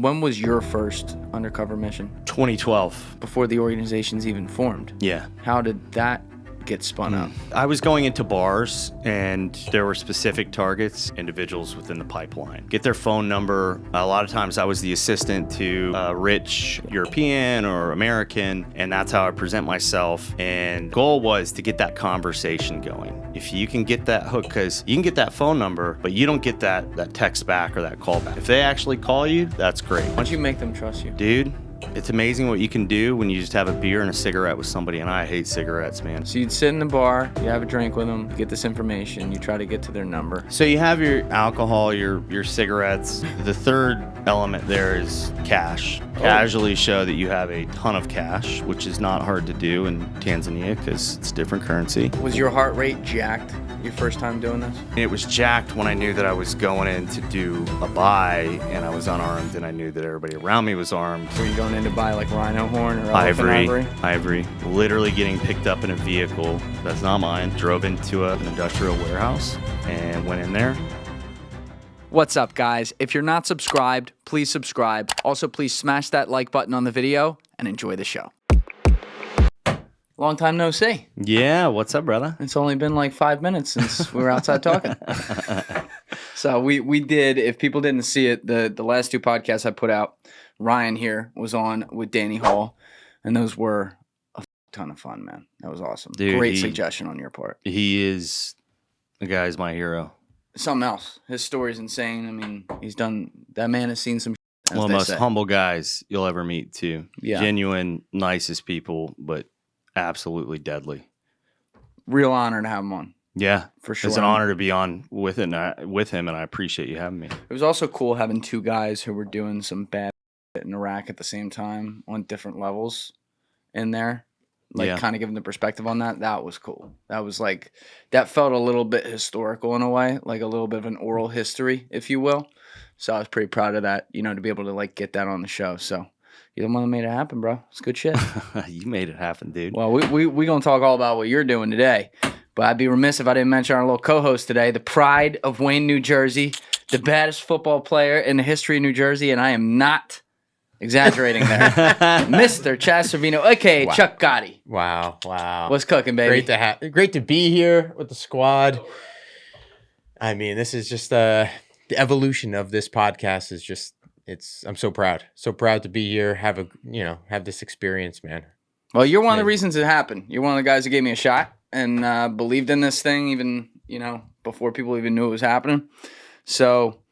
When was your first undercover mission? 2012. Before the organization's even formed? Yeah. How did that get spun up? I was going into bars, and there were specific targets, individuals within the pipeline. Get their phone number. A lot of times I was the assistant to a rich European or American, and that's how I present myself. And goal was to get that conversation going. If you can get that hook, because you can get that phone number, but you don't get that text back or that call back. If they actually call you, that's great. Why don't you make them trust you? Dude, it's amazing what you can do when you just have a beer and a cigarette with somebody, and I hate cigarettes, man. So you'd sit in the bar, you have a drink with them, get this information, you try to get to their number. So you have your alcohol, your cigarettes. The third element there is cash. Casually show that you have a ton of cash, which is not hard to do in Tanzania because it's different currency. Was your heart rate jacked your first time doing this? It was jacked when I knew that I was going in to do a buy and I was unarmed, and I knew that everybody around me was armed. Were you going in to buy like rhino horn or Ivory. Literally getting picked up in a vehicle that's not mine. Drove into an industrial warehouse and went in there. What's up, guys? If you're not subscribed, please subscribe. Also, please smash that like button on the video and enjoy the show. Long time no see. Yeah, what's up, brother? It's only been like 5 minutes since we were outside talking. So we did, if people didn't see it, the last two podcasts I put out, Ryan here was on with Danny Hall, and those were a ton of fun, man. That was awesome. Dude, Great suggestion on your part. The guy's my hero. Something else. His story's insane. I mean, that man has seen some shit, One of the most humble guys you'll ever meet, too. Yeah. Genuine, nicest people, but absolutely deadly. Real honor to have him on. Yeah, for sure. It's an honor to be on with him, and I appreciate you having me. It was also cool having two guys who were doing some bad shit in Iraq at the same time on different levels in there. Like, kind of giving the perspective on that. That was cool. That was like, that felt a little bit historical in a way, like a little bit of an oral history, if you will. So I was pretty proud of that, to be able to like get that on the show. So you're the one that made it happen, bro. It's good shit. You made it happen, dude. Well, we gonna talk all about what you're doing today, but I'd be remiss if I didn't mention our little co-host today, the pride of Wayne, New Jersey, the baddest football player in the history of New Jersey, and I am not exaggerating there. Mr. Chaz Cervino, aka Chuck Gotti. Wow. What's cooking, baby? Great to be here with the squad. I mean, this is just the evolution of this podcast is just I'm so proud. So proud to be here, have this experience, man. Well, you're one of the reasons it happened. You're one of the guys who gave me a shot and believed in this thing even, before people even knew it was happening. So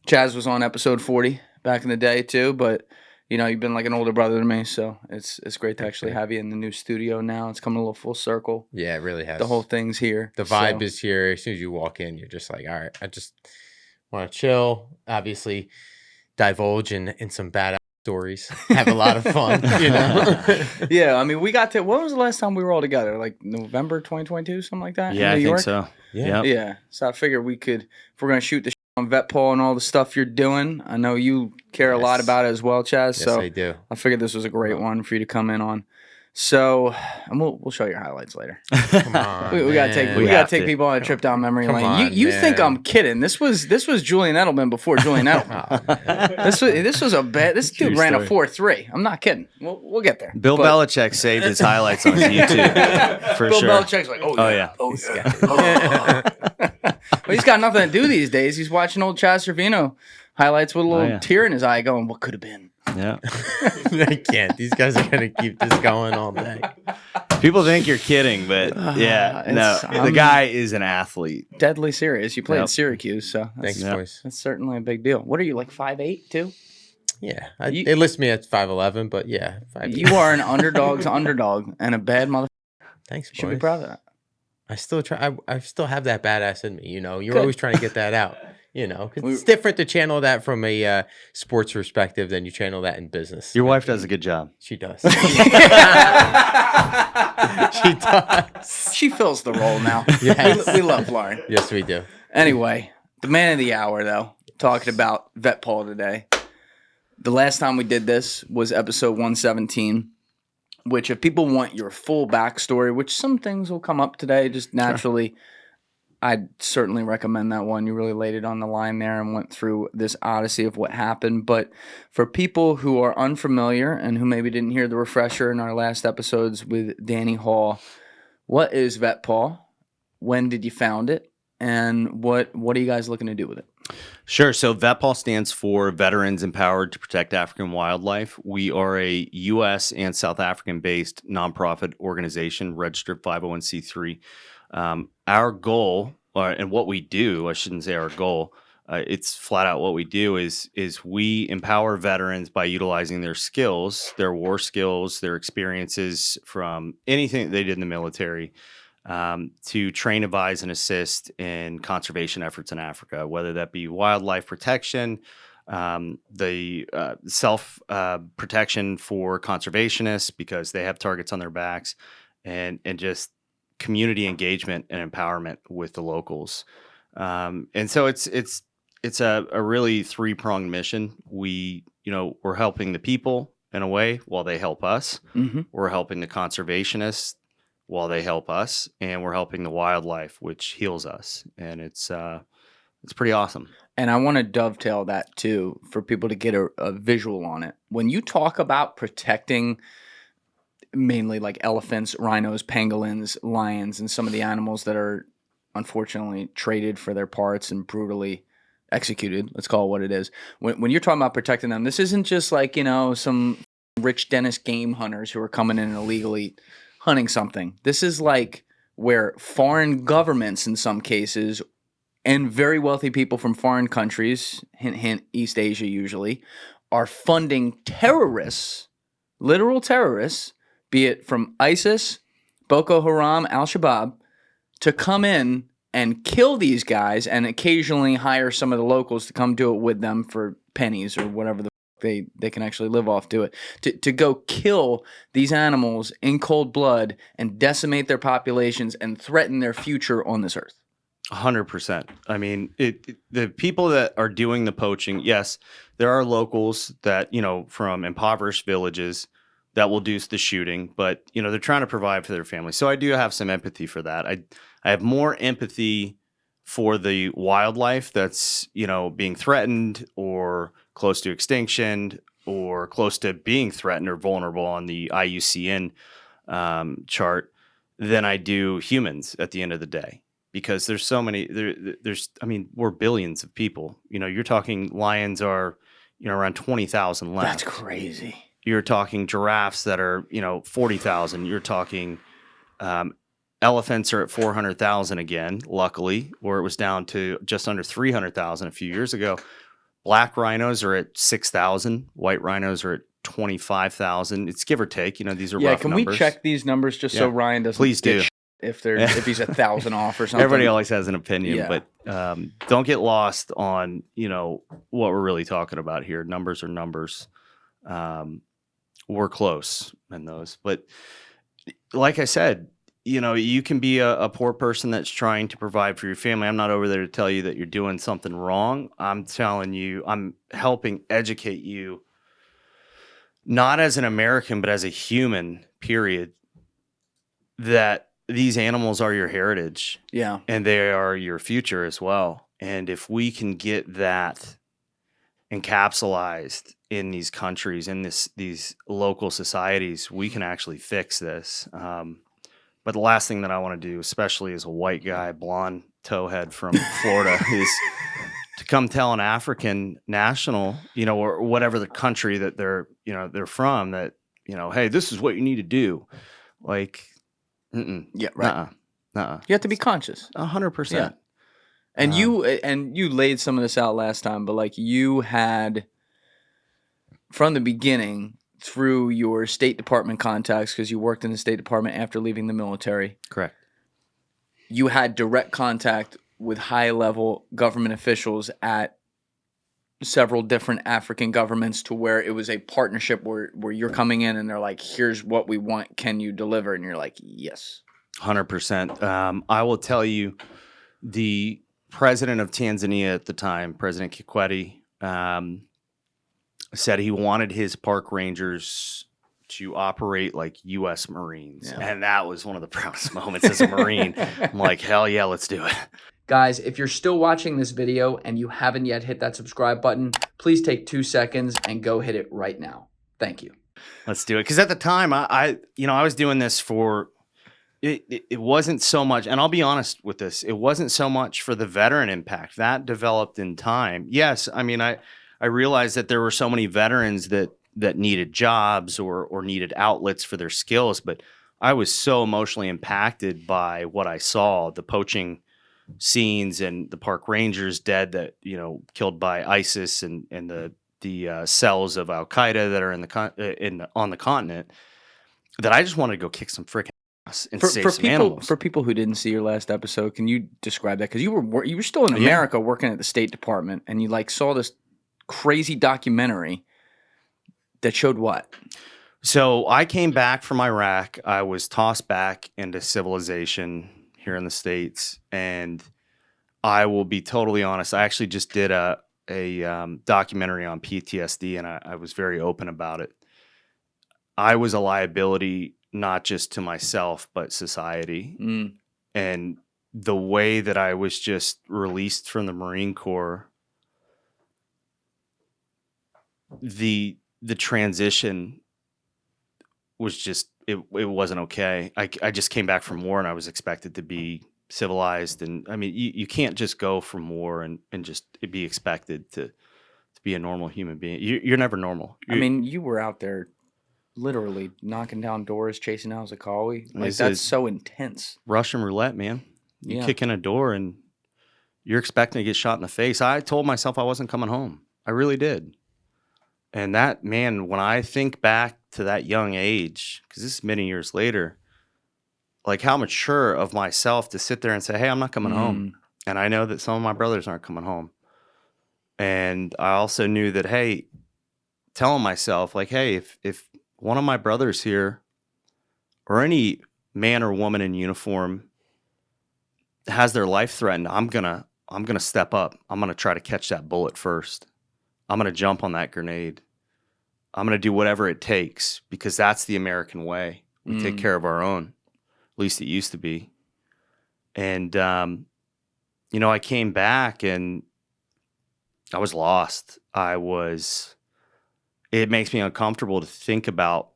Chaz was on episode 40 back in the day too, but you've been like an older brother to me, so it's great to actually have you in the new studio now. It's coming a little full circle. Yeah, it really has. The whole thing's here. The vibe is here. As soon as you walk in, you're just like, all right, I just want to chill. Obviously, divulge in some badass stories. Have a lot of fun, Yeah, I mean, we got to. When was the last time we were all together? Like November 2022, something like that. Yeah, in New York? Think so. Yeah. Yeah. So I figured we could, if we're gonna shoot the on Vetpaw and all the stuff you're doing. I know you care a lot about it as well, Chaz. Yes, so I do. I figured this was a great one for you to come in on. So, and we'll show your highlights later. Come on, we gotta take people on a trip down memory lane. You think I'm kidding? This was Julian Edelman before Julian Edelman. This was a bad. This dude ran a 4.3. I'm not kidding. We'll get there. Bill Belichick saved his highlights on his YouTube for Bill sure. Belichick's like, oh yeah. Well, he's got nothing to do these days. He's watching old Chaz Cervino highlights with a little tear in his eye, going, "What could have been." Yeah. They can't. These guys are gonna keep this going all day. People think you're kidding, but the guy is an athlete. Deadly serious. You played at Syracuse, so thanks, boys. That's certainly a big deal. What are you, like 5'8", too? Yeah, they list me at 5'11", but yeah, 5'8". You are an underdog's underdog and a bad mother. Thanks, boys. You should be proud of that. I still try. I still have that badass in me. You're always trying to get that out. 'Cause it's different to channel that from a sports perspective than you channel that in business. Your wife does a good job. She does. She does. She fills the role now. Yes. We love Lauren. Yes, we do. Anyway, the man of the hour, though, talking about Vetpaw today. The last time we did this was episode 117, which if people want your full backstory, which some things will come up today just naturally, I'd certainly recommend that one. You really laid it on the line there and went through this odyssey of what happened. But for people who are unfamiliar and who maybe didn't hear the refresher in our last episodes with Danny Hall, what is Vetpaw? When did you found it? And what are you guys looking to do with it? Sure. So Vetpaw stands for Veterans Empowered to Protect African Wildlife. We are a U.S. and South African-based nonprofit organization, registered 501c3. Our goal, and what we do, I shouldn't say our goal, it's flat out what we do is we empower veterans by utilizing their skills, their war skills, their experiences from anything that they did in the military, to train, advise, and assist in conservation efforts in Africa, whether that be wildlife protection, the self protection for conservationists because they have targets on their backs, and just community engagement and empowerment with the locals. And so it's a really three-pronged mission. We're helping the people in a way while they help us. Mm-hmm. We're helping the conservationists while they help us, and we're helping the wildlife, which heals us. And it's pretty awesome. And I want to dovetail that too for people to get a visual on it. When you talk about protecting mainly like elephants, rhinos, pangolins, lions, and some of the animals that are unfortunately traded for their parts and brutally executed, let's call it what it is. When you're talking about protecting them, this isn't just like, some rich dentist game hunters who are coming in and illegally hunting something. This is like where foreign governments in some cases and very wealthy people from foreign countries, hint, hint, East Asia usually, are funding terrorists, literal terrorists, be it from ISIS, Boko Haram, Al-Shabaab, to come in and kill these guys and occasionally hire some of the locals to come do it with them for pennies or whatever they can actually live off do it. To go kill these animals in cold blood and decimate their populations and threaten their future on this earth. 100%. I mean, the people that are doing the poaching, yes, there are locals that, from impoverished villages that will do the shooting, but, they're trying to provide for their family. So I do have some empathy for that. I have more empathy for the wildlife that's, being threatened or close to extinction or close to being threatened or vulnerable on the IUCN chart than I do humans at the end of the day. Because there's so many, we're billions of people. You're talking lions are, around 20,000 left. That's crazy. You're talking giraffes that are, 40,000. You're talking elephants are at 400,000 again, luckily, where it was down to just under 300,000 a few years ago. Black rhinos are at 6,000. White rhinos are at 25,000. It's give or take. These are rough can numbers. we check these numbers just so Ryan doesn't Please do. If he's 1,000 off or something? Everybody always has an opinion, but don't get lost on what we're really talking about here. Numbers are numbers. We're close in those, but like I said, you can be a poor person that's trying to provide for your family. I'm not over there to tell you that you're doing something wrong. I'm telling you, I'm helping educate you, not as an American, but as a human, period, that these animals are your heritage. Yeah. And they are your future as well. And if we can get that encapsulated in these countries, in these local societies, we can actually fix this. But the last thing that I want to do, especially as a white guy, blonde towhead from Florida, is to come tell an African national, or whatever the country that they're from, that, hey, this is what you need to do. Like, yeah, right. You have to be conscious. 100%. Yeah. And you laid some of this out last time, but like you had from the beginning through your State Department contacts, because you worked in the State Department after leaving the military. Correct. You had direct contact with high-level government officials at several different African governments to where it was a partnership where you're coming in and they're like, here's what we want. Can you deliver? And you're like, yes. 100%. I will tell you, the president of Tanzania at the time, President Kikwete, said he wanted his park rangers to operate like U.S. Marines. Yeah. And that was one of the proudest moments as a Marine. I'm like, hell yeah, let's do it. Guys, if you're still watching this video and you haven't yet hit that subscribe button, please take 2 seconds and go hit it right now. Thank you. Let's do it. Because at the time, I was doing this for, it wasn't so much, and I'll be honest with this, it wasn't so much for the veteran impact. That developed in time. Yes, I mean, I realized that there were so many veterans that needed jobs or needed outlets for their skills, but I was so emotionally impacted by what I saw, the poaching scenes and the park rangers dead that, killed by ISIS and the cells of Al Qaeda that are on the continent, that I just wanted to go kick some freaking ass and save some animals. For people who didn't see your last episode, can you describe that? Because you were still in America working at the State Department, and you saw this crazy documentary that showed what? So I came back from Iraq. I was tossed back into civilization here in the States, and I will be totally honest. I actually just did a documentary on PTSD, and I was very open about it. I was a liability, not just to myself, but society. And the way that I was just released from the Marine Corps, the transition was just, it wasn't okay. I just came back from war, and I was expected to be civilized. And I mean, you can't just go from war and just be expected to be a normal human being. You're never normal. I mean, you were out there literally knocking down doors, chasing down Zakawi. That's so intense. Russian roulette, man. You kick in a door and you're expecting to get shot in the face. I told myself I wasn't coming home. I really did. And that, man, when I think back to that young age, because this is many years later, how mature of myself to sit there and say, hey, I'm not coming home. And I know that some of my brothers aren't coming home. And I also knew that, hey, telling myself, hey, if one of my brothers here or any man or woman in uniform has their life threatened, I'm gonna step up. I'm gonna try to catch that bullet first. I'm gonna jump on that grenade. I'm gonna do whatever it takes, because that's the American way. We take care of our own. At least it used to be. And I came back and I was lost. It makes me uncomfortable to think about,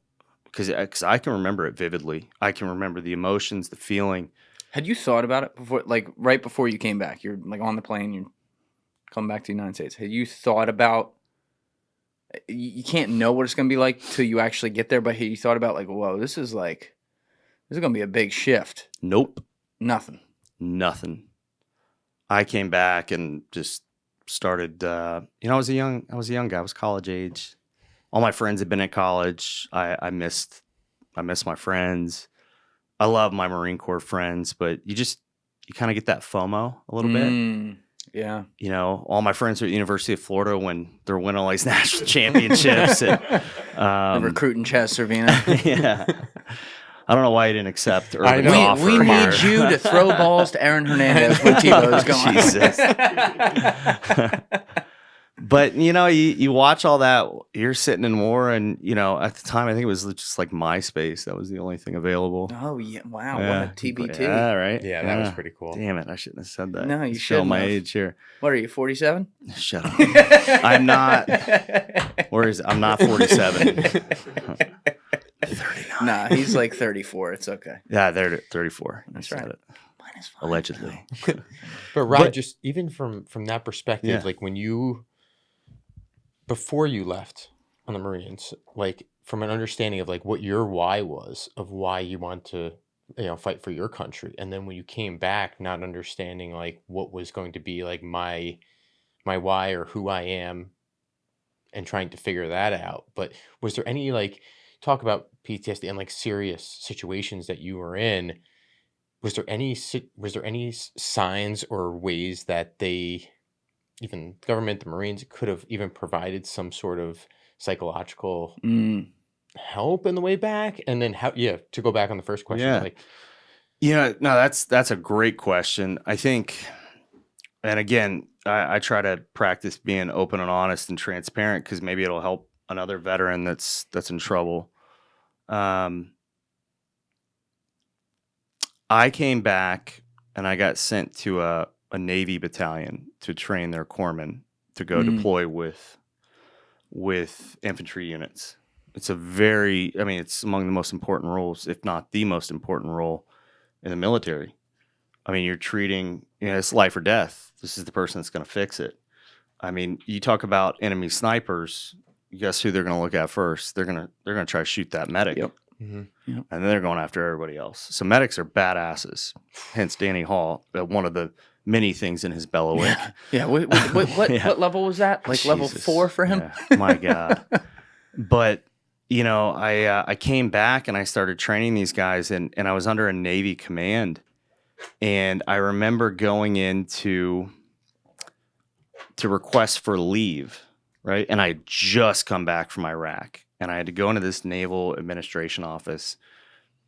because I can remember it vividly. I can remember the emotions, the feeling. Had you thought about it before, right before you came back? You're on the plane, you're coming back to the United States. Had you thought about, you can't know what it's going to be like till you actually get there, but had you thought about whoa, this is going to be a big shift? Nope. Nothing. I came back and just started, I was a young guy. I was college age. All my friends had been at college. I missed my friends. I love my Marine Corps friends, but you kind of get that FOMO a little bit. Yeah. All my friends are at the University of Florida when they're winning all these national championships. And, recruiting Chaz Cervino. Yeah. I don't know why you didn't accept early offer. We need you to throw balls to Aaron Hernandez when Tebow's gone. Jesus. But, you watch all that. You're sitting in war, and, at the time, I think it was just MySpace. That was the only thing available. Oh, yeah. Wow. Yeah. What a TBT. Yeah, right? Yeah, that was pretty cool. Damn it. I shouldn't have said that. No, you shouldn't. Show my age here. What are you, 47? Shut up. I'm not. Where is it? I'm not 47. 39. Nah, he's 34. It's okay. Yeah, they're 34. That's right. Minus 5. Allegedly. But Ryan, just even from that perspective, yeah. Before you left on the Marines, from an understanding of what your why was, of why you want to fight for your country, and then when you came back, not understanding what was going to be my why or who I am, and trying to figure that out. But was there any talk about PTSD and serious situations that you were in? Was there any signs or ways that they, even the government, the Marines, could have even provided some sort of psychological help in the way back? And then to go back on the first question. No, that's a great question. I think, and again, I try to practice being open and honest and transparent, because maybe it'll help another veteran that's in trouble. I came back and I got sent to a a Navy battalion to train their corpsmen to go deploy with infantry units. It's it's among the most important roles, if not the most important role in the military. I mean, you're treating, it's life or death. This is the person that's going to fix it. I mean, you talk about enemy snipers. Guess who they're going to look at first? They're going to try to shoot that medic. Yep. And then they're going after everybody else. So medics are badasses. Hence Danny Hall, one of the many things in his bailiwick. Yeah. What level was that? Like level 4 for him? Yeah. My God. But I came back and I started training these guys, and I was under a Navy command, and I remember going into to request for leave, right? And I had just come back from Iraq, and I had to go into this naval administration office.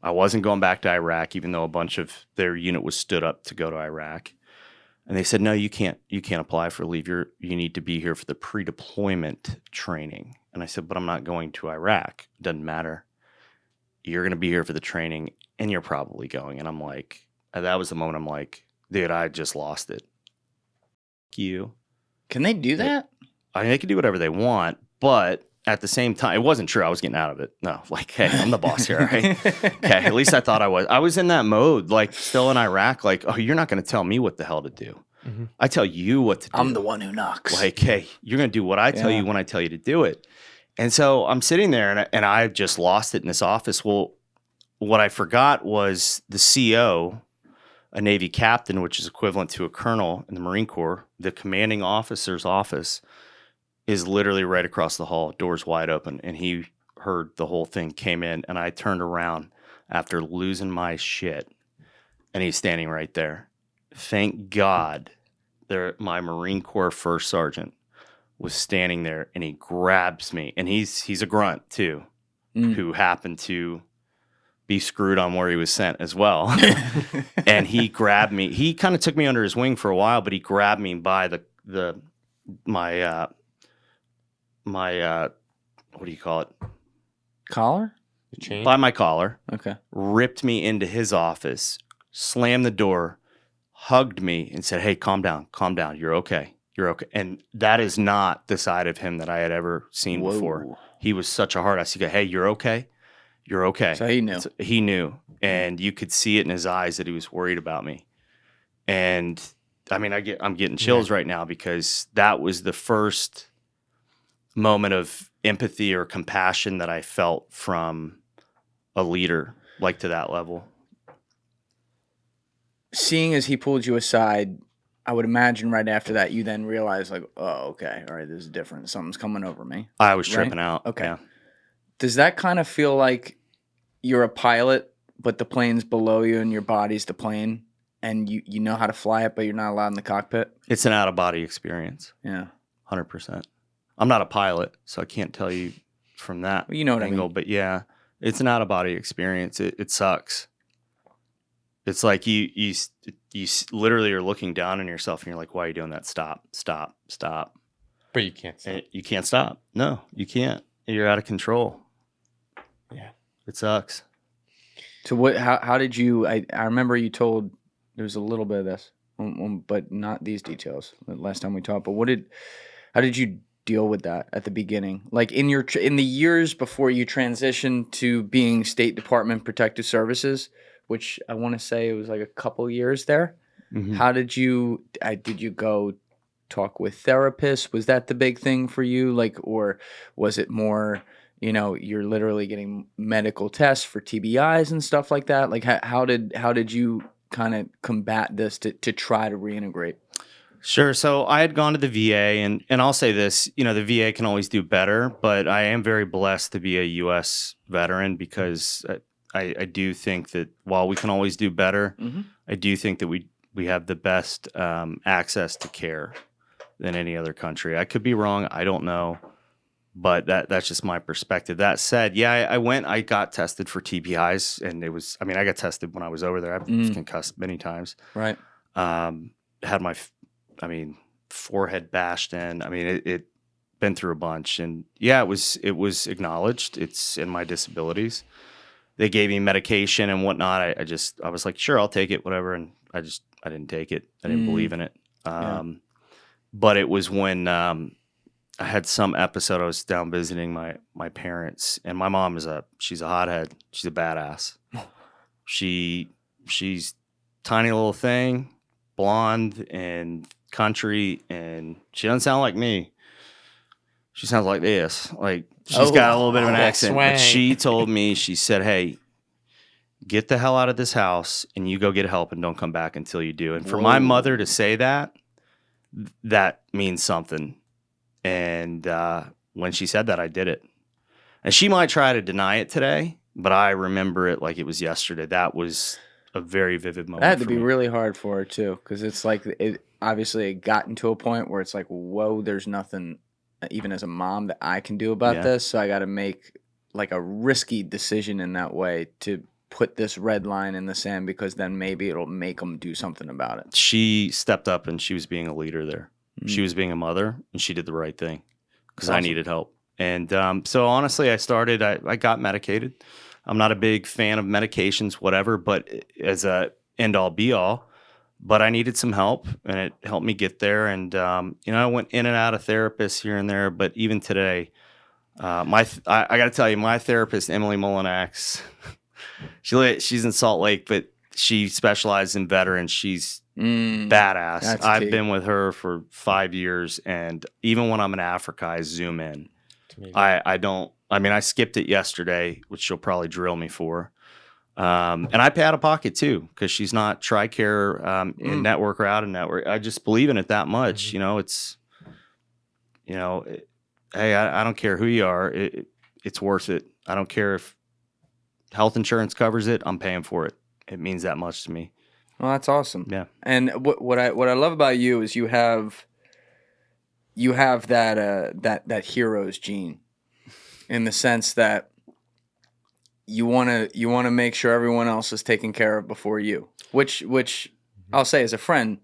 I wasn't going back to Iraq, even though a bunch of their unit was stood up to go to Iraq. And they said, no, you can't apply for leave. You need to be here for the pre-deployment training. And I said, but I'm not going to Iraq. It doesn't matter. You're going to be here for the training, and you're probably going. And I'm like, that was the moment I'm like, dude, I just lost it. You. Can they do that? I mean, they can do whatever they want, but at the same time, it wasn't true. I was getting out of it. No, like, hey, I'm the boss here, right? Okay, at least I thought I was. I was in that mode, like, still in Iraq, like, oh, you're not going to tell me what the hell to do. I tell you what to do. I'm the one who knocks. Like, hey, you're going to do what I tell you when I tell you to do it. And so I'm sitting there, and I just lost it in this office. Well, what I forgot was the CO, a Navy captain, which is equivalent to a colonel in the Marine Corps, the commanding officer's office is literally right across the hall, doors wide open. And he heard the whole thing, came in, and I turned around after losing my shit, and he's standing right there. Thank God my Marine Corps first sergeant was standing there, and he grabs me, and he's a grunt too, who happened to be screwed on where he was sent as well. And he grabbed me. He kind of took me under his wing for a while, but he grabbed me by my what do you call it? Collar? The chain? By my collar. Okay. Ripped me into his office, slammed the door, hugged me, and said, hey, calm down. You're okay. And that is not the side of him that I had ever seen before. He was such a hard ass. He go, hey, you're okay. So he knew. He knew. And you could see it in his eyes that he was worried about me. And I mean, I'm getting chills right now, because that was the first moment of empathy or compassion that I felt from a leader, like to that level. Seeing as he pulled you aside, I would imagine right after that you then realized, like, oh, okay, all right, this is different. Something's coming over me. I was tripping out. Okay. Yeah. Does that kind of feel like you're a pilot, but the plane's below you and your body's the plane, and you know how to fly it, but you're not allowed in the cockpit? It's an out-of-body experience. Yeah. 100%. I'm not a pilot, so I can't tell you from that You know what angle. I mean. But yeah, it's an out-of-body experience. It sucks. It's like you literally are looking down on yourself, and you're like, why are you doing that? Stop. But you can't stop. And you can't stop. No, you can't. You're out of control. Yeah. It sucks. So how did you? I remember you told there was a little bit of this, but not these details. The last time we talked, but how did you deal with that at the beginning? Like in the years before you transitioned to being State Department Protective Services, which I want to say it was like a couple years there. Mm-hmm. How did you go talk with therapists? Was that the big thing for you? Like, or was it more, you're literally getting medical tests for TBIs and stuff like that? Like, how did you kind of combat this to try to reintegrate? Sure. So I had gone to the VA, and I'll say this, the VA can always do better, but I am very blessed to be a U.S. veteran, because I do think that while we can always do better, I do think that we have the best access to care than any other country. I could be wrong. I don't know. But that's just my perspective. That said, I got tested for TBIs, and I got tested when I was over there. I was concussed many times. Right. Had my forehead bashed in. I mean, it been through a bunch, and it was acknowledged. It's in my disabilities. They gave me medication and whatnot. I was like, sure, I'll take it, whatever. And I didn't take it. I didn't believe in it. Yeah. But it was when I had some episode. I was down visiting my parents, and my mom she's a hothead. She's a badass. She's tiny little thing, blonde and country, and she doesn't sound like me. She sounds like this. Like she's got a little bit of an accent. swang. But she told me, she said, "Hey, get the hell out of this house and you go get help and don't come back until you do." And for my mother to say that, that means something. And when she said that, I did it. And she might try to deny it today, but I remember it like it was yesterday. That was a very vivid moment. That had to for be me. really hard for her too, because it's like it obviously gotten to a point where it's like, whoa, there's nothing, even as a mom, that I can do about this. So I got to make like a risky decision in that way to put this red line in the sand, because then maybe it'll make them do something about it. She stepped up and she was being a leader there. She was being a mother, and she did the right thing because I needed help. And so honestly, I got medicated. I'm not a big fan of medications, whatever, but as a end all be all, but I needed some help, and it helped me get there. And, I went in and out of therapists here and there, but even today, I got to tell you, my therapist, Emily Molinax, she's in Salt Lake, but she specializes in veterans. She's badass. I've been with her for 5 years, and even when I'm in Africa, I zoom in. I skipped it yesterday, which she'll probably drill me for. And I pay out of pocket too, because she's not TRICARE in network or out of network. I just believe in it that much. Hey, I don't care who you are. It's worth it. I don't care if health insurance covers it. I'm paying for it. It means that much to me. Well, that's awesome. Yeah. And what I love about you is you have that hero's gene, in the sense that you want to make sure everyone else is taken care of before you. Which I'll say, as a friend,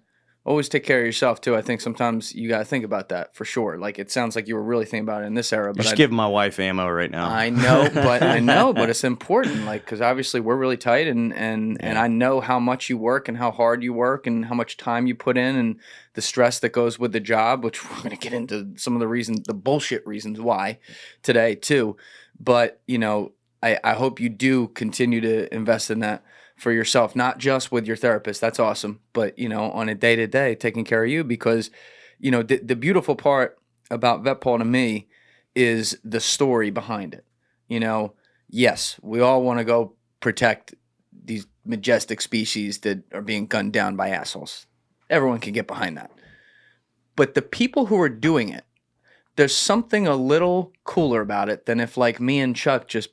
always take care of yourself too. I think sometimes you got to think about that for sure. Like, it sounds like you were really thinking about it in this era. But You're just giving my wife ammo right now. I know, but it's important. Like, because obviously we're really tight, and I know how much you work and how hard you work and how much time you put in and the stress that goes with the job. Which we're gonna get into some of the reasons, the bullshit reasons why today too. But I hope you do continue to invest in that for yourself, not just with your therapist. That's awesome. But, on a day-to-day, taking care of you, because, the beautiful part about Vetpaw to me is the story behind it. Yes, we all want to go protect these majestic species that are being gunned down by assholes. Everyone can get behind that. But the people who are doing it, there's something a little cooler about it than if, like, me and Chuck just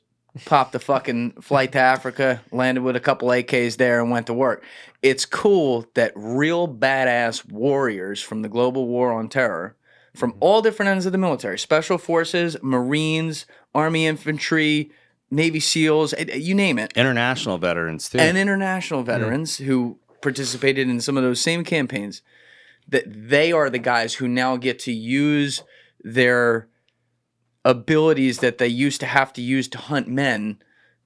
popped the fucking flight to Africa, landed with a couple AKs there, and went to work. It's cool that real badass warriors from the global war on terror, from all different ends of the military, special forces, Marines, Army infantry, Navy SEALs, you name it. International veterans too. And international veterans who participated in some of those same campaigns, that they are the guys who now get to use their abilities that they used to have to use to hunt men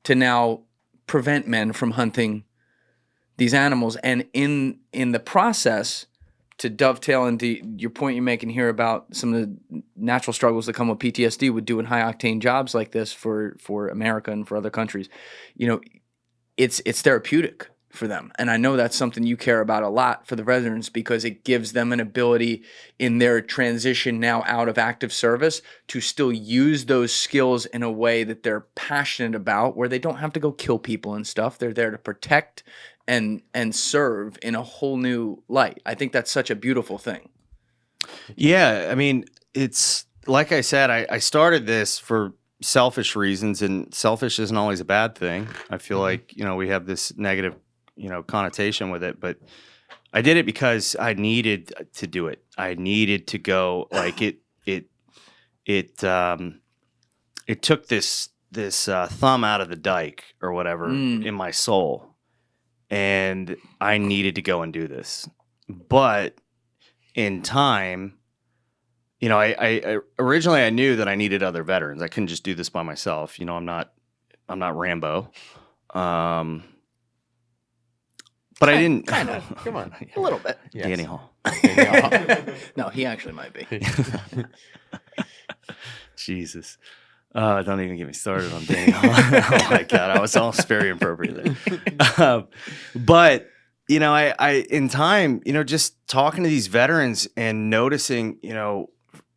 to now prevent men from hunting these animals. And in the process, to dovetail into your point you're making here about some of the natural struggles that come with PTSD with doing high octane jobs like this for America and for other countries, it's therapeutic for them. And I know that's something you care about a lot for the veterans, because it gives them an ability in their transition now out of active service to still use those skills in a way that they're passionate about, where they don't have to go kill people and stuff. They're there to protect and serve in a whole new light. I think that's such a beautiful thing. Yeah, I mean, it's like I said, I started this for selfish reasons, and selfish isn't always a bad thing. I feel like, we have this negative connotation with it, but I did it because I needed to do it. I needed to go, like, it took this thumb out of the dike or whatever in my soul, and I needed to go and do this. But in time, I originally I knew that I needed other veterans. I couldn't just do this by myself. I'm not Rambo. But I didn't. Kind of. Come on. A little bit. Yes. Danny Hall. No, he actually might be. Jesus. Don't even get me started on Danny Hall. Oh my God. I was almost very appropriate there. But, you know, I in time, you know, just talking to these veterans and noticing, you know,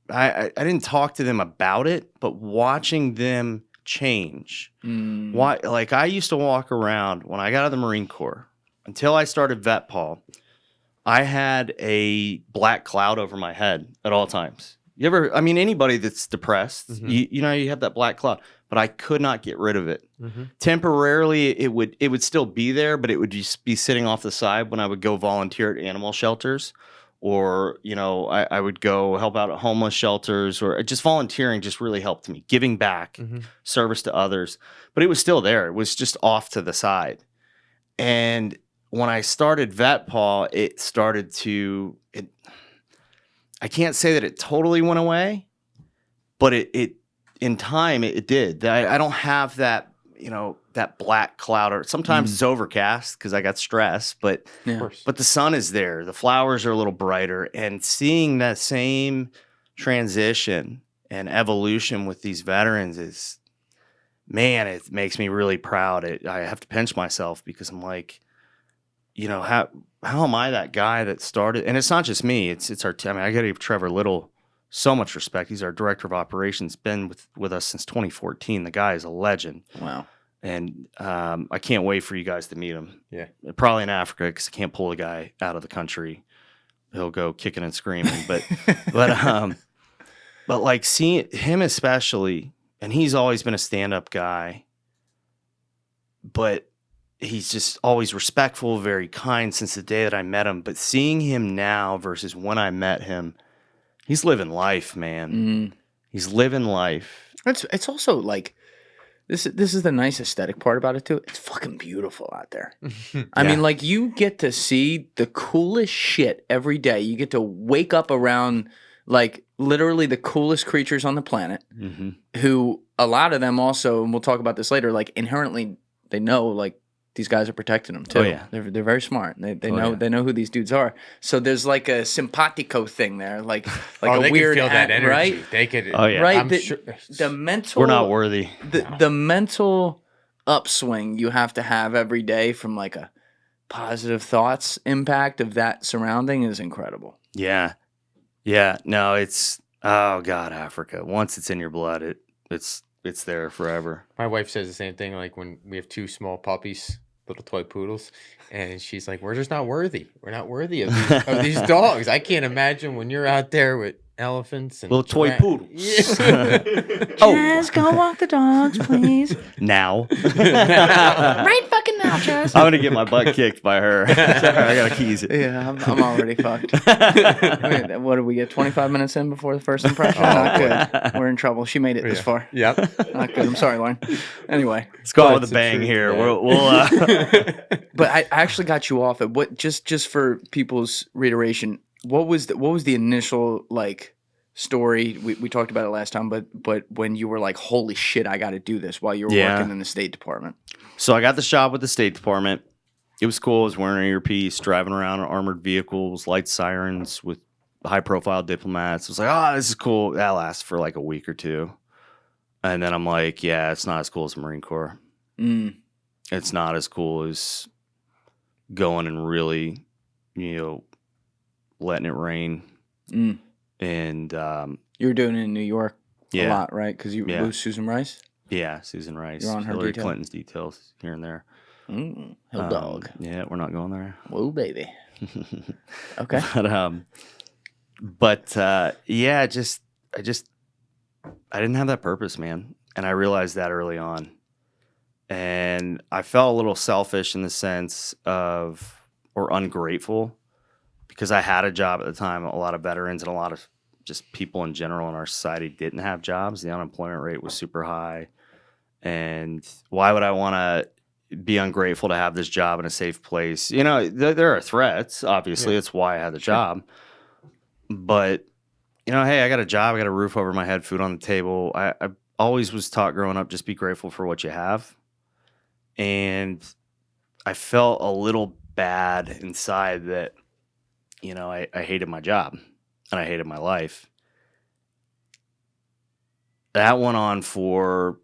I didn't talk to them about it, but watching them change. Why? Like I used to walk around when I got out of the Marine Corps until I started Vetpaw. I had a black cloud over my head at all times. You ever? I mean, anybody that's depressed, you know, you have that black cloud. But I could not get rid of it. Temporarily, it would still be there, but it would just be sitting off the side when I would go volunteer at animal shelters. Or, you know, I would go help out at homeless shelters, or just volunteering just really helped me. Giving back, service to others. But it was still there. It was just off to the side. And when I started Vetpaw, it started to, I can't say that it totally went away, but it in time, it did. I don't have that, you know, that black cloud, or sometimes it's overcast because I got stress, but the sun is there. The flowers are a little brighter, and seeing that same transition and evolution with these veterans is, man, it makes me really proud. I have to pinch myself because I'm like, you know, how am I that guy that started? And it's not just me. It's our team. I mean, I got to give Trevor Little so much respect. He's our director of operations, been with us since 2014. The guy is a legend. Wow. And I can't wait for you guys to meet him. Yeah. Probably in Africa because I can't pull the guy out of the country. He'll go kicking and screaming. But like seeing him especially, and he's always been a stand-up guy, but he's just always respectful, very kind since the day that I met him. But seeing him now versus when I met him, he's living life, man. He's living life. It's also like this is the nice aesthetic part about it too. It's fucking beautiful out there. I mean, like you get to see the coolest shit every day. You get to wake up around like literally the coolest creatures on the planet. Who a lot of them also, and we'll talk about this later, like inherently they know like these guys are protecting them too. They're very smart. They know who these dudes are. So there's like a simpatico thing there, like a weird can feel that energy. right? They could. Oh yeah, right. The mental. We're not worthy. The mental upswing you have to have every day from like a positive thoughts impact of that surrounding is incredible. Yeah. No, it's Africa. Once it's in your blood, it's there forever. My wife says the same thing. Like when we have two small puppies, little toy poodles, and she's like, "We're just not worthy. We're not worthy of these dogs. I can't imagine when you're out there with elephants and little toy poodles." Chaz, go walk the dogs, please. Now. Right fucking now, Chaz. I'm gonna get my butt kicked by her. I gotta keys it. Yeah, I'm already fucked. Wait, what did we get? 25 minutes in before the first impression? Not good. We're in trouble. She made it this far. Yep. Not good. I'm sorry, Lauren. Anyway, let's go out with a bang here. Yeah. We'll But I actually got you off at what? Just for people's reiteration, what was the initial like story? We talked about it last time, but when you were like, holy shit, I got to do this while you were working in the State Department. So I got the job with the State Department. It was cool. I was wearing an earpiece, driving around in armored vehicles, light sirens with high-profile diplomats. I was like, this is cool. That lasts for like a week or two. And then I'm like, yeah, it's not as cool as the Marine Corps. It's not as cool as going and really, letting it rain. And you were doing it in New York a Yeah. lot, right? Because you lose Susan Rice. yeah, Susan Rice, You're on her Hillary detail. Clinton's details here and there. Hill dog. Yeah, we're not going there. Whoa, baby. Okay. But yeah, I didn't have that purpose, man, and I realized that early on, and I felt a little selfish in the sense of, or ungrateful, because I had a job at the time. A lot of veterans and a lot of just people in general in our society didn't have jobs. The unemployment rate was super high, and why would I want to be ungrateful to have this job in a safe place? There are threats. Obviously, that's why I had the job. But, hey, I got a job. I got a roof over my head, food on the table. I always was taught growing up, just be grateful for what you have. And I felt a little bad inside that, I hated my job and I hated my life. That went on for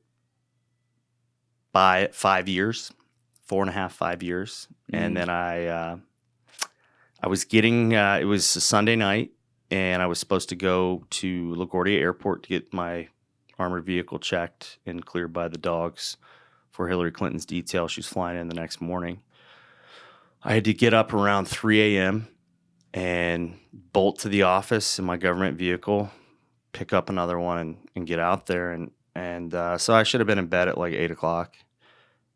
5 years, 4.5, 5 years. And then I was getting, it was a Sunday night, and I was supposed to go to LaGuardia Airport to get my armored vehicle checked and cleared by the dogs for Hillary Clinton's detail. She was flying in the next morning. I had to get up around 3 a.m. and bolt to the office in my government vehicle, pick up another one and get out there. And so I should have been in bed at like 8 o'clock.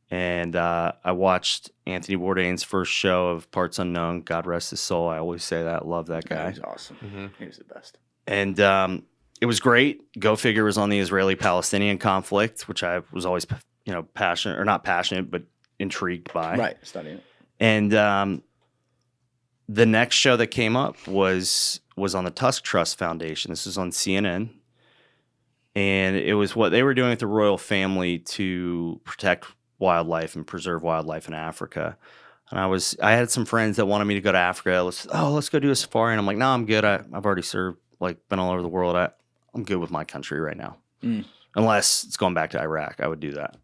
And I watched Anthony Bourdain's first show of Parts Unknown. God rest his soul. I always say that. Love that guy. He was awesome. Mm-hmm. He was the best. And it was great. Go figure was on the Israeli-Palestinian conflict, which I was always, passionate, or not passionate, but intrigued by. Right, studying it. And the next show that came up was on the Tusk Trust Foundation. This was on CNN. And it was what they were doing with the royal family to protect wildlife and preserve wildlife in Africa. And I had some friends that wanted me to go to Africa. Let's go do a safari. And I'm like, no, I'm good. I've already served, been all over the world. I'm good with my country right now. Unless it's going back to Iraq. I would do that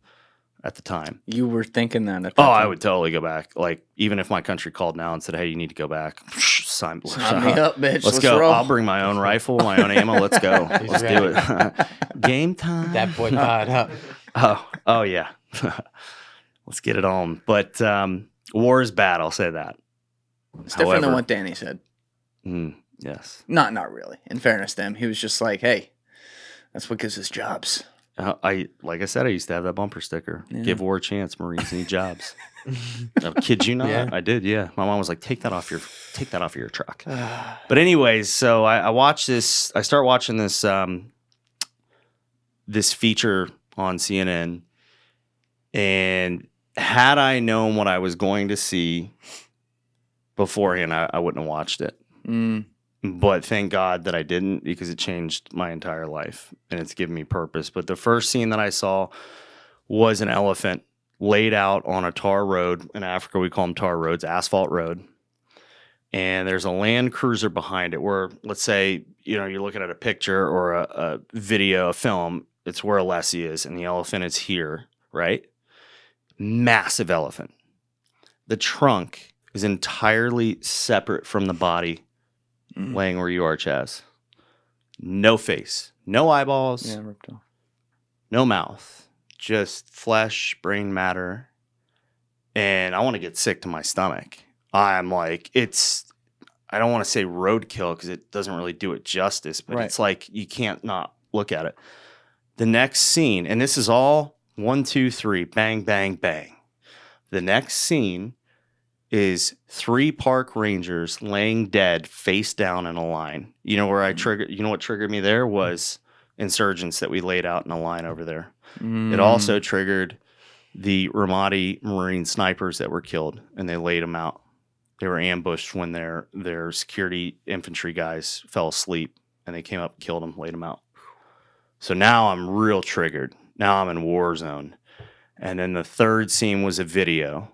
at the time. You were thinking that at that time? I would totally go back. Even if my country called now and said, hey, you need to go back. Sign me up, bitch. Let's go. Roll. I'll bring my own rifle, my own ammo. Let's go. Let's do it. Game time. That boy fired up. Oh yeah. Let's get it on. But war is bad. I'll say that. It's different than what Danny said. Yes. Not really. In fairness to him, he was just like, hey, that's what gives us jobs. Like I said, I used to have that bumper sticker. Yeah. Give war a chance. Marines need jobs. I kid you not. Yeah. I did. Yeah. My mom was like, take that off your truck. But anyways, so I watched this. I start watching this this feature on CNN, and had I known what I was going to see beforehand, I wouldn't have watched it. But thank God that I didn't, because it changed my entire life and it's given me purpose. But the first scene that I saw was an elephant laid out on a tar road. In Africa, we call them tar roads, asphalt road. And there's a Land Cruiser behind it where, let's say, you're looking at a picture or a video, a film, it's where Alessi is, and the elephant is here, right? Massive elephant. The trunk is entirely separate from the body, laying where you are, Chaz. No face, no eyeballs, ripped off. No mouth, just flesh, brain matter. And I want to get sick to my stomach. I'm like, I don't want to say roadkill because it doesn't really do it justice, but It's like you can't not look at it. The next scene, and this is all 1, 2, 3, bang, bang, bang. The next scene is 3 park rangers laying dead face down in a line. You know what triggered me there was insurgents that we laid out in a line over there. It also triggered the Ramadi Marine snipers that were killed, and they laid them out. They were ambushed when their security infantry guys fell asleep, and they came up, killed them, laid them out. So now I'm real triggered. Now I'm in war zone. And then the third scene was a video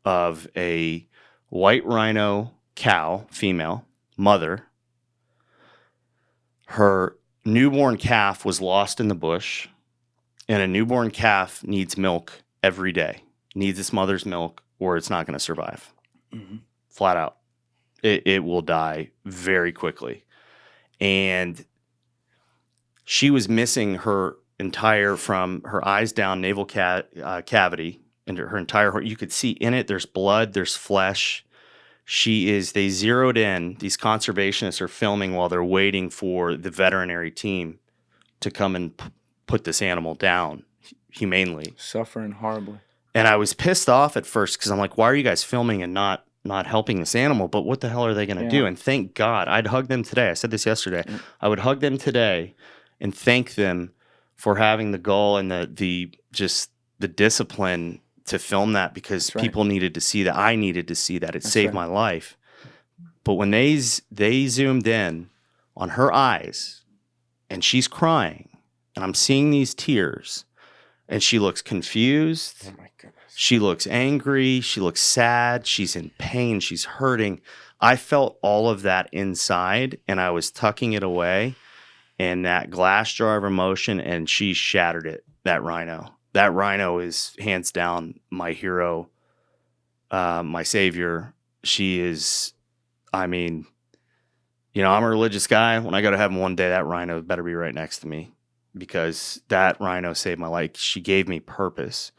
of a white rhino cow, female, mother. Her newborn calf was lost in the bush, and a newborn calf needs milk every day, needs its mother's milk, or it's not going to survive. Flat out. It will die very quickly. And she was missing her entire, from her eyes down, navel cavity, and her entire, you could see in it, there's blood, there's flesh. They zeroed in, these conservationists are filming while they're waiting for the veterinary team to come and put this animal down humanely. Suffering horribly. And I was pissed off at first because I'm like, why are you guys filming and not helping this animal? But what the hell are they going to do? And thank God, I'd hug them today. I said this yesterday. I would hug them today and thank them for having the goal and the discipline to film that, because people needed to see that. I needed to see that. It saved my life. But when they zoomed in on her eyes and she's crying and I'm seeing these tears, And she looks confused. Oh my goodness. She looks angry. She looks sad. She's in pain. She's hurting. I felt all of that inside, and I was tucking it away in that glass jar of emotion, and she shattered it, that Rhino. That Rhino is hands down my hero, my savior. She is, I mean, I'm a religious guy. When I go to heaven one day, that Rhino better be right next to me, because that Rhino saved my life. She gave me purpose.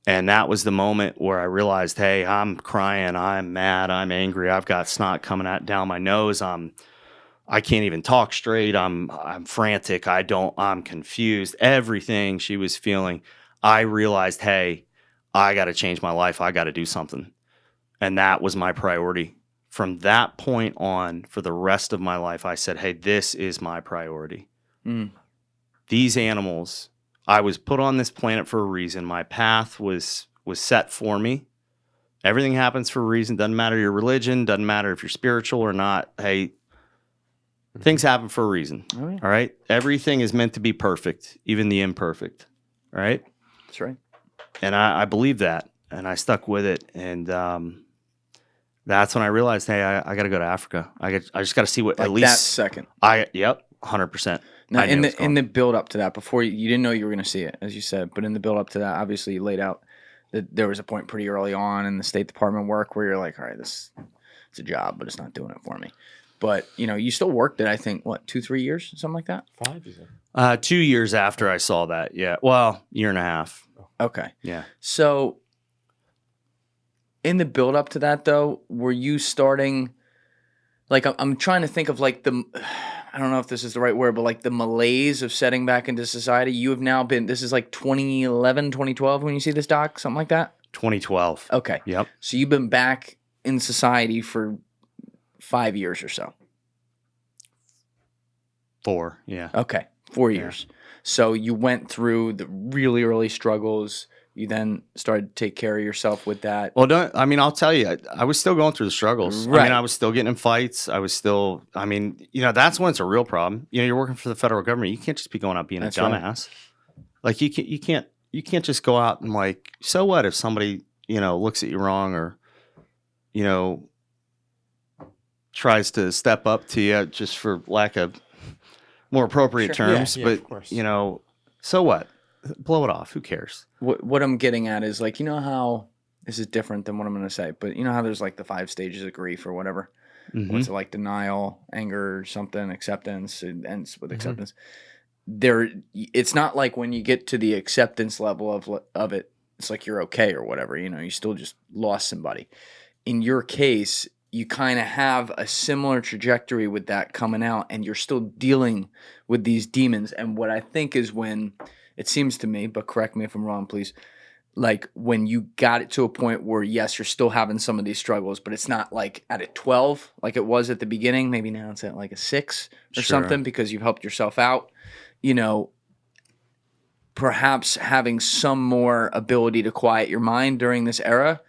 And that was the moment where I realized, hey, I'm crying, I'm mad, I'm angry, I've got snot coming out down my nose, I can't even talk straight, I'm frantic, I'm confused. Everything she was feeling, I realized, hey, I got to change my life, I got to do something. And that was my priority. From that point on, for the rest of my life, I said, hey, this is my priority. These animals, I was put on this planet for a reason. My path was set for me. Everything happens for a reason. Doesn't matter your religion. Doesn't matter if you're spiritual or not. Hey, things happen for a reason. Oh, yeah. All right? Everything is meant to be perfect, even the imperfect. All right? That's right. And I believe that, and I stuck with it. And that's when I realized, hey, I got to go to Africa. I just got to see what, like at least that second. Yep, 100%. Now, in the build up to that, before you didn't know you were going to see it, as you said, but in the build up to that, obviously you laid out that there was a point pretty early on in the State Department work where you're like, all right, it's a job, but it's not doing it for me. But you still worked it. I think 2-3 years, something like that. 5 years. 2 years after I saw that, yeah. Well, year and a half. Okay. Yeah. So, in the build up to that, though, were you starting? Like, I'm trying to think of like I don't know if this is the right word, but like the malaise of setting back into society. You have now been, this is like 2011, 2012 when you see this doc, something like that? 2012. Okay. Yep. So you've been back in society for 5 years or so. 4, yeah. Okay, 4 years. So you went through the really early struggles. You then started to take care of yourself with that. Well, I'll tell you, I was still going through the struggles. Right. I mean, I was still getting in fights. I was still, that's when it's a real problem. You're working for the federal government. You can't just be going out being That's a dumbass. Right. Like you can't just go out and like, so what if somebody, looks at you wrong or, tries to step up to you just for lack of more appropriate terms. Yeah, but, of course. So what? Blow it off. Who cares? What I'm getting at is like, how this is different than what I'm going to say, but how there's like the 5 stages of grief or whatever. What's it like? Denial, anger, something, acceptance. It ends with acceptance. It's not like when you get to the acceptance level of it, it's like you're okay or whatever. You still just lost somebody. In your case, you kind of have a similar trajectory with that coming out, and you're still dealing with these demons. And what I think is when it seems to me, but correct me if I'm wrong, please, like when you got it to a point where, yes, you're still having some of these struggles, but it's not like at a 12 like it was at the beginning. Maybe now it's at like a 6 or something because you've helped yourself out. Perhaps having some more ability to quiet your mind during this era,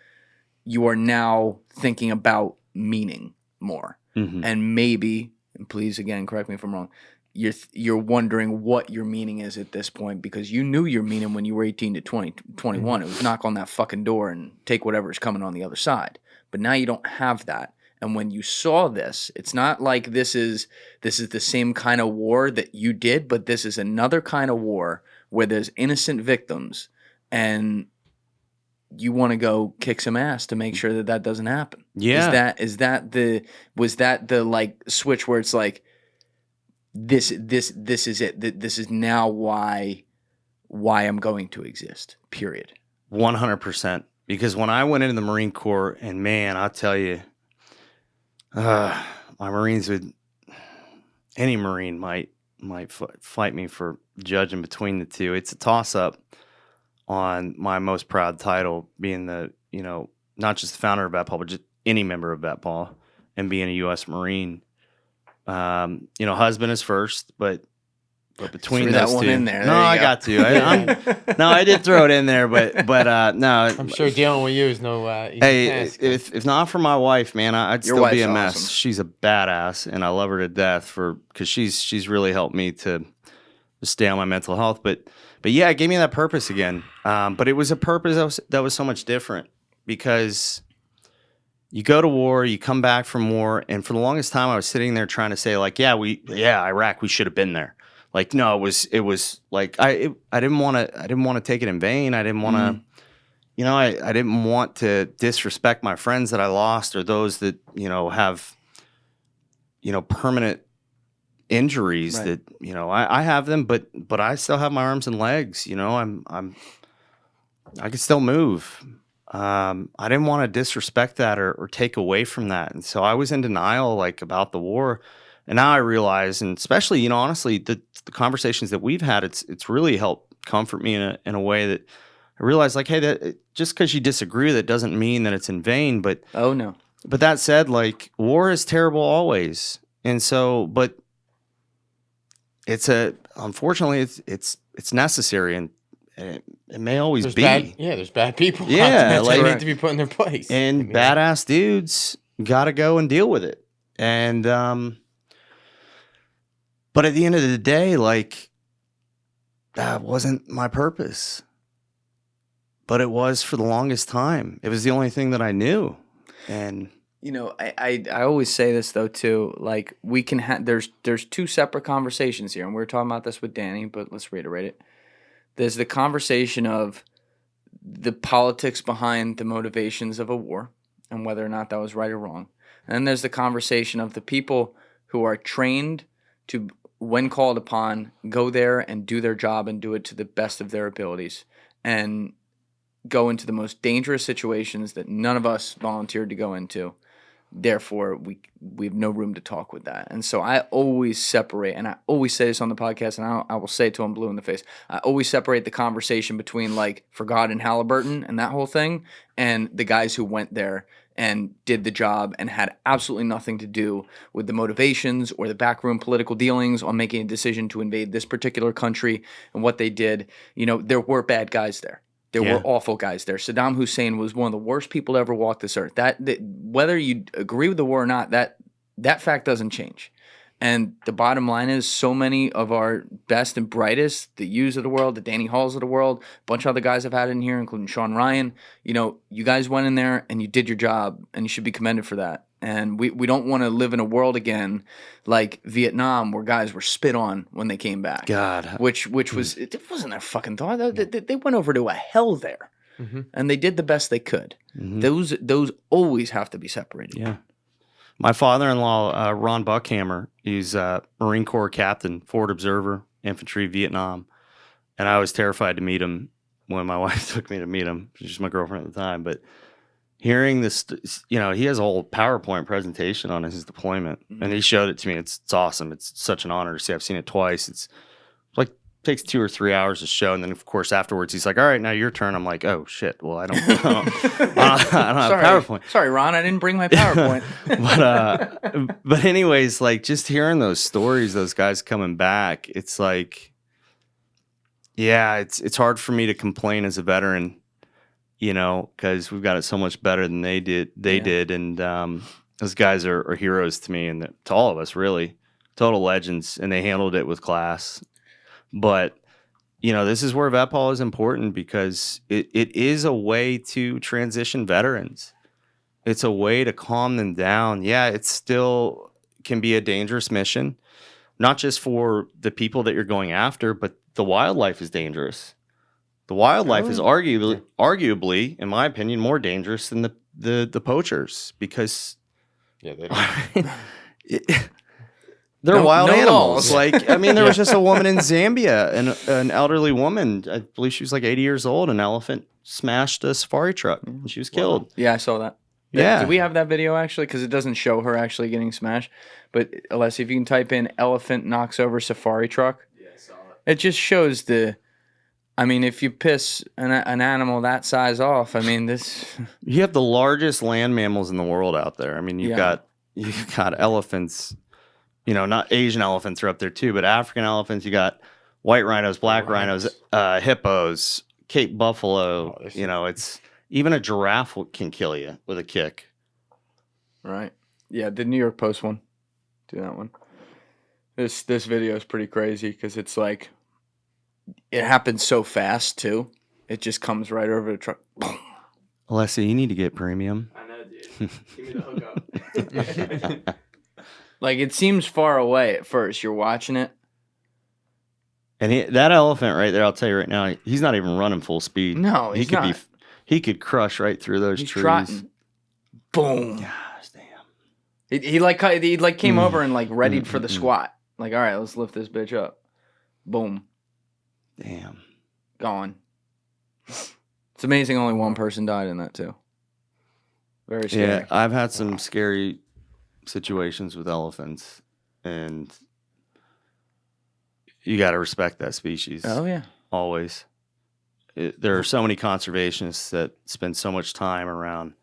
you are now thinking about meaning more. And maybe, and please again, correct me if I'm wrong, you're wondering what your meaning is at this point because you knew your meaning when you were 18 to 20, 21. It was knock on that fucking door and take whatever's coming on the other side. But now you don't have that. And when you saw this, it's not like this is the same kind of war that you did, but this is another kind of war where there's innocent victims and you want to go kick some ass to make sure that doesn't happen. Yeah. Was that the like switch where it's like, this is it. This is now why I'm going to exist, period. 100%. Because when I went into the Marine Corps, and man, I'll tell you, my Marines any Marine might fight me for judging between the two. It's a toss-up on my most proud title, being the, not just the founder of Vetpaw, but just any member of Vetpaw and being a U.S. Marine. Husband is first, but between threw those that one two, in there. no, I got to. I did throw it in there, but no. I'm sure dealing with you is no easy task. If not for my wife, man, I'd Your still be a wife's mess. awesome. She's a badass, and I love her to death because she's really helped me to stay on my mental health. But But yeah, it gave me that purpose again. But it was a purpose that was so much different because you go to war, you come back from war, and for the longest time I was sitting there trying to say like, Iraq, we should have been there. Like, no, it was like I didn't want to take it in vain. I didn't want to, I didn't want to disrespect my friends that I lost or those that have permanent injuries that I have them, but I still have my arms and legs. I can still move. I didn't want to disrespect that or take away from that, and so I was in denial like about the war. And now I realize, and especially honestly, the conversations that we've had, it's really helped comfort me in a way that I realize like, hey, that just because you disagree, that doesn't mean that it's in vain. But oh no. But that said, like war is terrible always, and so but. Unfortunately, it's necessary, and it may always be. There's bad people. Yeah, like they need to be put in their place. And badass dudes got to go and deal with it. And but at the end of the day, like that wasn't my purpose. But it was for the longest time. It was the only thing that I knew, and. I always say this though too. Like we can there's two separate conversations here, and we were talking about this with Danny, but let's reiterate it. There's the conversation of the politics behind the motivations of a war and whether or not that was right or wrong. And then there's the conversation of the people who are trained to, when called upon, go there and do their job and do it to the best of their abilities and go into the most dangerous situations that none of us volunteered to go into. Therefore, we have no room to talk with that. And so I always separate, and I always say this on the podcast, and I will say it till I'm blue in the face. I always separate the conversation between like For God and Halliburton and that whole thing, and the guys who went there and did the job and had absolutely nothing to do with the motivations or the backroom political dealings on making a decision to invade this particular country and what they did. There were bad guys there. There were awful guys there. Saddam Hussein was one of the worst people to ever walk this earth. That whether you agree with the war or not, that fact doesn't change. And the bottom line is, so many of our best and brightest, the Hughes of the world, the Danny Halls of the world, a bunch of other guys I've had in here, including Sean Ryan. You guys went in there and you did your job, and you should be commended for that. And we don't want to live in a world again like Vietnam where guys were spit on when they came back. God. Which was, it wasn't their fucking thought. They went over to a hell there. Mm-hmm. And they did the best they could. Mm-hmm. Those always have to be separated. Yeah. My father-in-law, Ron Buckhammer, he's a Marine Corps captain, forward observer, infantry, Vietnam. And I was terrified to meet him when my wife took me to meet him. She was my girlfriend at the time. But hearing this, he has a whole PowerPoint presentation on his deployment. Mm-hmm. And he showed it to me. It's awesome. It's such an honor to see. I've seen it twice. It's like takes 2 or 3 hours to show, and then of course afterwards he's like, all right, now your turn. I'm like, oh shit, well I don't have PowerPoint. Sorry Ron, I didn't bring my PowerPoint. but anyways, like just hearing those stories, those guys coming back, it's like, yeah, it's hard for me to complain as a veteran, because we've got it so much better than they did, and those guys are heroes to me and to all of us, really, total legends, and they handled it with class. But, this is where Vetpaw is important because it is a way to transition veterans. It's a way to calm them down. Yeah, it still can be a dangerous mission, not just for the people that you're going after, but the wildlife is dangerous. The wildlife is arguably, in my opinion, more dangerous than the poachers because they don't. They're wild animals. There was just a woman in Zambia, an elderly woman. I believe she was like 80 years old. An elephant smashed a safari truck, and she was killed. Yeah, I saw that. Yeah. Do we have that video, actually? Because it doesn't show her actually getting smashed. But, Alessi, if you can type in elephant knocks over safari truck. Yeah, I saw it. It just shows if you piss an animal that size off, this... You have the largest land mammals in the world out there. You've got elephants... not Asian elephants are up there too, but African elephants. You got white rhinos, black rhinos, hippos, Cape buffalo. It's even a giraffe can kill you with a kick. Right. Yeah, the New York Post one. Do that one. This video is pretty crazy because it's like it happens so fast too. It just comes right over the truck. Alessia, you need to get premium. I know, dude. Give me the hookup. Like, it seems far away at first. You're watching it. And that elephant right there, I'll tell you right now, he's not even running full speed. No, he's not. He could crush right through those trees. Trotting. Boom. Gosh, He damn. came over and like readied for the squat. Like, all right, let's lift this bitch up. Boom. Damn. Gone. It's amazing only one person died in that too. Very scary. Yeah, I've had some scary situations with elephants, and you got to respect that species. Oh yeah. Always. There are so many conservationists that spend so much time around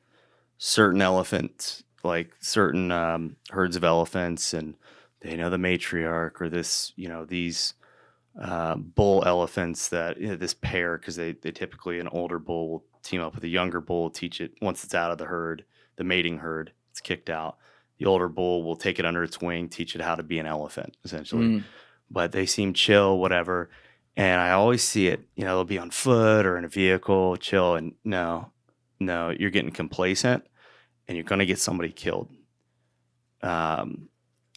certain elephants, like certain herds of elephants, and they know the matriarch or this, these bull elephants that this pair, because they typically, an older bull will team up with a younger bull, teach it once it's out of the herd, the mating herd, it's kicked out. The older bull will take it under its wing, teach it how to be an elephant, essentially. But they seem chill, whatever. And I always see it, they'll be on foot or in a vehicle, chill. And no, you're getting complacent and you're going to get somebody killed. And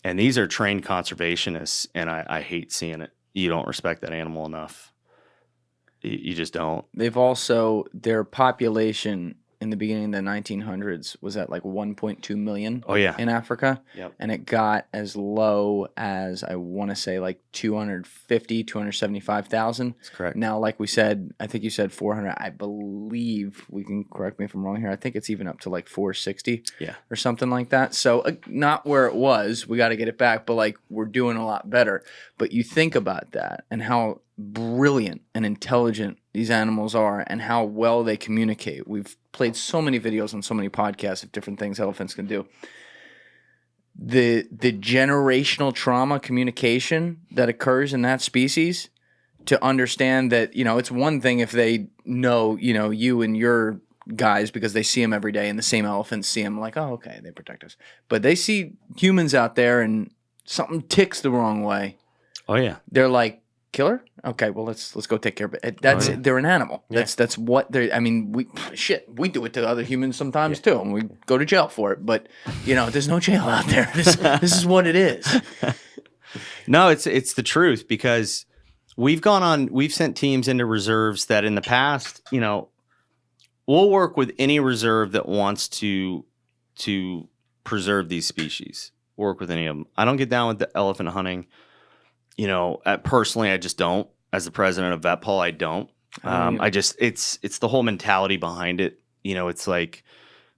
these are trained conservationists, and I hate seeing it. You don't respect that animal enough. You just don't. They've also, their population in the beginning of the 1900s was at like 1.2 million in Africa. Yep. And it got as low as, I want to say, like 275,000. That's correct. Now, like we said, I think you said 400. I believe, we can correct me if I'm wrong here, I think it's even up to like 460 or something like that. So not where it was. We got to get it back, but like we're doing a lot better. But you think about that and how brilliant and intelligent these animals are and how well they communicate. We've played so many videos on so many podcasts of different things elephants can do. The generational trauma communication that occurs in that species, to understand that, it's one thing if they know, you and your guys because they see them every day, and the same elephants see them like, oh, okay, they protect us. But they see humans out there and something ticks the wrong way. Oh yeah. They're like, killer? Okay, well let's go take care of it. That's they're an animal. Yeah. That's what they're. I mean, we do it to other humans sometimes too, and we go to jail for it. But there's no jail out there. This is what it is. No, it's the truth, because we've sent teams into reserves that in the past, we'll work with any reserve that wants to preserve these species. Work with any of them. I don't get down with the elephant hunting. Personally, I just don't. As the president of Vetpaw, I don't. It's the whole mentality behind it. It's like,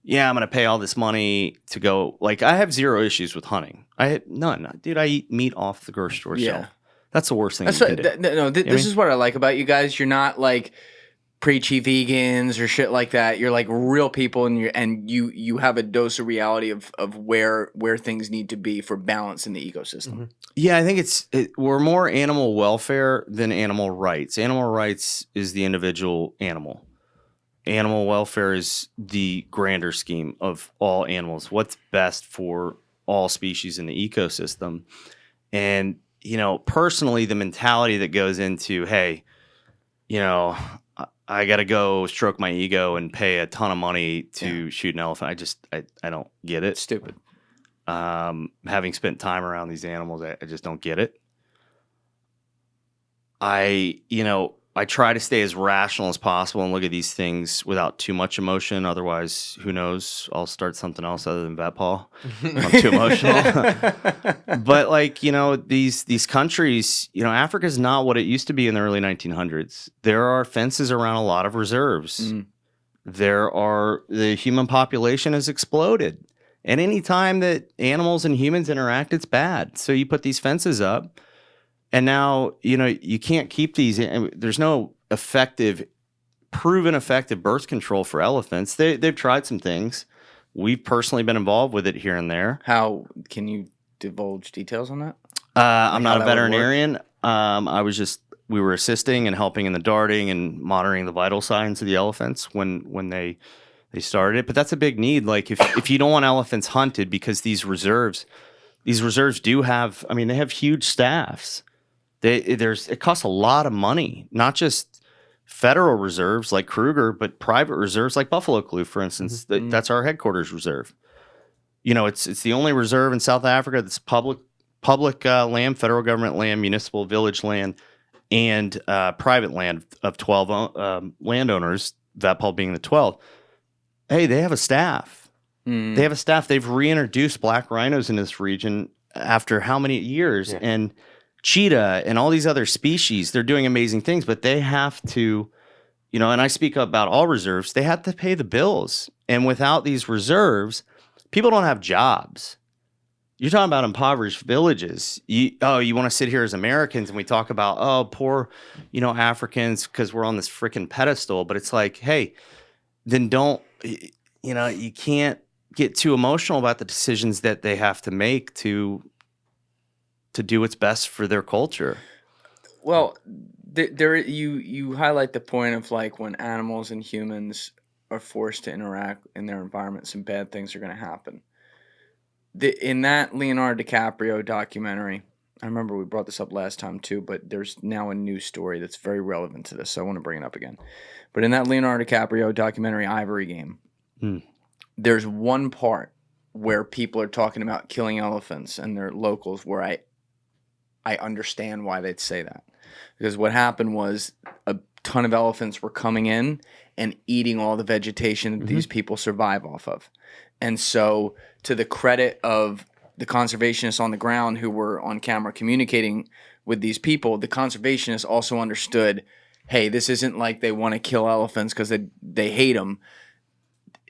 I'm going to pay all this money to go. Like, I have zero issues with hunting. I had none. Dude, I eat meat off the grocery store shelf. That's the worst thing you can do. This is what I like about you guys. You're not like preachy vegans or shit like that. You're like real people, and you have a dose of reality of where things need to be for balance in the ecosystem. Mm-hmm. Yeah, I think we're more animal welfare than animal rights. Animal rights is the individual animal. Animal welfare is the grander scheme of all animals. What's best for all species in the ecosystem. And, personally, the mentality that goes into, hey, I got to go stroke my ego and pay a ton of money to shoot an elephant. I don't get it. It's stupid. Having spent time around these animals, I just don't get it. I try to stay as rational as possible and look at these things without too much emotion. Otherwise, who knows? I'll start something else other than Vetpaw. I'm too emotional. But these countries, Africa's not what it used to be in the early 1900s. There are fences around a lot of reserves. The human population has exploded. And any time that animals and humans interact, it's bad. So you put these fences up, and now, you can't keep these. There's no proven effective birth control for elephants. They've tried some things. We've personally been involved with it here and there. How can you divulge details on that? I'm not a veterinarian. We were assisting and helping in the darting and monitoring the vital signs of the elephants when they started it. But that's a big need. Like if you don't want elephants hunted, because these reserves do have, they have huge staffs. It costs a lot of money, not just federal reserves like Kruger, but private reserves like Buffalo Kloof, for instance. That's our headquarters reserve. It's the only reserve in South Africa that's public land, federal government land, municipal village land, and private land of 12 landowners, Vetpaw being the 12th. Hey, they have a staff. They have a staff. They've reintroduced black rhinos in this region after how many years? Yeah. And cheetah and all these other species, they're doing amazing things, but they have to, and I speak about all reserves, they have to pay the bills. And without these reserves, people don't have jobs. You're talking about impoverished villages. You want to sit here as Americans and we talk about, poor, Africans because we're on this freaking pedestal. But it's like, hey, then don't, you can't get too emotional about the decisions that they have to make to do what's best for their culture. Well, there you highlight the point of like when animals and humans are forced to interact in their environment, some bad things are going to happen. In that Leonardo DiCaprio documentary, I remember we brought this up last time too, but there's now a new story that's very relevant to this, so I want to bring it up again. But in that Leonardo DiCaprio documentary, Ivory Game, there's one part where people are talking about killing elephants and they're locals where I understand why they'd say that. Because what happened was a ton of elephants were coming in and eating all the vegetation that these people survive off of. And so to the credit of the conservationists on the ground who were on camera communicating with these people, the conservationists also understood, hey, this isn't like they want to kill elephants because they hate them.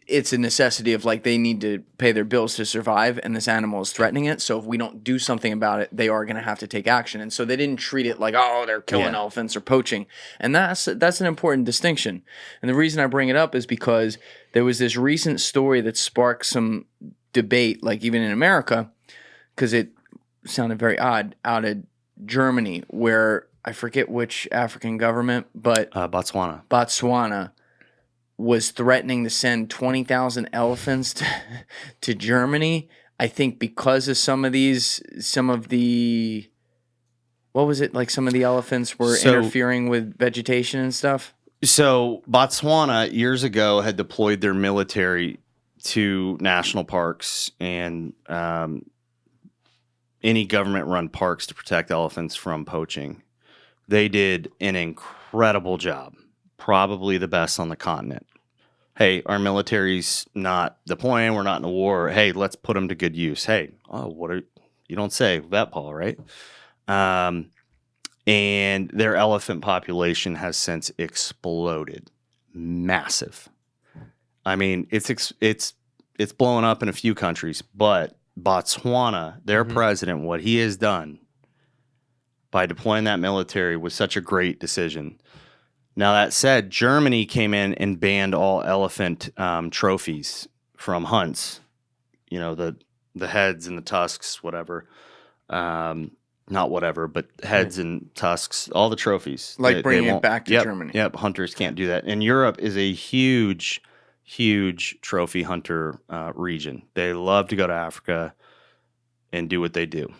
It's a necessity of like they need to pay their bills to survive, and this animal is threatening it. So if we don't do something about it, they are going to have to take action. And so they didn't treat it like, they're killing elephants or poaching. And that's an important distinction. And the reason I bring it up is because there was this recent story that sparked some debate, like even in America, because it sounded very odd, out of Germany, where I forget which African government, but Botswana was threatening to send 20,000 elephants to Germany. I think because of some of the elephants were interfering with vegetation and stuff. So Botswana years ago had deployed their military to national parks and any government-run parks to protect elephants from poaching. They did an incredible job, probably the best on the continent. Hey, our military's not deploying. We're not in a war. Hey, let's put them to good use. Hey, you don't say Vetpaw, right? And their elephant population has since exploded, massive. I mean, it's blown up in a few countries, but Botswana, their president, what he has done by deploying that military was such a great decision. Now, that said, Germany came in and banned all elephant trophies from hunts. The heads and the tusks, whatever. Not whatever, but heads and tusks, all the trophies. Like bringing it back to Germany. Yep, hunters can't do that. And Europe is a huge, huge trophy hunter region. They love to go to Africa and do what they do.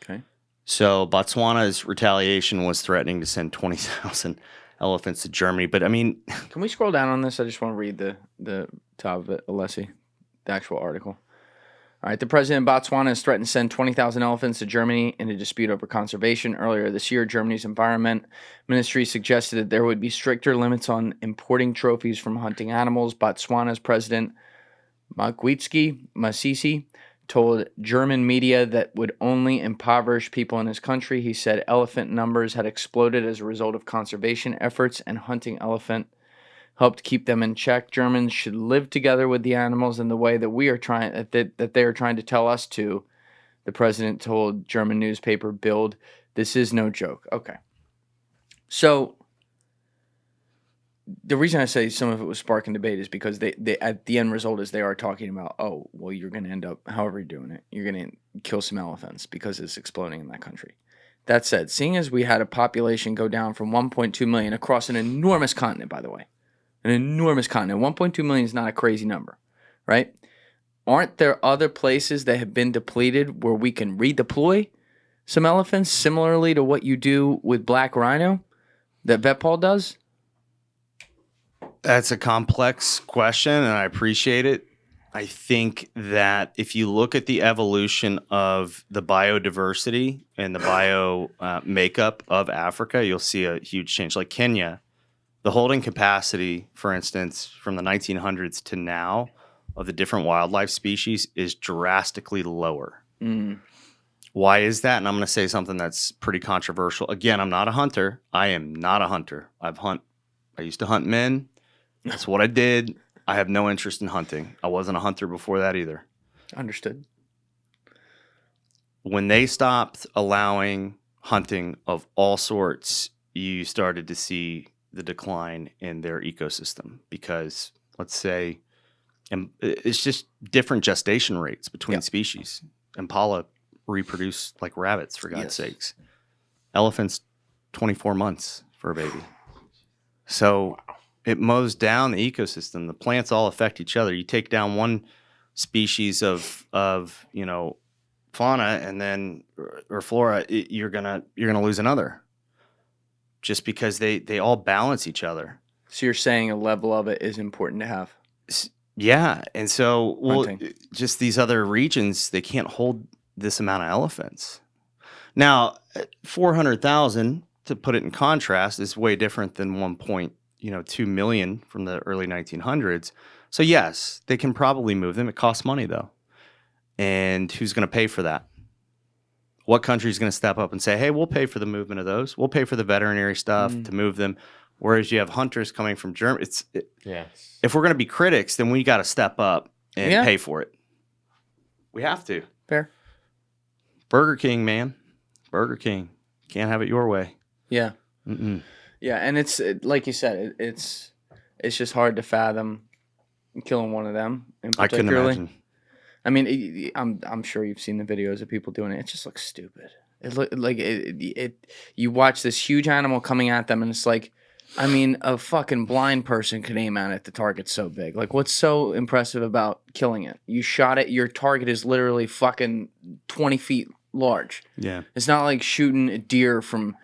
Okay. So Botswana's retaliation was threatening to send 20,000 elephants to Germany, but I mean, can we scroll down on this? I just want to read the top of it, Alessi, the actual article. All right, the president of Botswana has threatened to send 20,000 elephants to Germany in a dispute over conservation. Earlier this year, Germany's environment ministry suggested that there would be stricter limits on importing trophies from hunting animals. Botswana's president, Mokgweetsi Masisi, told German media that would only impoverish people in his country. He said elephant numbers had exploded as a result of conservation efforts, and hunting elephant helped keep them in check. Germans should live together with the animals in the way that that they are trying to tell us to, the president told German newspaper Bild. This is no joke. Okay. So the reason I say some of it was sparking debate is because they at the end result is they are talking about, you're going to end up, however you're doing it, you're going to kill some elephants because it's exploding in that country. That said, seeing as we had a population go down from 1.2 million across an enormous continent, by the way, an enormous continent, 1.2 million is not a crazy number, right? Aren't there other places that have been depleted where we can redeploy some elephants similarly to what you do with black rhino that Vetpaw does? That's a complex question, and I appreciate it. I think that if you look at the evolution of the biodiversity and the bio makeup of Africa, you'll see a huge change. Like Kenya, the holding capacity, for instance, from the 1900s to now of the different wildlife species is drastically lower. Mm. Why is that? And I'm going to say something that's pretty controversial. Again, I'm not a hunter. I am not a hunter. I used to hunt men. That's what I did. I have no interest in hunting. I wasn't a hunter before that either. Understood. When they stopped allowing hunting of all sorts, you started to see the decline in their ecosystem because, let's say, it's just different gestation rates between species. Impala reproduce like rabbits, for God's sakes. Elephants, 24 months for a baby. So it mows down the ecosystem. The plants all affect each other. You take down one species of fauna and then or flora, you're gonna lose another. Just because they all balance each other. So you're saying a level of it is important to have. Yeah, and so Hunting. just these other regions, they can't hold this amount of elephants. Now, 400,000, to put it in contrast, is way different than 1.2 million from the early 1900s. So yes, they can probably move them. It costs money though, and who's going to pay for that? What country is going to step up and say, hey, we'll pay for the movement of those. We'll pay for the veterinary stuff to move them. Whereas you have hunters coming from Germany. If we're going to be critics, then we got to step up and pay for it. We have to. Fair. Burger King, man. Burger King. Can't have it your way. Yeah. Mm-mm. Yeah, and it's like you said, it's just hard to fathom killing one of them in I couldn't particularly. imagine. I mean, I'm sure you've seen the videos of people doing it. It just looks stupid. It look like it. You watch this huge animal coming at them, and it's like, I mean, a fucking blind person could aim at it. The target's so big. Like, what's so impressive about killing it? You shot it. Your target is literally fucking 20 feet large. Yeah. It's not like shooting a deer from,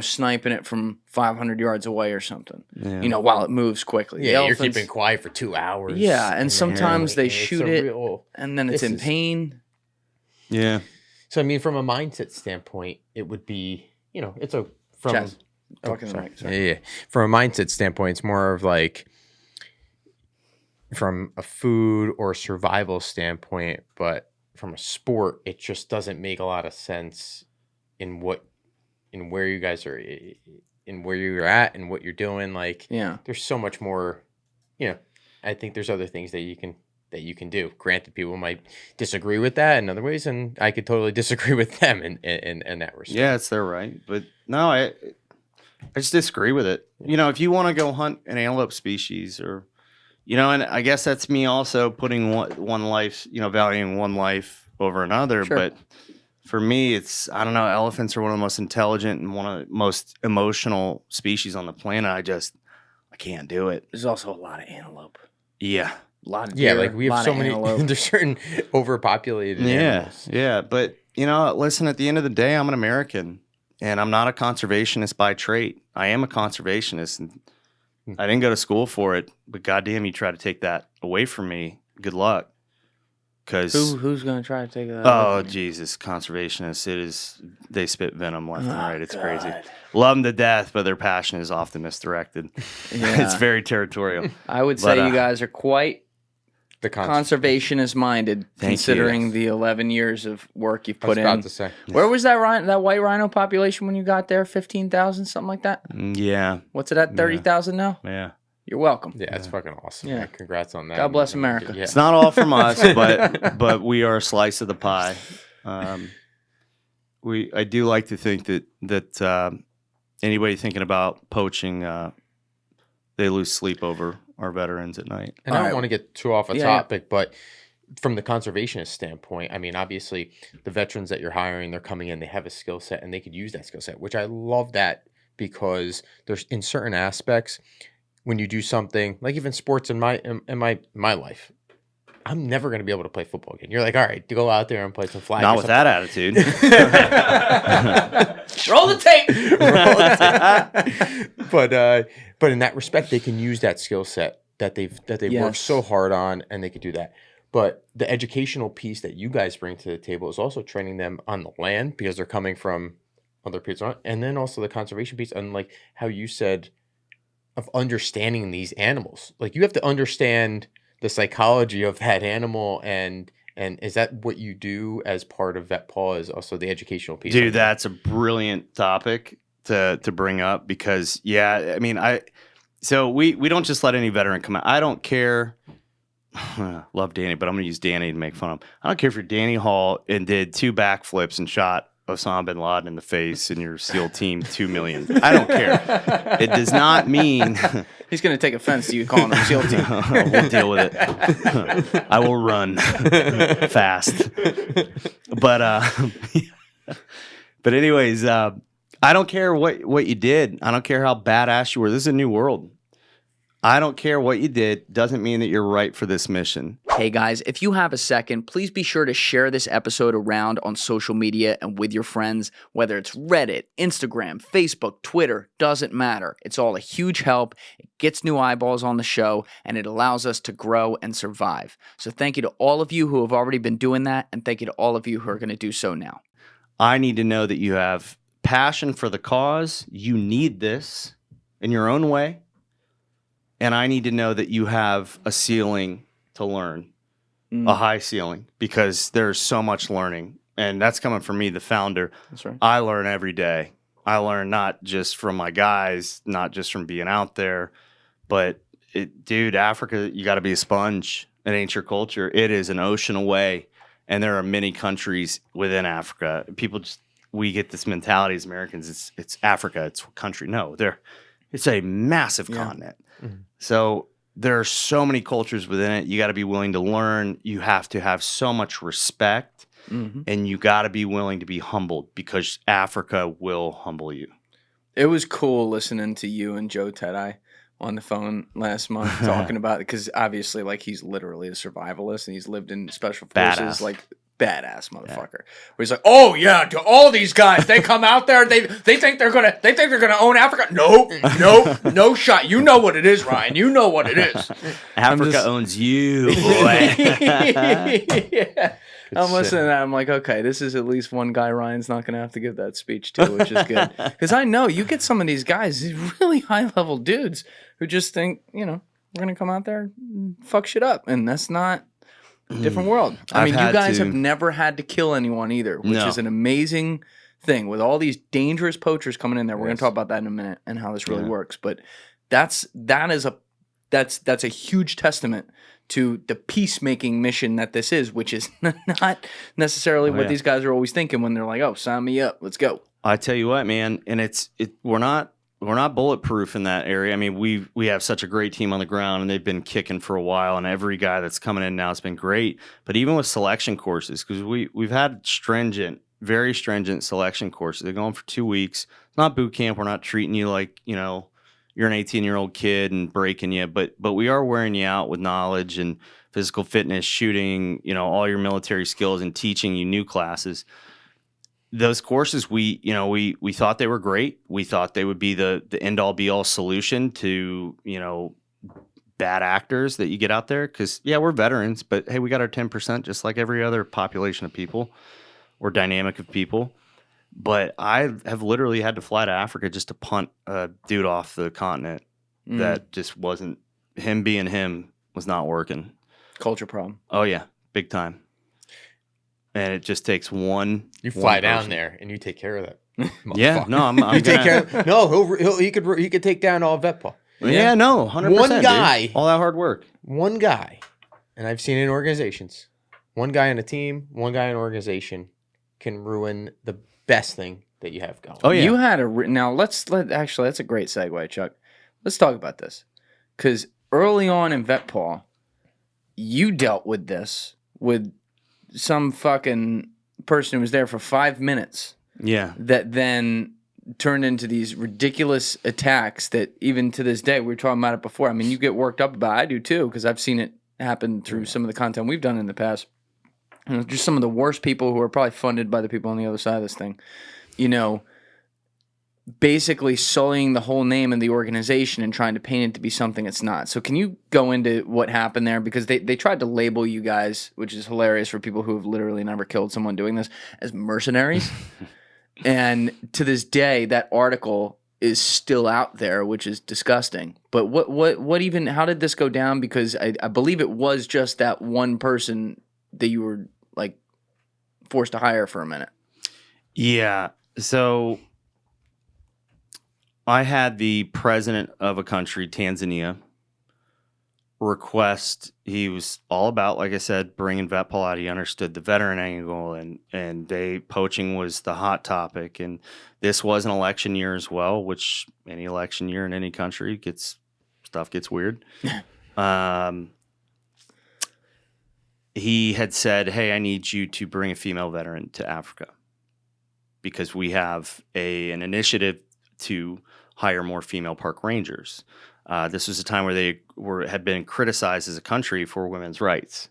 sniping it from 500 yards away or something. Yeah. While it moves quickly. Yeah, you're keeping quiet for 2 hours. Yeah, and sometimes they shoot it, and then it's in is- pain. Yeah. So, I mean, from a mindset standpoint, it would be, it's a... Chaz, talking to the mic, sorry. Yeah. From a mindset standpoint, it's more of like from a food or survival standpoint, but from a sport, it just doesn't make a lot of sense in where you guys are, in where you're at and what you're doing. Like, there's so much more, I think there's other things that you can do. Granted, people might disagree with that in other ways, and I could totally disagree with them in that respect. Yeah, it's their right. But no, I just disagree with it. If you want to go hunt an antelope species or, and I guess that's me also putting one life, valuing one life over another. Sure. But for me, I don't know, elephants are one of the most intelligent and one of the most emotional species on the planet. I can't do it. There's also a lot of antelope. Yeah. A lot of deer, Yeah, like we have so many, there's certain overpopulated animals. Yeah. But, listen, at the end of the day, I'm an American and I'm not a conservationist by trait. I am a conservationist and I didn't go to school for it, but goddamn, you try to take that away from me. Good luck. Because who's going to try to take that? Oh, Jesus, conservationists, they spit venom left and right. It's crazy. Love them to death, but their passion is often misdirected. Yeah. It's very territorial. I would say you guys are quite The conservationist minded, considering the 11 years of work you've put in. I was about to say. Where was that white rhino population when you got there? 15,000, something like that? Yeah. What's it at? 30,000 now? Yeah. You're welcome. Yeah, it's fucking awesome. Yeah. Yeah. Congrats on that. God bless America. Yeah. It's not all from us, but we are a slice of the pie. I do like to think that anybody thinking about poaching, they lose sleep over our veterans at night. And I don't want to get too off a topic, but from the conservationist standpoint, I mean, obviously the veterans that you're hiring, they're coming in, they have a skill set and they could use that skill set, which I love that because there's in certain aspects when you do something like even sports in my life, I'm never going to be able to play football again. You're like, all right, to go out there and play some flag. Not with that attitude. Roll the tape. But in that respect, they can use that skill set that they've worked so hard on, and they could do that. But the educational piece that you guys bring to the table is also training them on the land because they're coming from other people, and then also the conservation piece, and like how you said of understanding these animals. Like you have to understand the psychology of that animal, and is that what you do as part of Vetpaw? Is also the educational piece? Dude, that's a brilliant topic to bring up because I mean so we don't just let any veteran come out. I don't care. Love Danny, but I'm gonna use Danny to make fun of him. I don't care if you're Danny Hall and did 2 backflips and shot Osama bin Laden in the face and your SEAL team $2 million. I don't care. It does not mean he's going to take offense to you calling him SEAL team. We'll deal with it. I will run fast. But anyways, I don't care what you did. I don't care how badass you were. This is a new world. I don't care what you did. Doesn't mean that you're right for this mission. Hey guys, if you have a second, please be sure to share this episode around on social media and with your friends, whether it's Reddit, Instagram, Facebook, Twitter, doesn't matter. It's all a huge help. It gets new eyeballs on the show, and it allows us to grow and survive. So thank you to all of you who have already been doing that, and thank you to all of you who are going to do so now. I need to know that you have passion for the cause. You need this in your own way. And I need to know that you have a ceiling to learn, a high ceiling, because there's so much learning. And that's coming from me, the founder. That's right. I learn every day. I learn not just from my guys, not just from being out there, but dude, Africa, you got to be a sponge. It ain't your culture. It is an ocean away. And there are many countries within Africa. We get this mentality as Americans. It's Africa. It's a country. No, it's a massive continent. Mm-hmm. So there are so many cultures within it. You got to be willing to learn. You have to have so much respect, and you got to be willing to be humbled because Africa will humble you. It was cool listening to you and Joe Tate on the phone last month talking about it because obviously, like, he's literally a survivalist and he's lived in special forces, badass motherfucker. Where he's like, oh yeah, to all these guys, they come out there, they think they're gonna own Africa. Nope, no shot. You know what it is, Ryan. You know what it is. Africa owns you, boy. Yeah. I'm listening to that. I'm like, okay, this is at least one guy Ryan's not gonna have to give that speech to, which is good. Because I know you get some of these guys, these really high level dudes who just think, we're gonna come out there and fuck shit up, and that's not. Different world. I mean, you guys have never had to kill anyone either, which is an amazing thing with all these dangerous poachers coming in there. We're going to talk about that in a minute and how this really works. But that's a huge testament to the peacemaking mission that this is, which is not necessarily what these guys are always thinking when they're like, "Oh, sign me up, let's go." I tell you what, man, and we're not bulletproof in that area. I mean, we have such a great team on the ground, and they've been kicking for a while, and every guy that's coming in now has been great. But even with selection courses, because we've had very stringent selection courses. They're going for 2 weeks. It's not boot camp. We're not treating you like, you're an 18-year-old kid and breaking you, but we are wearing you out with knowledge and physical fitness, shooting, all your military skills, and teaching you new classes. Those courses, we thought they were great. We thought they would be the end all be all solution to, bad actors that you get out there. Because, we're veterans, but hey, we got our 10% just like every other population of people or dynamic of people. But I have literally had to fly to Africa just to punt a dude off the continent that just wasn't, him being him was not working. Culture problem. Oh, yeah, big time. And it just takes one. You fly down there and you take care of that. Yeah, no, I'm you take care of. No, he could take down all Vetpaw. Yeah, no, 100%. One guy, dude. All that hard work. One guy, and I've seen it in organizations. One guy in a team, one guy in an organization can ruin the best thing that you have going. Oh yeah, you had now. Actually, that's a great segue, Chuck. Let's talk about this because early on in Vetpaw, you dealt with this with some fucking person who was there for 5 minutes. Yeah. That then turned into these ridiculous attacks that even to this day, we were talking about it before. I mean, you get worked up about it. I do too, because I've seen it happened through some of the content we've done in the past. You know, just some of the worst people who are probably funded by the people on the other side of this thing, you know, basically sullying the whole name of the organization and trying to paint it to be something it's not. So can you go into what happened there? Because they tried to label you guys, which is hilarious for people who have literally never killed someone doing this, as mercenaries. And to this day, that article is still out there, which is disgusting. But what even, how did this go down? Because I believe it was just that one person that you were like forced to hire for a minute. Yeah. So I had the president of a country, Tanzania, request. He was all about, like I said, bringing Vetpaw out. He understood the veteran angle, and poaching was the hot topic. And this was an election year as well, which any election year in any country gets weird. He had said, "Hey, I need you to bring a female veteran to Africa because we have an initiative to hire more female park rangers." This was a time where they had been criticized as a country for women's rights.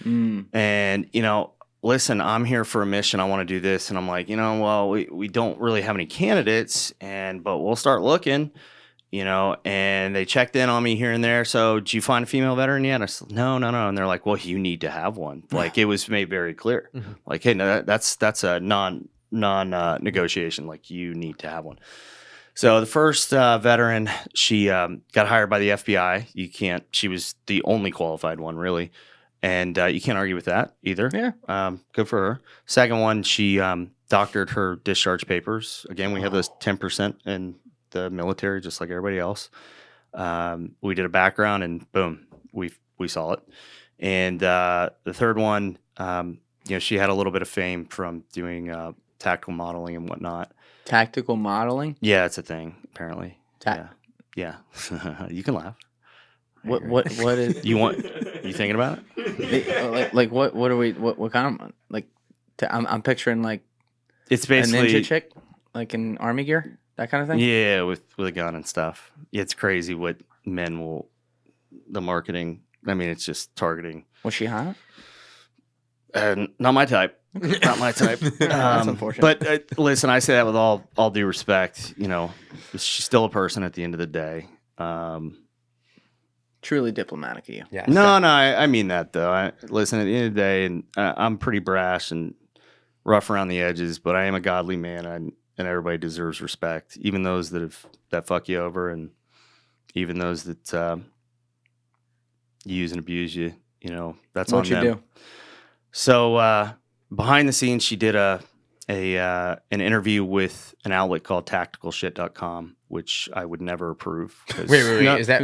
And, you know, listen, I'm here for a mission. I want to do this. And I'm like, you know, well, we don't really have any candidates, but we'll start looking, you know. And they checked in on me here and there. So, did you find a female veteran yet? I said, no. And they're like, well, you need to have one. Like, it was made very clear. Like, hey, no, that's a non negotiation. Like, you need to have one. So the first veteran, she got hired by the FBI. She was the only qualified one, really. And you can't argue with that either. Yeah. Good for her. Second one, she doctored her discharge papers. Again, we have those 10% in the military, just like everybody else. We did a background, and boom, we saw it. And the third one, you know, she had a little bit of fame from doing tactical modeling and whatnot. Tactical modeling? Yeah, it's a thing, apparently. Yeah. You can laugh. What is you thinking about it? like what are we what kind of like I'm picturing like it's basically a ninja chick like in army gear, that kind of thing? Yeah, with a gun and stuff. It's crazy what the marketing, I mean, it's just targeting. Was she hot? Not my type. Not my type. That's unfortunate. But listen, I say that with all due respect. You know, she's still a person at the end of the day. Truly diplomatic of you. Yeah. No, I mean that though. Listen, at the end of the day, and I'm pretty brash and rough around the edges, but I am a godly man, and everybody deserves respect, even those that fuck you over, and even those that use and abuse you. You know, that's on them. What you do? So behind the scenes, she did an interview with an outlet called tacticalshit.com, which I would never approve. Wait. No, is that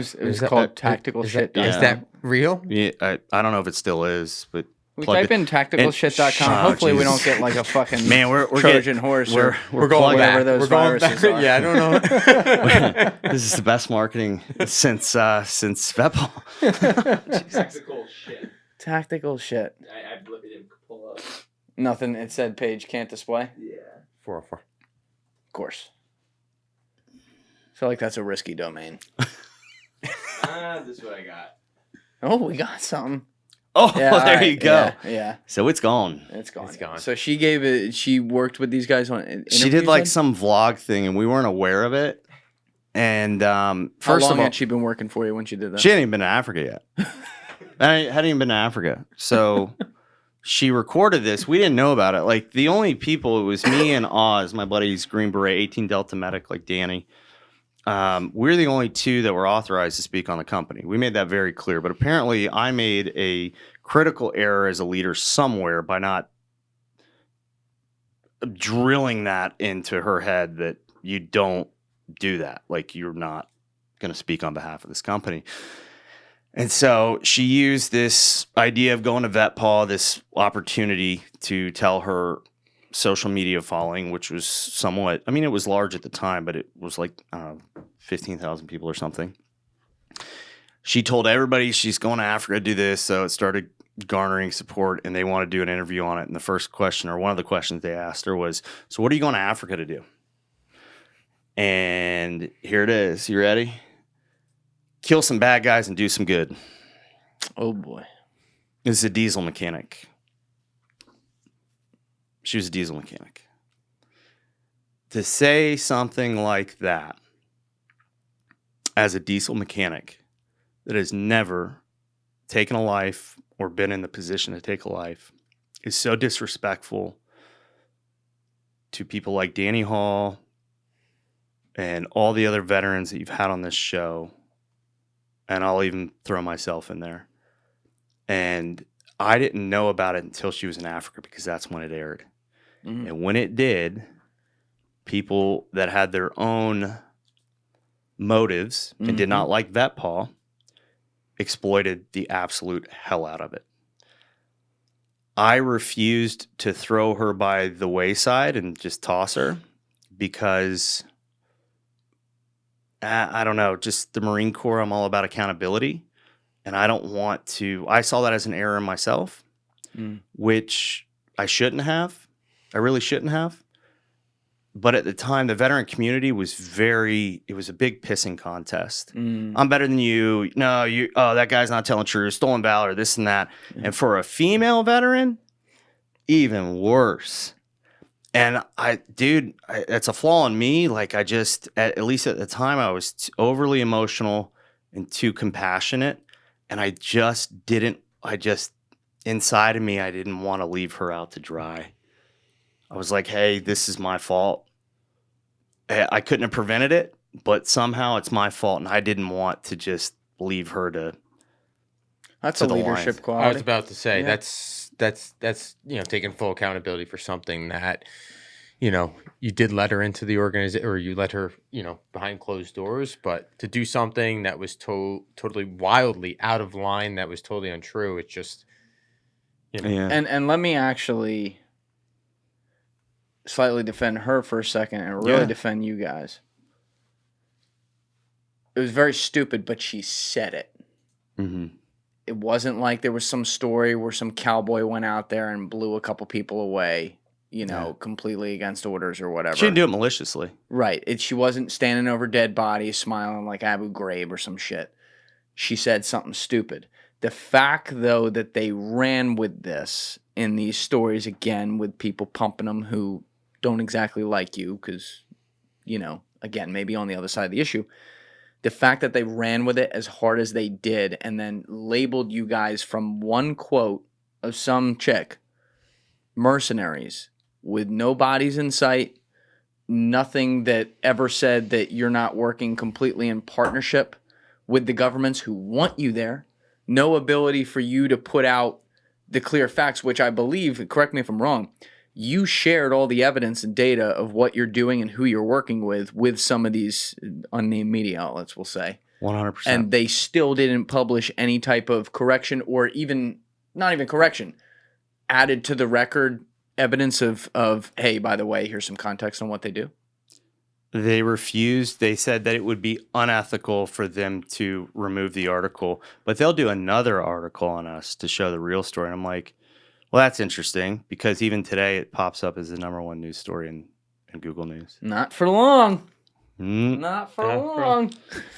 called tacticalshit.com? Is that real? Yeah, I don't know if it still is, but we type in tacticalshit.com. Hopefully, we don't get like a fucking we're Trojan horse. We're going back. Those viruses are. Yeah, I don't know. This is the best marketing since Vetpaw. Tactical shit. Tactical shit. I didn't pull up. Nothing. It said page can't display. Yeah. 404. Of course. I feel like that's a risky domain. This is what I got. Oh, we got something. Oh, yeah, there you go. Yeah. So it's gone. It's gone. So she gave it. She worked with these guys on. She did like some vlog thing, and we weren't aware of it. And first how long of all, had she been working for you when she did that? She hadn't even been to Africa yet. I hadn't even been to Africa. So she recorded this. We didn't know about it. Like the only people, it was me and Oz, my buddy's Green Beret, 18 Delta medic, like Danny. We're the only two that were authorized to speak on the company. We made that very clear. But apparently I made a critical error as a leader somewhere by not drilling that into her head that you don't do that. Like you're not going to speak on behalf of this company. And so she used this idea of going to Vetpaw, this opportunity to tell her social media following, which was somewhat, I mean, it was large at the time, but it was like 15,000 people or something. She told everybody she's going to Africa to do this. So it started garnering support, and they want to do an interview on it. And the first question, or one of the questions they asked her was, so what are you going to Africa to do? And here it is. You ready? Kill some bad guys and do some good. Oh boy. is a diesel mechanic. She was a diesel mechanic. To say something like that as a diesel mechanic that has never taken a life or been in the position to take a life is so disrespectful to people like Danny Hall and all the other veterans that you've had on this show. And I'll even throw myself in there. And I didn't know about it until she was in Africa because that's when it aired. Mm-hmm. And when it did, people that had their own motives and did not like Vetpaw exploited the absolute hell out of it. I refused to throw her by the wayside and just toss her because, I don't know, just the Marine Corps, I'm all about accountability. And I don't want to, I saw that as an error in myself, which I shouldn't have. I really shouldn't have. But at the time, the veteran community was it was a big pissing contest. I'm better than you. No, that guy's not telling truth, stolen valor, this and that. And for a female veteran, even worse. And it's a flaw in me. Like at least at the time, I was overly emotional and too compassionate. And inside of me, I didn't want to leave her out to dry. I was like, hey, this is my fault. I couldn't have prevented it, but somehow it's my fault. And I didn't want to just leave her to. That's a leadership quality. I was about to say, that's taking full accountability for something that, you did let her into the organization, or you let her, behind closed doors, but to do something that was totally wildly out of line, that was totally untrue. It's just, Yeah. And let me actually slightly defend her for a second and really defend you guys. It was very stupid, but she said it. Mm-hmm. It wasn't like there was some story where some cowboy went out there and blew a couple people away, completely against orders or whatever. She didn't do it maliciously. Right. She wasn't standing over dead bodies smiling like Abu Ghraib or some shit. She said something stupid. The fact, though, that they ran with this in these stories, again, with people pumping them who don't exactly like you because, again, maybe on the other side of the issue, the fact that they ran with it as hard as they did and then labeled you guys from one quote of some chick, mercenaries, with no bodies in sight, nothing that ever said that you're not working completely in partnership with the governments who want you there, no ability for you to put out the clear facts, which I believe, correct me if I'm wrong, you shared all the evidence and data of what you're doing and who you're working with some of these unnamed media outlets, we'll say. 100%. And they still didn't publish any type of correction or not even correction, added to the record evidence of, hey, by the way, here's some context on what they do. They refused. They said that it would be unethical for them to remove the article, but they'll do another article on us to show the real story. And I'm like, well, that's interesting because even today it pops up as the #1 news story in Google News. Not for long. Not for long.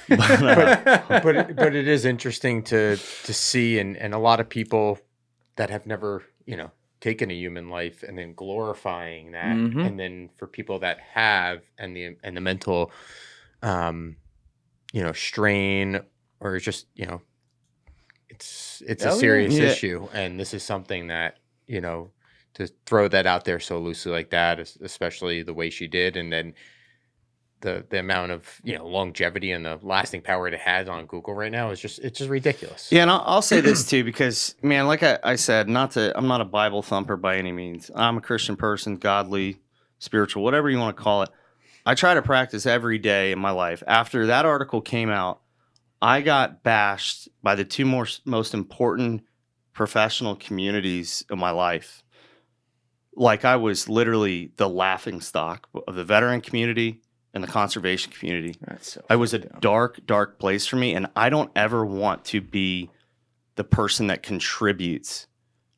But it is interesting to see, and a lot of people that have never, taken a human life and then glorifying that, and then for people that have and the mental, strain or just it's a serious issue, and this is something that to throw that out there so loosely like that, especially the way she did, and then the amount of longevity and the lasting power it has on Google right now is just ridiculous. Yeah, and I'll say this too because man, like I said, I'm not a Bible thumper by any means. I'm a Christian person, godly, spiritual, whatever you want to call it. I try to practice every day in my life. After that article came out, I got bashed by the two most important professional communities of my life. Like I was literally the laughing stock of the veteran community and the conservation community. It was a dark, dark place for me, and I don't ever want to be the person that contributes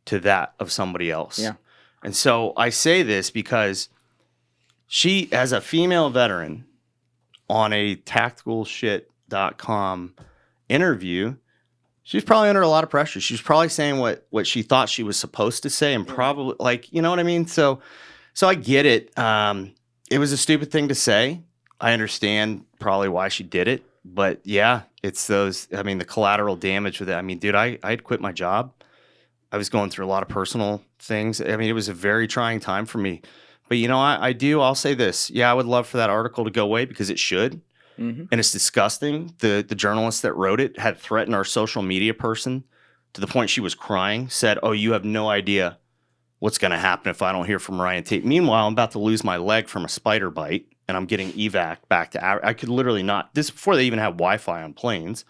to that of somebody else. Yeah. And so I say this because she, as a female veteran, on a tacticalshit.com interview, She was probably under a lot of pressure. She was probably saying what she thought she was supposed to say, and probably like, you know what I mean? So I get it. It was a stupid thing to say. I understand probably why she did it, but yeah, it's those. I mean, the collateral damage with it. I mean, dude, I had quit my job. I was going through a lot of personal things. I mean, it was a very trying time for me. But you know, I'll say this. Yeah, I would love for that article to go away because it should. And it's disgusting. The journalist that wrote it had threatened our social media person to the point she was crying, said, "Oh, you have no idea what's going to happen if I don't hear from Ryan Tate." Meanwhile, I'm about to lose my leg from a spider bite, and I'm getting evac back to I could literally not. This before they even had Wi-Fi on planes.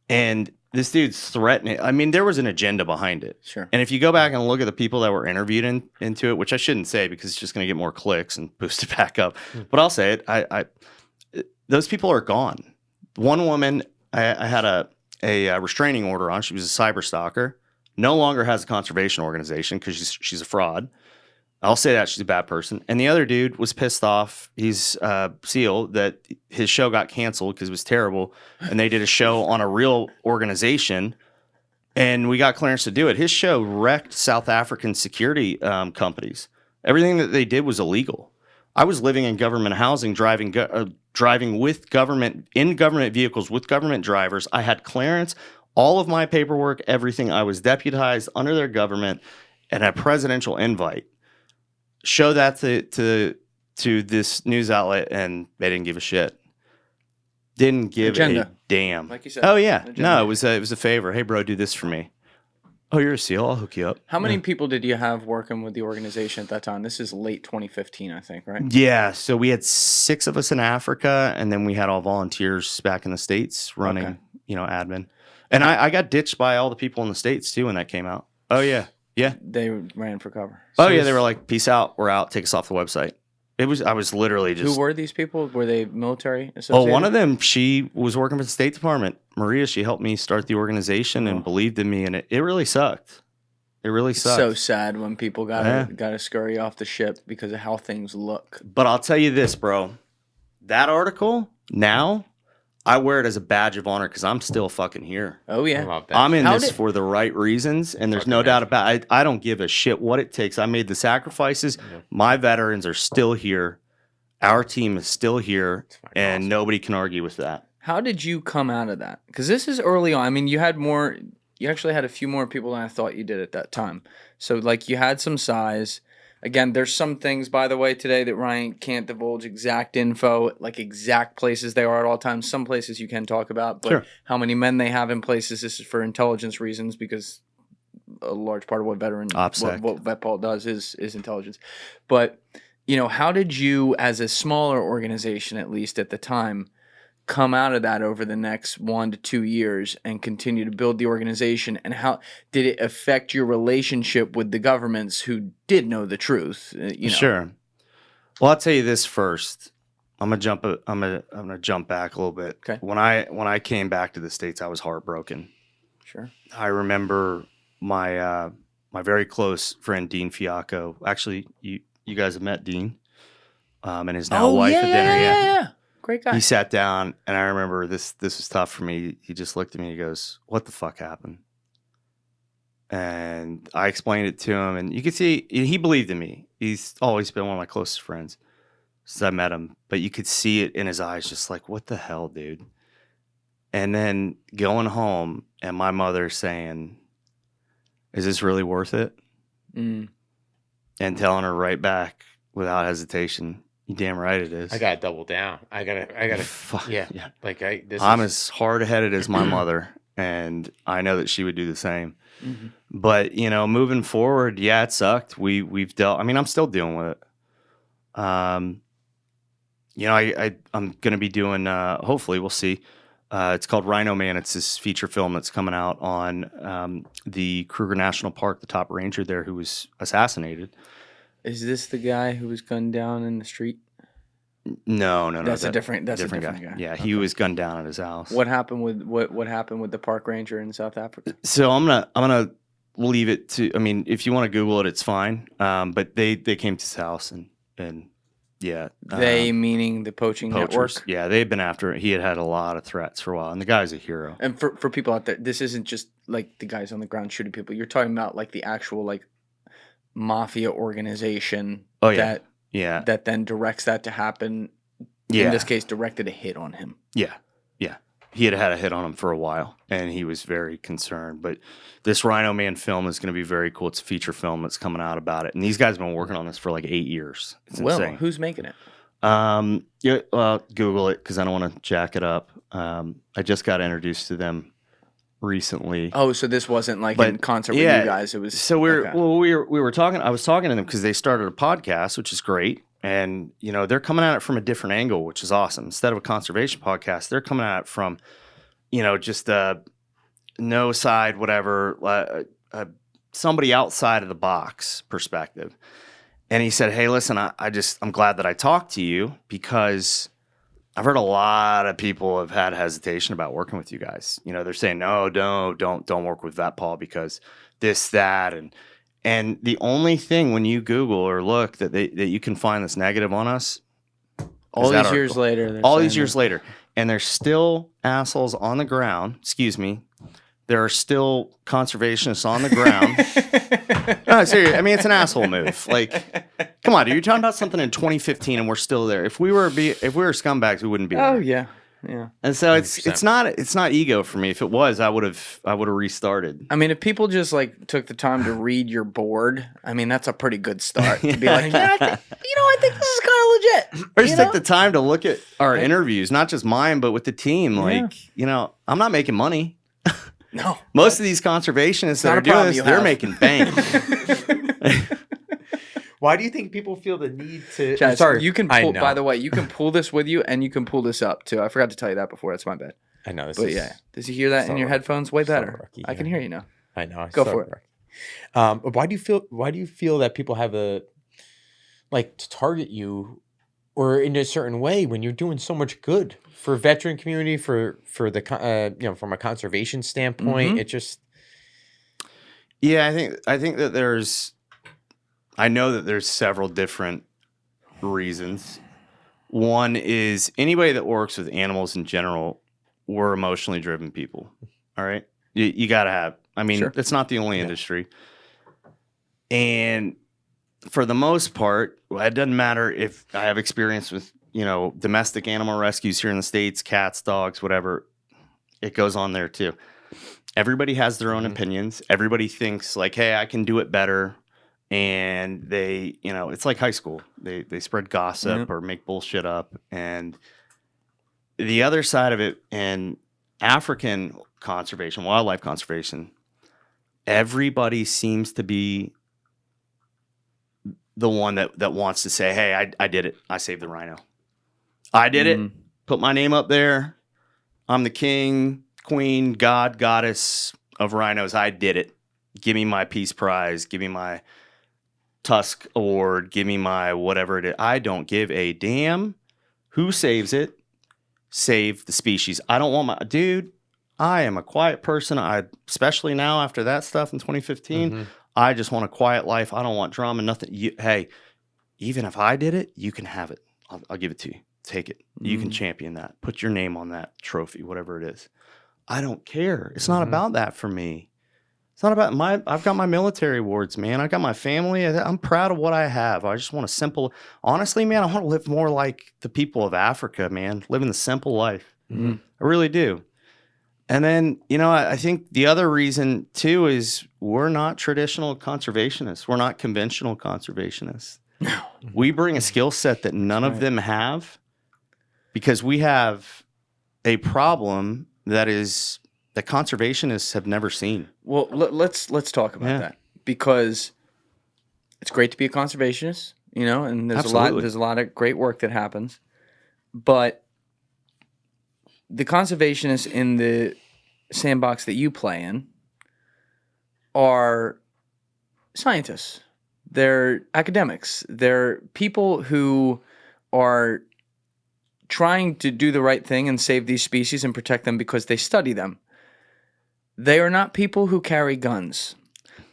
And this dude's threatening. I mean, there was an agenda behind it. Sure. And if you go back and look at the people that were interviewed into it, which I shouldn't say because it's just going to get more clicks and boost it back up, but I'll say it. Those people are gone. One woman, I had a restraining order on. She was a cyber stalker. No longer has a conservation organization because she's a fraud. I'll say that she's a bad person. And the other dude was pissed off. He's SEAL that his show got canceled because it was terrible. And they did a show on a real organization. And we got clearance to do it. His show wrecked South African security companies. Everything that they did was illegal. I was living in government housing, driving with government, in government vehicles with government drivers. I had clearance, all of my paperwork, everything. I was deputized under their government and a presidential invite. Show that to this news outlet, and they didn't give a shit. Didn't give a damn. Like you said. Oh yeah, agenda. no, it was a favor. Hey, bro, do this for me. Oh, you're a SEAL. I'll hook you up. How many people did you have working with the organization at that time? This is late 2015, I think, right? Yeah, so we had 6 of us in Africa, and then we had all volunteers back in the States running, admin. And I got ditched by all the people in the States too when that came out. Oh yeah, yeah. They ran for cover. Oh yeah, they were like, "Peace out, we're out. Take us off the website." I was literally just. Who were these people? Were they military associated? Oh, one of them, she was working for the State Department. Maria, she helped me start the organization and believed in me, and it really sucked. It really sucked. So sad when people got to scurry off the ship because of how things look. But I'll tell you this, bro. That article, now, I wear it as a badge of honor because I'm still fucking here. Oh, yeah. I'm in this for the right reasons, and there's no doubt about it. I don't give a shit what it takes. I made the sacrifices. My veterans are still here. Our team is still here, and nobody can argue with that. How did you come out of that? Because this is early on. I mean, you actually had a few more people than I thought you did at that time. So, like, you had some size. Again, there's some things, by the way, today that Ryan can't divulge exact info, like exact places they are at all times. Some places you can talk about, but how many men they have in places, this is for intelligence reasons because a large part of what Vetpaw does is intelligence. But, how did you, as a smaller organization, at least at the time, come out of that over the next 1 to 2 years and continue to build the organization? And how did it affect your relationship with the governments who did know the truth? Sure. Well, I'll tell you this first. I'm gonna jump back a little bit. Okay. When I came back to the States, I was heartbroken. Sure. I remember my my very close friend Dean Fiacco. Actually, you guys have met Dean, and his now wife at dinner. Yeah. Great guy. He sat down, and I remember this was tough for me. He just looked at me and he goes, "What the fuck happened?" And I explained it to him, and you could see he believed in me. He's always been one of my closest friends since I met him, but you could see it in his eyes, just like, "What the hell, dude?" And then going home, and my mother saying, "Is this really worth it?" And telling her right back without hesitation, "You damn right it is." I gotta double down. I gotta. Yeah. Like I'm as hard headed as my mother, and I know that she would do the same. Mm-hmm. But moving forward, yeah, it sucked. We've dealt. I mean, I'm still dealing with it. I'm gonna be doing. Hopefully, we'll see. It's called Rhino Man. It's this feature film that's coming out on the Kruger National Park, the top ranger there who was assassinated. Is this the guy who was gunned down in the street? No. That's a different guy. Yeah, he was gunned down at his house. What happened with what happened with the park ranger in South Africa? So I'm gonna leave it to. I mean, if you want to Google it, it's fine. But they came to his house and Yeah. They meaning the poaching Poachers. network. Yeah, they've been after it. He had a lot of threats for a while, and the guy's a hero. And for people out there, this isn't just like the guys on the ground shooting people. You're talking about like the actual like mafia organization that then directs that to happen. Yeah. In this case, directed a hit on him. Yeah. He had a hit on him for a while, and he was very concerned. But this Rhino Man film is going to be very cool. It's a feature film that's coming out about it. And these guys have been working on this for like 8 years. It's insane. Who's making it? Google it because I don't want to jack it up. I just got introduced to them recently. Oh, so this wasn't like in concert with you guys. It was so we were talking. I was talking to them because they started a podcast, which is great. And, you know, they're coming at it from a different angle, which is awesome. Instead of a conservation podcast, they're coming at it from, you know, just a no side, whatever, somebody outside of the box perspective. And he said, hey, listen, I'm glad that I talked to you because I've heard a lot of people have had hesitation about working with you guys. You know, they're saying, no, don't work with Vetpaw because this, that, and the only thing when you Google or look that you can find that's negative on us, all these years later, and there's still assholes on the ground. Excuse me, there are still conservationists on the ground. No, seriously, I mean it's an asshole move. Like, come on, dude, you're talking about something in 2015 and we're still there. If we were scumbags, we wouldn't be there. Oh yeah. Yeah. And so it's not ego for me. If it was, I would have restarted. I mean, if people just like took the time to read your board, I mean, that's a pretty good start to be like, I think this is kind of legit. Or just take the time to look at our interviews, not just mine, but with the team. Like, you know, I'm not making money. No. Most of these conservationists that are doing this, they're making bank. Why do you think people feel the need to? Chaz, sorry, you can pull. By the way, you can pull this with you, and you can pull this up too. I forgot to tell you that before. That's my bad. I know. Does he hear that in your headphones? Way better. I can hear you now. I know. Go for it. Why do you feel that people have to target you, or in a certain way when you're doing so much good for veteran community, for the from a conservation standpoint? It just. Yeah, I think that I know that there's several different reasons. One is anybody that works with animals in general, we're emotionally driven people. All right. You got to have, I mean, It's not the only industry. And for the most part, it doesn't matter if I have experience with, you know, domestic animal rescues here in the States, cats, dogs, whatever, it goes on there too. Everybody has their own opinions. Everybody thinks like, hey, I can do it better. And they, you know, it's like high school. They spread gossip or make bullshit up. And the other side of it, in African conservation, wildlife conservation, everybody seems to be the one that wants to say, hey, I did it. I saved the rhino. I did it. Put my name up there. I'm the king, queen, god, goddess of rhinos. I did it. Give me my peace prize. Give me my Tusk award, give me my whatever it is. I don't give a damn who saves it. Save the species. I don't want my dude. I am a quiet person. Especially now after that stuff in 2015. I just want a quiet life. I don't want drama. Nothing. Hey, even if I did it, you can have it. I'll give it to you. Take it. You can champion that. Put your name on that trophy, whatever it is. I don't care. It's not about that for me. It's not about I've got my military awards, man. I got my family. I'm proud of what I have. I just want honestly, man, I want to live more like the people of Africa, man. Living the simple life. I really do. And then, you know, I think the other reason too is we're not traditional conservationists. We're not conventional conservationists. No. We bring a skill set that none of them have because we have a problem that conservationists have never seen. Well, let's talk about that because it's great to be a conservationist, you know, and there's a lot of great work that happens, but the conservationists in the sandbox that you play in are scientists. They're academics. They're people who are trying to do the right thing and save these species and protect them because they study them. They are not people who carry guns.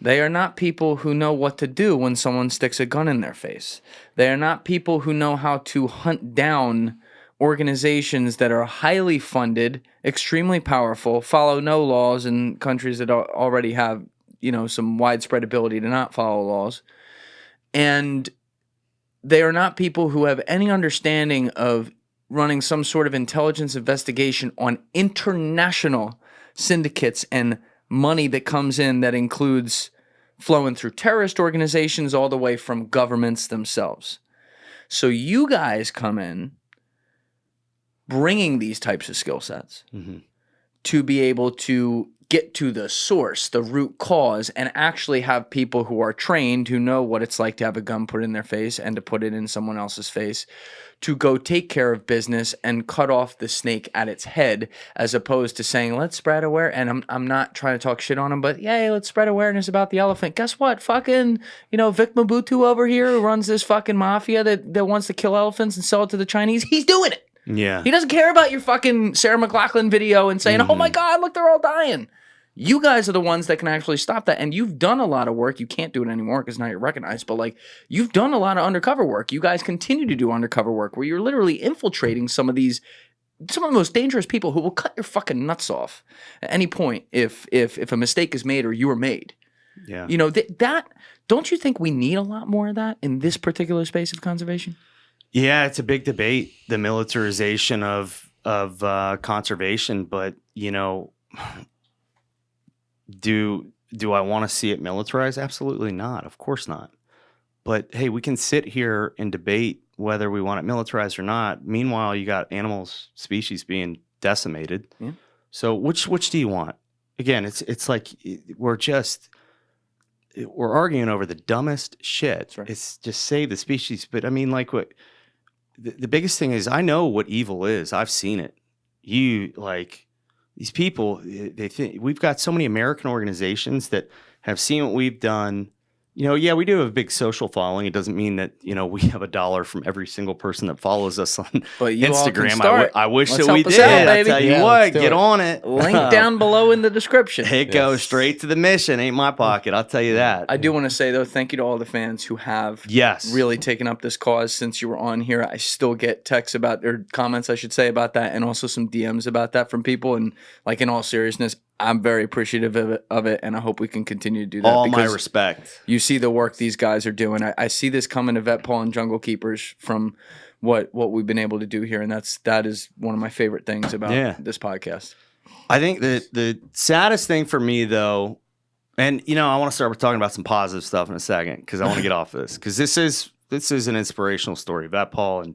They are not people who know what to do when someone sticks a gun in their face. They are not people who know how to hunt down organizations that are highly funded, extremely powerful, follow no laws in countries that already have, some widespread ability to not follow laws. And they are not people who have any understanding of running some sort of intelligence investigation on international syndicates and money that comes in that includes flowing through terrorist organizations all the way from governments themselves. So you guys come in bringing these types of skill sets to be able to get to the source, the root cause, and actually have people who are trained, who know what it's like to have a gun put in their face and to put it in someone else's face, to go take care of business and cut off the snake at its head, as opposed to saying, let's spread awareness. And I'm not trying to talk shit on them, but yay, let's spread awareness about the elephant. Guess what? Fucking, Vic Mabutu over here, who runs this fucking mafia that wants to kill elephants and sell it to the Chinese, he's doing it. Yeah. He doesn't care about your fucking Sarah McLachlan video and saying, oh my God, look, they're all dying. You guys are the ones that can actually stop that. And you've done a lot of work. You can't do it anymore because now you're recognized. But you've done a lot of undercover work. You guys continue to do undercover work where you're literally infiltrating some of the most dangerous people who will cut your fucking nuts off at any point if a mistake is made or you are made. Yeah. That don't you think we need a lot more of that in this particular space of conservation? Yeah, it's a big debate, the militarization of conservation. But do I want to see it militarized? Absolutely not. Of course not. But hey, we can sit here and debate whether we want it militarized or not. Meanwhile, you got animals, species being decimated. Yeah. So which do you want? Again, it's like we're arguing over the dumbest shit. That's right. It's just save the species. But I mean, what the biggest thing is, I know what evil is. I've seen it. These people, they think we've got so many American organizations that have seen what we've done. Yeah, we do have a big social following. It doesn't mean that, we have $1 from every single person that follows us on but you Instagram. All can I wish Let's that we help us did. out, I baby. tell you Yeah, what, let's do get it. on it. Link down below in the description. It goes straight to the mission. Ain't my pocket. I'll tell you that. I do want to say, though, thank you to all the fans who have really taken up this cause since you were on here. I still get texts or comments, I should say, about that, and also some DMs about that from people. And in all seriousness, I'm very appreciative of it, and I hope we can continue to do that. All my respect. You see the work these guys are doing. I see this coming to Vetpaw and Jungle Keepers from what we've been able to do here, and that is one of my favorite things about this podcast. I think the saddest thing for me, though, and I want to start with talking about some positive stuff in a second because I want to get off of this because this is an inspirational story, Vetpaw, and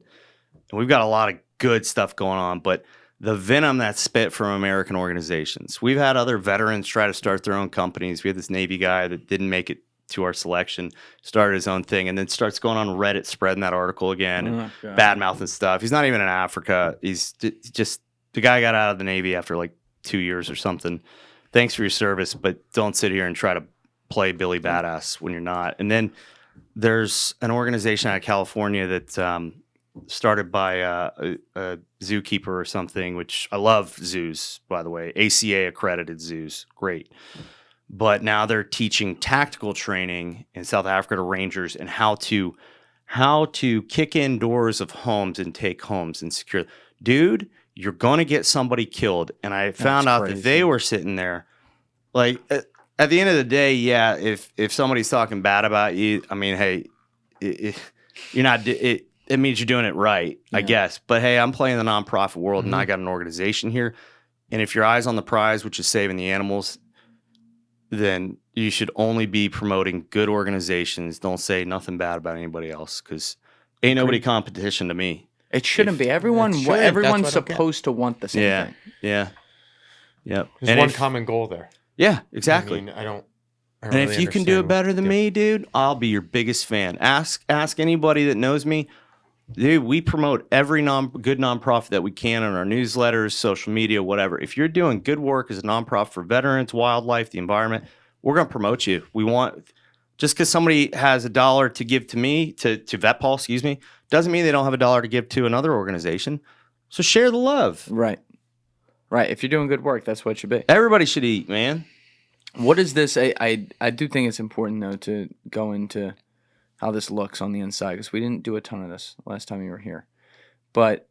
we've got a lot of good stuff going on, but the venom that's spit from American organizations. We've had other veterans try to start their own companies. We had this Navy guy that didn't make it to our selection, started his own thing, and then starts going on Reddit, spreading that article again, and bad-mouthing stuff. He's not even in Africa. He's just the guy got out of the Navy after 2 years or something. Thanks for your service, but don't sit here and try to play Billy Badass when you're not. And then there's an organization out of California that started by a zookeeper or something, which I love zoos, by the way. ACA accredited zoos. Great. But now they're teaching tactical training in South Africa to rangers and how to kick in doors of homes and take homes and secure. Dude, you're going to get somebody killed. And I found out that they were sitting there. At the end of the day, yeah, if somebody's talking bad about you, I mean, hey, you're not... It means you're doing it right, I guess. But hey, I'm playing the nonprofit world, and I got an organization here. And if your eye's on the prize, which is saving the animals, then you should only be promoting good organizations. Don't say nothing bad about anybody else, because ain't nobody competition to me. It shouldn't be. Everyone's supposed to want the same thing. Yeah. There's one common goal there. Yeah, exactly. I mean, I don't and really if you can do it better than me, dude, I'll be your biggest fan. Ask anybody that knows me. Dude, we promote every good nonprofit that we can in our newsletters, social media, whatever. If you're doing good work as a nonprofit for veterans, wildlife, the environment, we're going to promote you. We want, just because somebody has $1 to give to me, to Vetpaw, doesn't mean they don't have $1 to give to another organization. So share the love. Right. If you're doing good work, that's what it should be. Everybody should eat, man. What is this? I do think it's important though to go into how this looks on the inside because we didn't do a ton of this last time you were here. But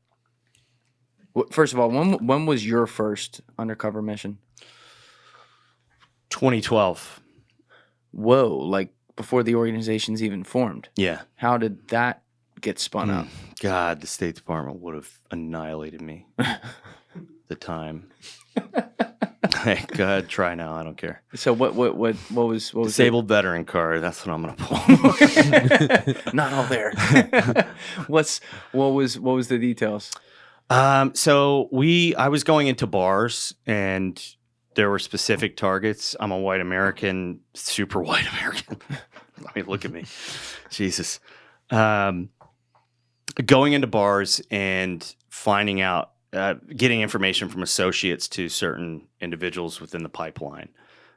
first of all, when was your first undercover mission? 2012. Whoa, like before the organization's even formed. Yeah. How did that get spun up? God, the State Department would have annihilated me. The time. Hey, go ahead, try now. I don't care. So what was Disabled veteran card? That's what I'm gonna pull. Not all there. what was the details? So I was going into bars and there were specific targets. I'm a white American, super white American. I mean, look at me. Jesus. Going into bars and finding out, getting information from associates to certain individuals within the pipeline.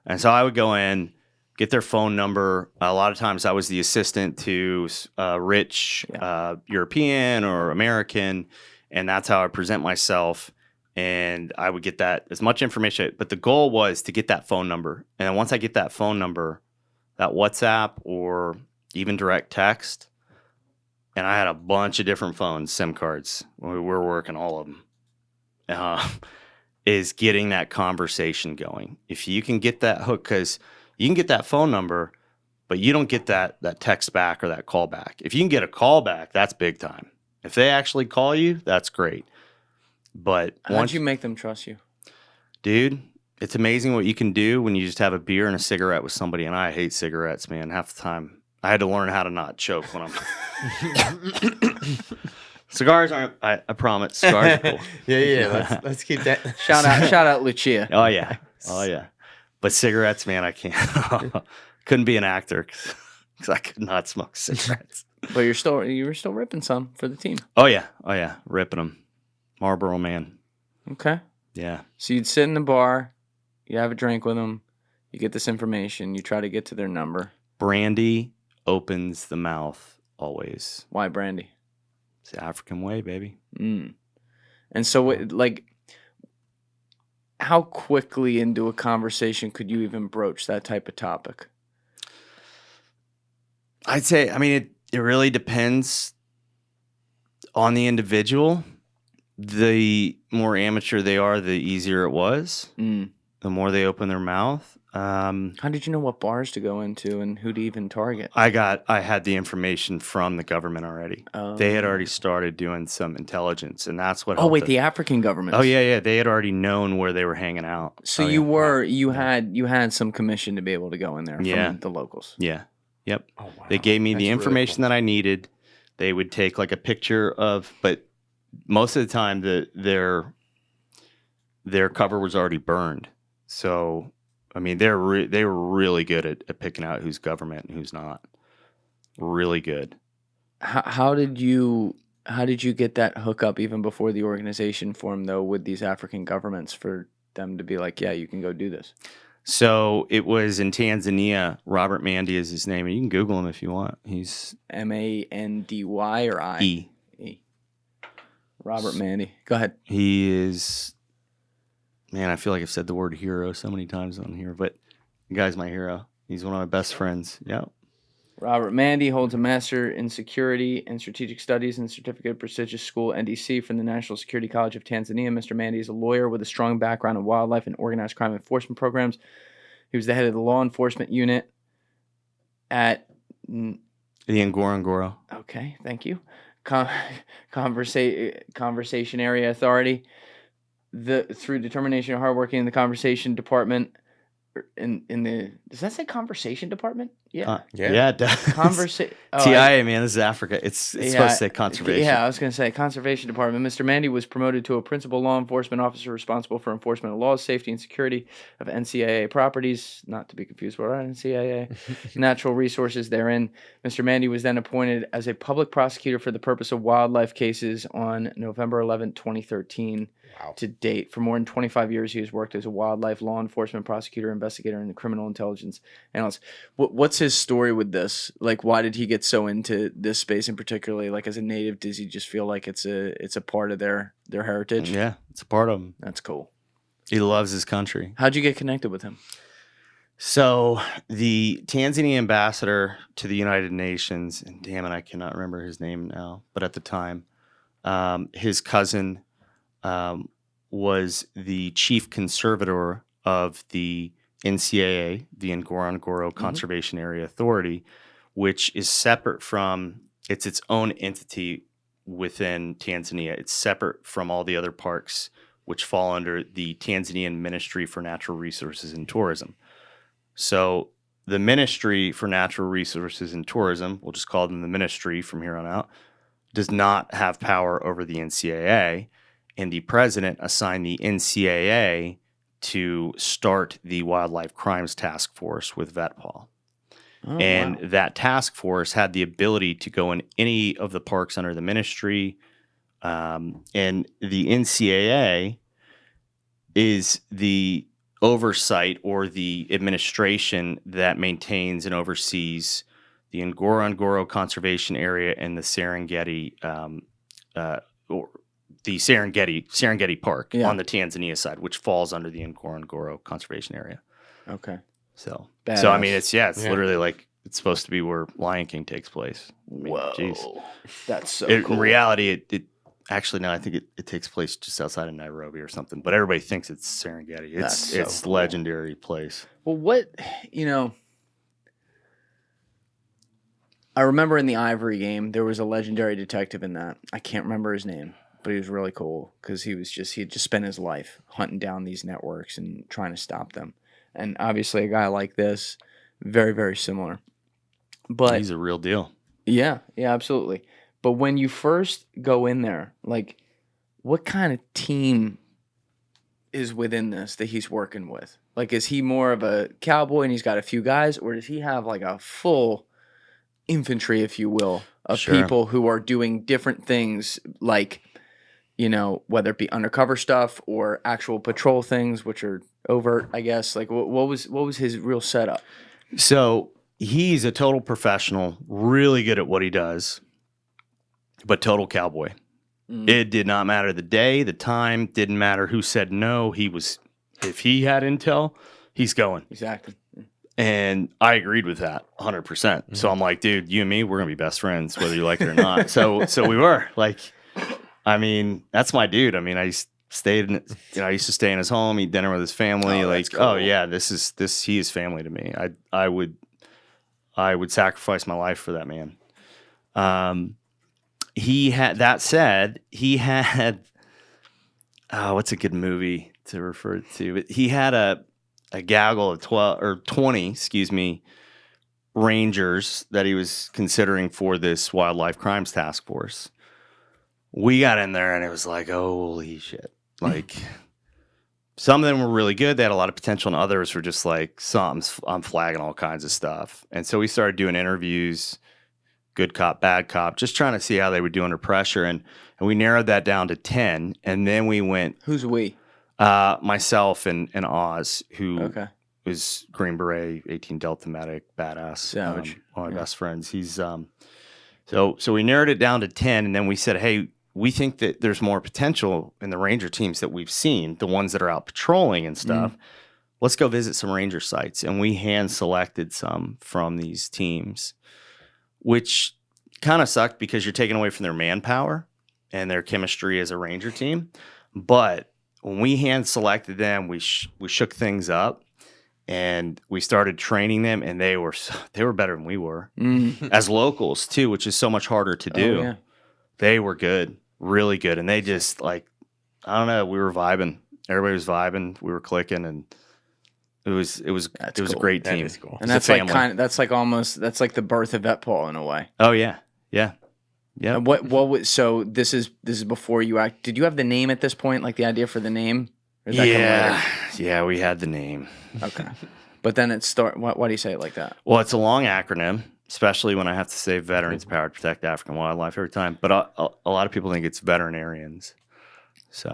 And so I would go in, get their phone number. A lot of times I was the assistant to rich European or American, and that's how I present myself. And I would get that as much information. But the goal was to get that phone number. And then once I get that phone number, that WhatsApp or even direct text, and I had a bunch of different phones, SIM cards. We were working all of them. Is getting that conversation going. If you can get that hook, because you can get that phone number, but you don't get that text back or that call back. If you can get a call back, that's big time. If they actually call you, that's great. But How'd you make them trust you? Dude, it's amazing what you can do when you just have a beer and a cigarette with somebody. And I hate cigarettes, man. Half the time, I had to learn how to not choke when I'm... Cigars aren't. I promise. Cigars are cool. Yeah. Let's keep that. Shout out, Lucia. Oh yeah. But cigarettes, man, I can't. Couldn't be an actor because I could not smoke cigarettes. But you were still ripping some for the team. Oh yeah, ripping them. Marlboro man. Okay. Yeah. So you'd sit in the bar, you have a drink with them, you get this information, you try to get to their number. Brandy opens the mouth always. Why brandy? It's the African way, baby. And so, how quickly into a conversation could you even broach that type of topic? I'd say, it really depends on the individual. The more amateur they are, the easier it was. The more they open their mouth. How did you know what bars to go into and who to even target? I had the information from the government already. They had already started doing some intelligence, and that's what. Oh wait, the African government. Oh yeah. They had already known where they were hanging out. So you had some commission to be able to go in there from the locals. Yeah. Yep. Oh, wow. They gave me the That's information really cool. that I needed. They would take like a picture of, but most of the time their cover was already burned. So. They were really good at picking out who's government and who's not. Really good. How did you get that hookup even before the organization formed though with these African governments for them to be like, yeah, you can go do this? So it was in Tanzania. Robert Mandy is his name, and you can Google him if you want. He's Mandy or I? E. Robert Mandy. Go ahead. He is. Man, I feel like I've said the word hero so many times on here, but the guy's my hero. He's one of my best friends. Yeah. Robert Mandy holds a Master in Security and Strategic Studies and Certificate of Prestigious School, NDC, from the National Security College of Tanzania. Mr. Mandy is a lawyer with a strong background in wildlife and organized crime enforcement programs. He was the head of the law enforcement unit at... The Ngorongoro. Okay, thank you. Conversation Area Authority. Through determination and hard working in the conversation department, does that say conversation department? Yeah. Yeah, it does. TIA, man, this is Africa. It's supposed to say conservation. Yeah, I was going to say conservation department. Mr. Mandy was promoted to a principal law enforcement officer responsible for enforcement of laws, safety, and security of NCAA properties, not to be confused with NCAA, natural resources therein. Mr. Mandy was then appointed as a public prosecutor for the purpose of wildlife cases on November 11, 2013. Wow. To date. For more than 25 years, he has worked as a wildlife law enforcement prosecutor, investigator, and criminal intelligence analyst. What's his story with this? Like, why did he get so into this space, and particularly, like, as a native, does he just feel like it's a part of their heritage? Yeah, it's a part of him. That's cool. He loves his country. How'd you get connected with him? So the Tanzania ambassador to the United Nations, and damn it, I cannot remember his name now, but at the time, his cousin was the chief conservator of the NCAA, the Ngorongoro Conservation Area Authority, which is separate from, it's its own entity within Tanzania. It's separate from all the other parks, which fall under the Tanzanian Ministry for Natural Resources and Tourism. So the Ministry for Natural Resources and Tourism, we'll just call them the Ministry from here on out, does not have power over the NCAA, and the president assigned the NCAA to start the Wildlife Crimes Task Force with Vetpaw. Oh, And wow. that task force had the ability to go in any of the parks under the ministry. And the NCAA is the oversight or the administration that maintains and oversees the Ngorongoro Conservation Area and the Serengeti, or the Serengeti Park on the Tanzania side, which falls under the Ngorongoro Conservation Area. Okay. So Badass. I mean, it's literally like it's supposed to be where Lion King takes place. I mean, Whoa. geez. That's so In cool. reality, it actually, no, I think it takes place just outside of Nairobi or something, but everybody thinks it's Serengeti. That's so It's cool. legendary place. Well, what, I remember in the Ivory game, there was a legendary detective in that. I can't remember his name, but he was really cool because he had just spent his life hunting down these networks and trying to stop them. And obviously a guy like this, very, very similar. But He's a real deal. yeah, absolutely. But when you first go in there, like, what kind of team is within this that he's working with? Like, is he more of a cowboy and he's got a few guys, or does he have like a full infantry, if you will, of Sure. people who are doing different things, like, whether it be undercover stuff or actual patrol things, which are overt, I guess? Like, what was his real setup? So he's a total professional, really good at what he does, but total cowboy. It did not matter the day, the time, didn't matter who said no. If he had intel, he's going. Exactly. And I agreed with that 100%. So I'm like, dude, you and me, we're going to be best friends, whether you like it or not. So we were like, I mean, that's my dude. I mean, I used to stay in his home, eat dinner with his family. Oh, like, that's cool. oh yeah, he is family to me. I would sacrifice my life for that man. He had, that said, he had, what's a good movie to refer to? But he had a gaggle of 20 rangers that he was considering for this Wildlife Crimes Task Force. We got in there and it was like, holy shit. Like, some of them were really good. They had a lot of potential, and others were just like, I'm flagging all kinds of stuff. And so we started doing interviews, good cop, bad cop, just trying to see how they would do under pressure. And we narrowed that down to 10. And then we went, Who's we? myself and Oz, who was Green Beret, 18 Delta medic, badass, Savage. one of my best friends. He's so we narrowed it down to 10, and then we said, hey, we think that there's more potential in the ranger teams that we've seen, the ones that are out patrolling and stuff. Let's go visit some ranger sites. And we hand selected some from these teams, which kind of sucked because you're taking away from their manpower and their chemistry as a ranger team. But when we hand selected them, we shook things up and we started training them, and they were better than we were as locals too, which is so much harder to do. Oh, yeah. They were good, really good. And they just, like, I don't know, we were vibing. Everybody was vibing. We were clicking, and it was a great team. That is cool. And It's that's a like family. that's like the birth of Vetpaw in a way. Oh yeah. Yeah. Yeah. And what was, so this is before you act. Did you have the name at this point, like the idea for the name? Or did that come later? Yeah, we had the name. Okay. But then why do you say it like that? Well, it's a long acronym, especially when I have to say Veterans Power to Protect African Wildlife every time. But a lot of people think it's veterinarians. So,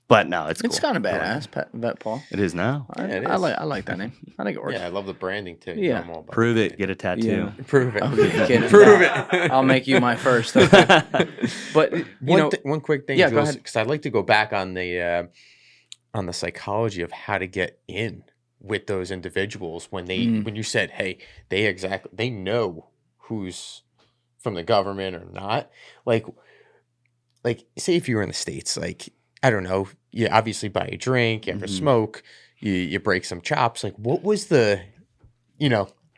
but no, it's cool. It's kind of badass, Vetpaw. It is now. Yeah, it I is. like that name. I think it works. Yeah, I love the branding too. Yeah. I'm all about Prove it. it. Get a tattoo. Yeah. Prove it. Okay, kidding. Prove Yeah. it. I'll make you my first. But one quick thing, Yeah, go ahead. because I'd like to go back on the psychology of how to get in with those individuals when when you said, hey, they know who's from the government or not. Like say if you were in the States, like, I don't know, you obviously buy a drink, you have a smoke, you break some chops. Like, what was the,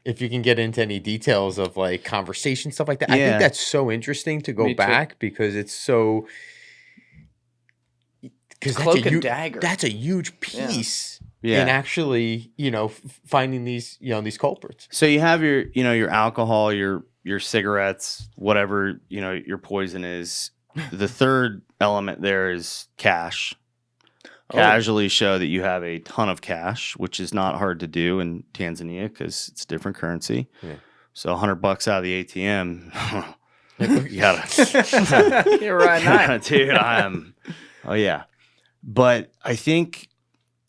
if you can get into any details of like conversation, stuff like that. I think that's so interesting to go back because it's so, because Cloak and dagger. That's a huge piece in actually, finding these, these culprits. So you have your, your alcohol, your cigarettes, whatever, your poison is. The third element there is cash. Casually show that you have a ton of cash, which is not hard to do in Tanzania because it's a different currency. Yeah. So $100 out of the ATM, you gotta. You're right, dude. Oh yeah, but I think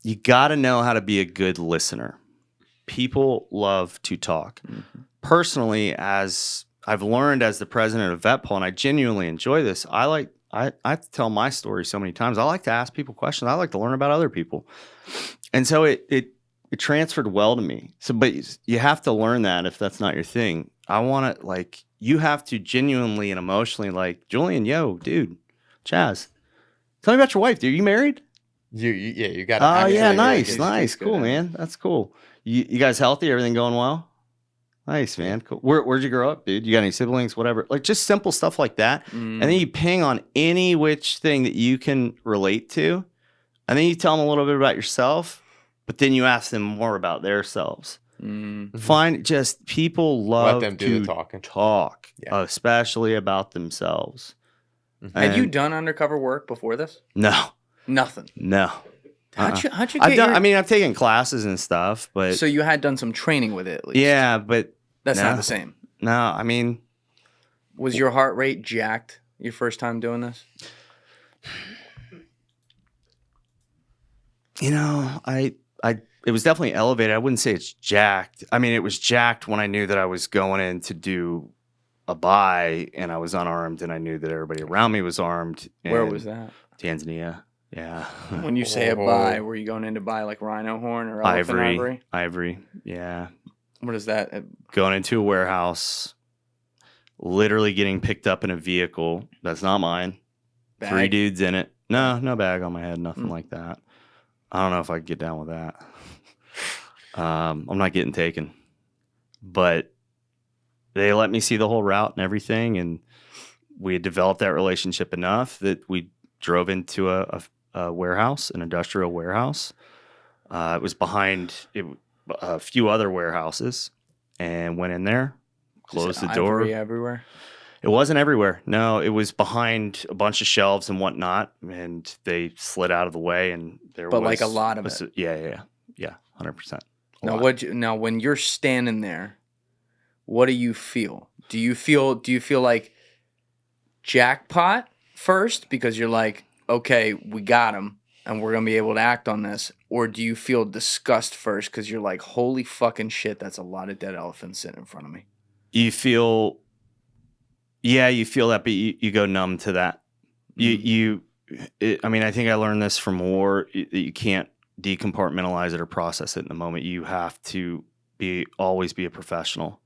you got to know how to be a good listener. People love to talk. Personally, as I've learned as the president of Vetpaw, and I genuinely enjoy this. I have to tell my story so many times. I like to ask people questions. I like to learn about other people. And so it transferred well to me. So, but you have to learn that if that's not your thing. I want to, like, you have to genuinely and emotionally, like, Julian, yo, dude, Chaz, tell me about your wife, dude. You married? You got to. Oh, yeah, nice. Cool, man. That's cool. You guys healthy? Everything going well? Nice, man. Cool. Where'd you grow up, dude? You got any siblings? Whatever. Like, just simple stuff like that. And then you ping on any which thing that you can relate to. And then you tell them a little bit about yourself, but then you ask them more about themselves. Find just people love Let them do the talking. Talk, especially about themselves. Had you done undercover work before this? No. Nothing. No. How'd you get I've taken classes and stuff, but so you had done some training with it at least. Yeah, but that's not the same. No, I mean, was your heart rate jacked your first time doing this? It was definitely elevated. I wouldn't say it's jacked. I mean, it was jacked when I knew that I was going in to do a buy and I was unarmed and I knew that everybody around me was armed. Where was that? Tanzania. Yeah. When you say a buy, were you going in to buy like rhino horn or elephant ivory? Ivory. Yeah. What is that? Going into a warehouse, literally getting picked up in a vehicle that's not mine. Bag? 3 dudes in it. No bag on my head, nothing like that. I don't know if I could get down with that. I'm not getting taken. But they let me see the whole route and everything, and we had developed that relationship enough that we drove into a warehouse, an industrial warehouse. It was behind a few other warehouses, and went in there, closed the door. Ivory everywhere? It wasn't everywhere. No, it was behind a bunch of shelves and whatnot, and they slid out of the way, and there was... But like a lot of it. Yeah, 100%. Now, when you're standing there, what do you feel? Do you feel like jackpot first because you're like, okay, we got him and we're gonna be able to act on this, or do you feel disgust first because you're like, holy fucking shit, that's a lot of dead elephants sitting in front of me? You feel that, but you go numb to that. I mean, I think I learned this from war. You can't decompartmentalize it or process it in the moment. You have to always be a professional.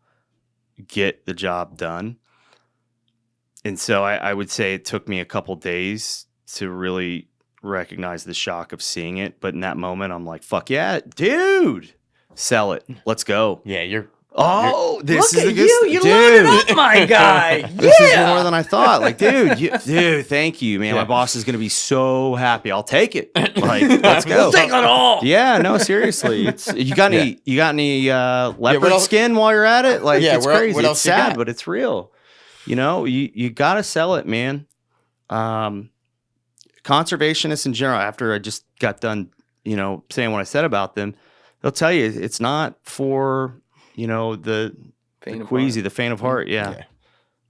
Get the job done. And so I would say it took me a couple days to really recognize the shock of seeing it. But in that moment, I'm like, fuck yeah, dude, sell it. Let's go. Yeah, this is a good you loaded up, my guy. This is more than I thought. Like, dude, thank you, man. Yeah. My boss is gonna be so happy. I'll take it. Like, let's go. We'll take it all. Yeah, no, seriously. You got any leopard skin while you're at it? Like, it's crazy. It's sad, but it's real. You gotta sell it, man. Conservationists in general, after I just got done, saying what I said about them, they'll tell you it's not for the queasy, the faint of heart. Yeah.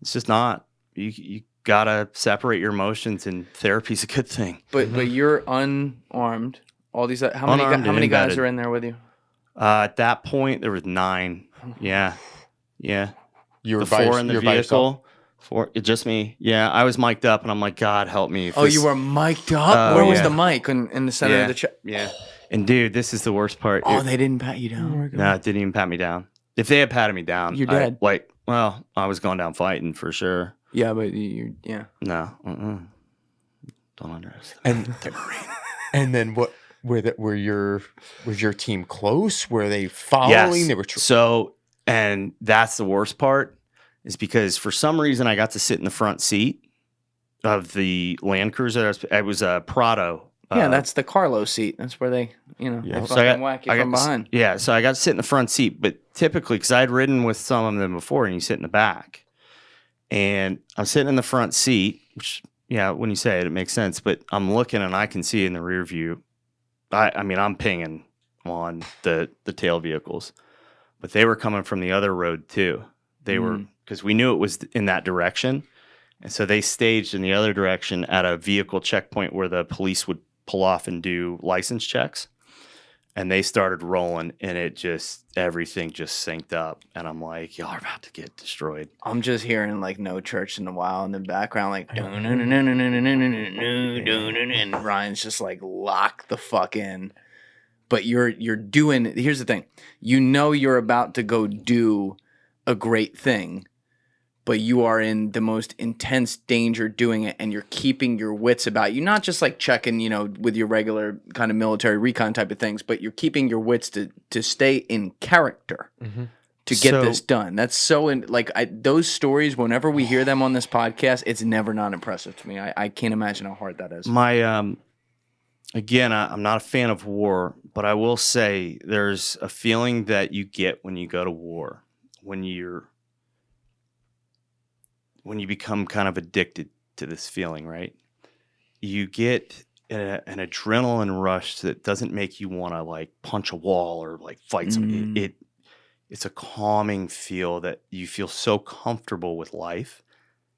It's just not. You gotta separate your emotions, and therapy's a good thing. But you're unarmed. All these how many guys are in there with you? At that point, there was 9. Yeah. You were 4 in the vehicle. 4, just me. Yeah, I was mic'd up, and I'm like, God help me. You were mic'd up? Where was the mic? In the center of the chat? Yeah. And dude, this is the worst part. Oh, they didn't pat you down. No, it didn't even pat me down. If they had patted me down, You're dead. I was going down fighting for sure. Yeah, but yeah. No, don't underestimate. And and then what? Was your team close? Were they following? Yes. They were So, and that's the worst part is because for some reason I got to sit in the front seat of the Land Cruiser. It was a Prado. Yeah, that's the Carlo seat. That's where they, they So fucking whack you from behind. Yeah, so I got to sit in the front seat, but typically, because I'd ridden with some of them before, and you sit in the back, and I'm sitting in the front seat, which, yeah, when you say it, it makes sense, but I'm looking and I can see in the rear view. I mean, I'm pinging on the tail vehicles, but they were coming from the other road too. They were, because we knew it was in that direction, and so they staged in the other direction at a vehicle checkpoint where the police would pull off and do license checks, and they started rolling, and everything just synced up, and I'm like, y'all are about to get destroyed. I'm just hearing like No Church in the Wild in the background, like and Ryan's just like lock the fuck in. But you're doing. Here's the thing, you're about to go do a great thing, but you are in the most intense danger doing it, and you're keeping your wits about you. Not just like checking, with your regular kind of military recon type of things, but you're keeping your wits to stay in character to get this done. That's so those stories, whenever we hear them on this podcast, it's never not impressive to me. I can't imagine how hard that is. Again, I'm not a fan of war, but I will say there's a feeling that you get when you go to war, when you become kind of addicted to this feeling, right? You get an adrenaline rush that doesn't make you want to like punch a wall or like fight somebody. It's a calming feel that you feel so comfortable with life,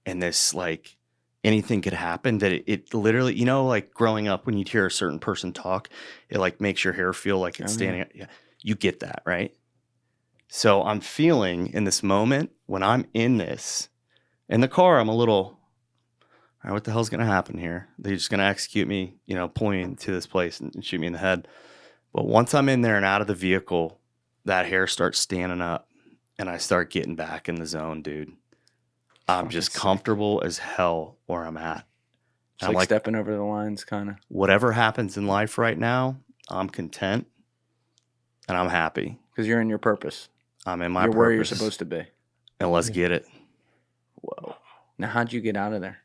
and this like anything could happen that it literally, like growing up when you'd hear a certain person talk, it like makes your hair feel like it's standing up. Yeah, you get that, right? So I'm feeling in this moment when I'm in this. In the car, I'm a little, all right, what the hell's going to happen here? They're just going to execute me, pull me into this place and shoot me in the head. But once I'm in there and out of the vehicle, that hair starts standing up and I start getting back in the zone, dude. I'm just comfortable as hell where I'm at. It's like stepping over the lines, kind of. Whatever happens in life right now, I'm content and I'm happy. Because you're in your purpose. I'm in my purpose. You're where you're supposed to be. And let's get it. Whoa. Now, how'd you get out of there?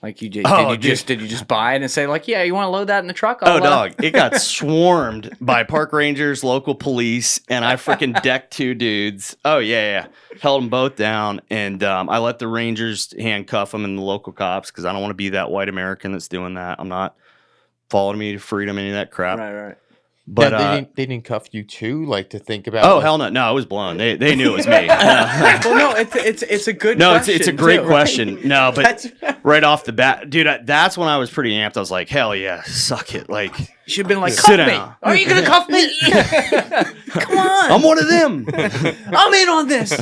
Like did you just buy it and say like, yeah, you want to load that in the truck? Dog, it got swarmed by park rangers, local police, and I freaking decked two dudes. Oh yeah, held them both down, and I let the rangers handcuff them and the local cops because I don't want to be that white American that's doing that. I'm not following me to freedom, any of that crap. Right. But they didn't cuff you too, like to think about. Oh hell no, no, I was blown. They knew it was me. Well, no, it's a good. No, question it's a great too, question. Right? No, but right off the bat, dude, that's when I was pretty amped. I was like, hell yeah, suck it. Like, you should have been like, sit cuff me. down. Are you gonna cuff me? Come on, I'm one of them. I'm in on this.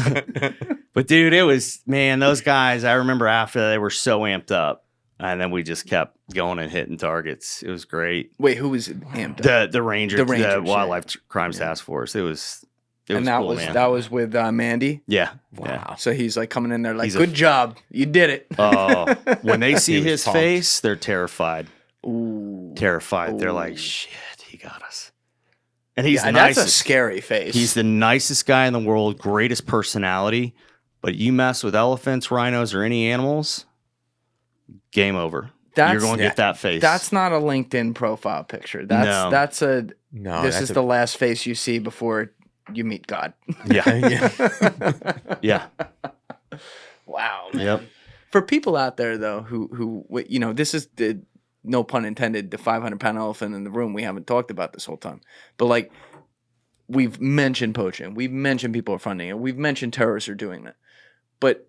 But dude, it was, man, those guys. I remember after they were so amped up. And then we just kept going and hitting targets. It was great. Wait, who was amped up? The Rangers, the Wildlife Crimes Task Force. It was cool, man. That was with Mandy? Yeah. Wow. Yeah. So he's like coming in there like, good job. You did it. Oh, when they see his face, they're terrified. Ooh. Terrified. Ooh. They're like, shit, he got us. And he's the nicest. nicest. That's a scary face. He's the nicest guy in the world, greatest personality. But you mess with elephants, rhinos, or any animals, game over. You're going to get that face. That's not a LinkedIn profile picture. This is the last face you see before you meet God. Yeah. Yeah. Wow, man. Yep. For people out there though who this is the, no pun intended, the 500-pound elephant in the room. We haven't talked about this whole time. But like, we've mentioned poaching. We've mentioned people are funding it. We've mentioned terrorists are doing that. But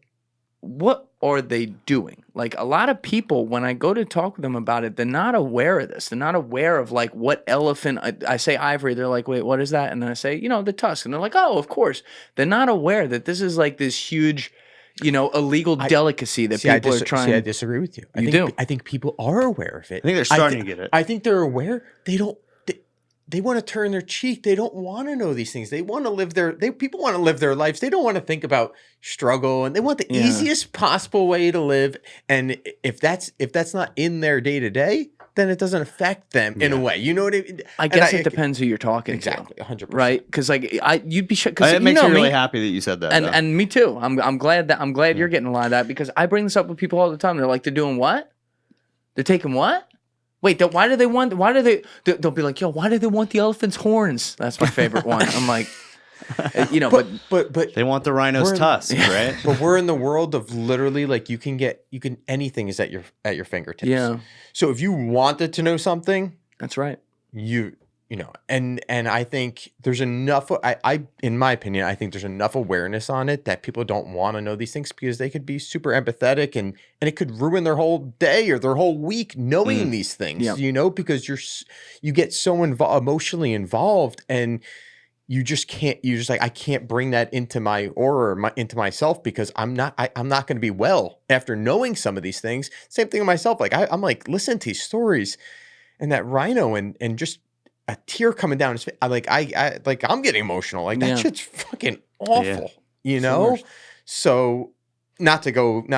what are they doing? Like, a lot of people, when I go to talk with them about it, they're not aware of this. They're not aware of like what elephant. I say ivory, they're like, wait, what is that? And then I say, the tusk, and they're like, oh, of course. They're not aware that this is like this huge, illegal delicacy that people are trying. See, I disagree with you. I think people are aware of it. I think they're starting to get it. I think they're aware. they want to turn their cheek. They don't want to know these things. They want to live people want to live their lives. They don't want to think about struggle, and they want the easiest possible way to live. And if that's not in their day to day, then it doesn't affect them in a way. You know what I mean? I guess it depends who you're talking exactly, to. 100%. Right? Because you'd be because it makes me really happy that you said that. And me too. I'm glad you're getting a lot of that, because I bring this up with people all the time. They're like, they're doing what? They're taking what? Wait, they'll be like, yo, why do they want the elephant's horns? That's my favorite one. I'm like, but they want the rhino's tusks, right? But we're in the world of literally like anything is at your fingertips. Yeah. So if you wanted to know something, that's right. And I think there's enough. In my opinion, I think there's enough awareness on it that people don't want to know these things, because they could be super empathetic and it could ruin their whole day or their whole week knowing these things. Yep. Because you get so emotionally involved, and you just can't. You're just like, I can't bring that into my aura, into myself, because I'm not going to be well after knowing some of these things. Same thing with myself. Like I'm like, listen to these stories, and that rhino, and just a tear coming down his face. I'm getting emotional. Like that shit's fucking awful, So not to 100%,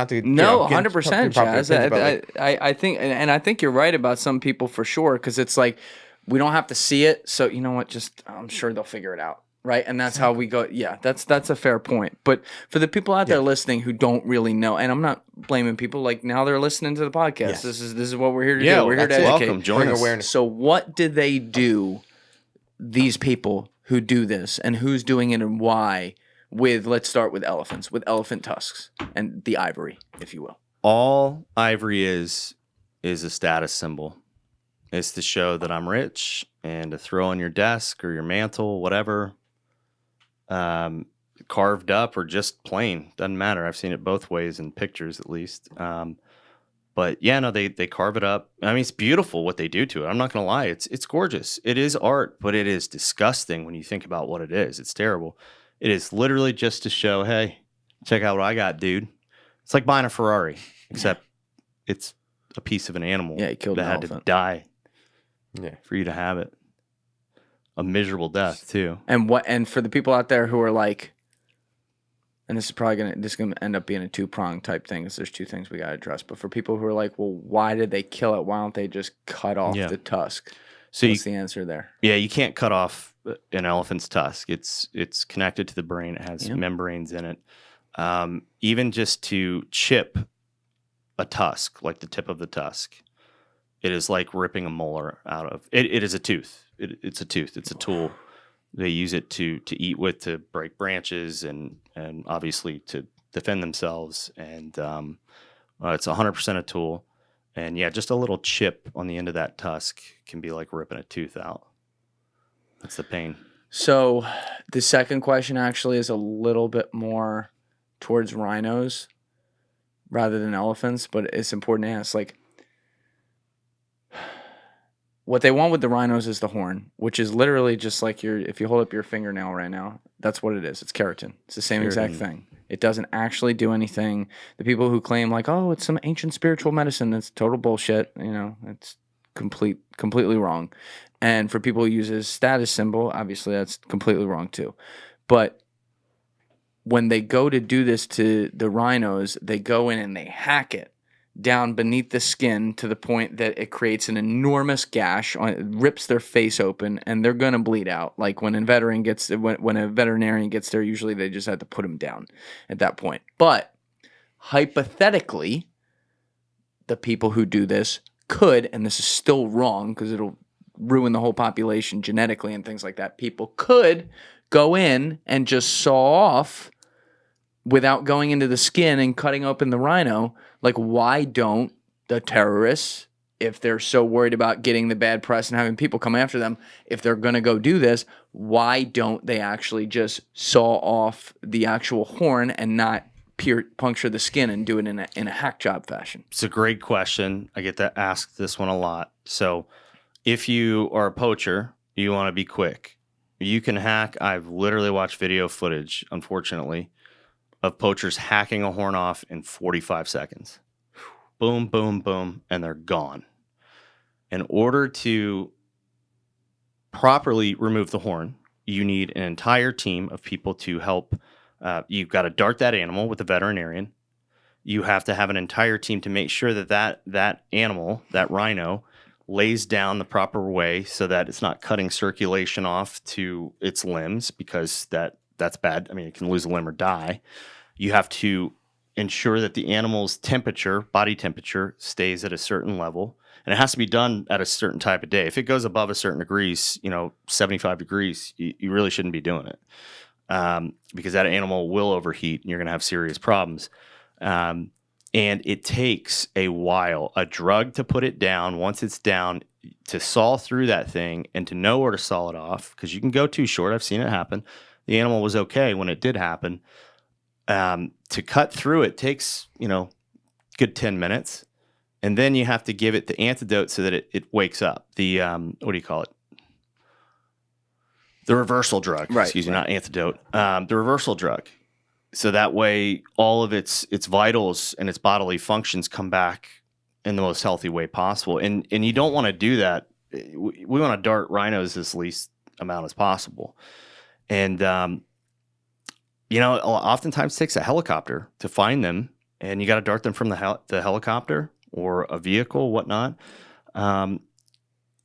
Chaz. I think, and I think you're right about some people for sure, because it's like we don't have to see it. So you know what? Just I'm sure they'll figure it out. Right. And that's how we go. Yeah, that's a fair point. But for the people out there listening who don't really know, and I'm not blaming people, like now they're listening to the podcast. Yes. This is what we're here to do. We're here to educate. Welcome. Join us. Awareness. So what do they do, these people who do this, and who's doing it and why, let's start with elephants, with elephant tusks and the ivory, if you will. All ivory is a status symbol. It's to show that I'm rich and to throw on your desk or your mantle, whatever. Carved up or just plain, doesn't matter. I've seen it both ways in pictures, at least. But yeah, no, they carve it up. I mean, it's beautiful what they do to it. I'm not gonna lie, it's gorgeous. It is art, but it is disgusting when you think about what it is. It's terrible. It is literally just to show, hey, check out what I got, dude. It's like buying a Ferrari, except it's a piece of an animal he killed that an had elephant. to die for you to have it. A miserable death too. And for the people out there who are like, and this is gonna end up being a two-pronged type thing, because there's two things we gotta address. But for people who are like, well, why did they kill it? Why don't they just cut off the tusk? So what's the answer there? Yeah, you can't cut off an elephant's tusk. It's connected to the brain. It has membranes in it. Even just to chip a tusk, like the tip of the tusk, it is like ripping a molar out of it. It is a tooth. It's a tooth. It's a tool. They use it to eat with, to break branches, and obviously to defend themselves. And it's 100% a tool. And yeah, just a little chip on the end of that tusk can be like ripping a tooth out. That's the pain. So the second question actually is a little bit more towards rhinos rather than elephants, but it's important to ask, like, what they want with the rhinos is the horn, which is literally just like if you hold up your fingernail right now, that's what it is. It's keratin. It's the same exact thing. It doesn't actually do anything. The people who claim like, oh, it's some ancient spiritual medicine, that's total bullshit. It's completely wrong. And for people who use it as status symbol, obviously that's completely wrong too. But when they go to do this to the rhinos, they go in and they hack it down beneath the skin to the point that it creates an enormous gash, rips their face open, and they're gonna bleed out. Like when a veterinarian gets there, usually they just have to put them down at that point. But hypothetically, the people who do this could, and this is still wrong because it'll ruin the whole population genetically and things like that, people could go in and just saw off without going into the skin and cutting open the rhino. Like, why don't the terrorists, if they're so worried about getting the bad press and having people come after them, if they're going to go do this, why don't they actually just saw off the actual horn and not puncture the skin and do it in a hack job fashion? It's a great question. I get asked this one a lot. So if you are a poacher, you want to be quick. You can hack. I've literally watched video footage, unfortunately, of poachers hacking a horn off in 45 seconds. Boom, boom, boom, and they're gone. In order to properly remove the horn, you need an entire team of people to help. You've got to dart that animal with a veterinarian. You have to have an entire team to make sure that animal, that rhino, lays down the proper way so that it's not cutting circulation off to its limbs, because that's bad. I mean, it can lose a limb or die. You have to ensure that the animal's temperature, body temperature, stays at a certain level. And it has to be done at a certain type of day. If it goes above a certain degrees, 75 degrees, you really shouldn't be doing it, because that animal will overheat and you're going to have serious problems. And it takes a while, a drug to put it down. Once it's down, to saw through that thing and to know where to saw it off, because you can go too short. I've seen it happen. The animal was okay when it did happen. To cut through it takes, good 10 minutes. And then you have to give it the antidote so that it wakes up. The, what do you call it? The reversal drug. Right, Excuse me, not antidote. The reversal drug. So that way all of its vitals and its bodily functions come back in the most healthy way possible. And you don't want to do that. We want to dart rhinos as least amount as possible. And, oftentimes it takes a helicopter to find them, and you got to dart them from the helicopter or a vehicle, whatnot.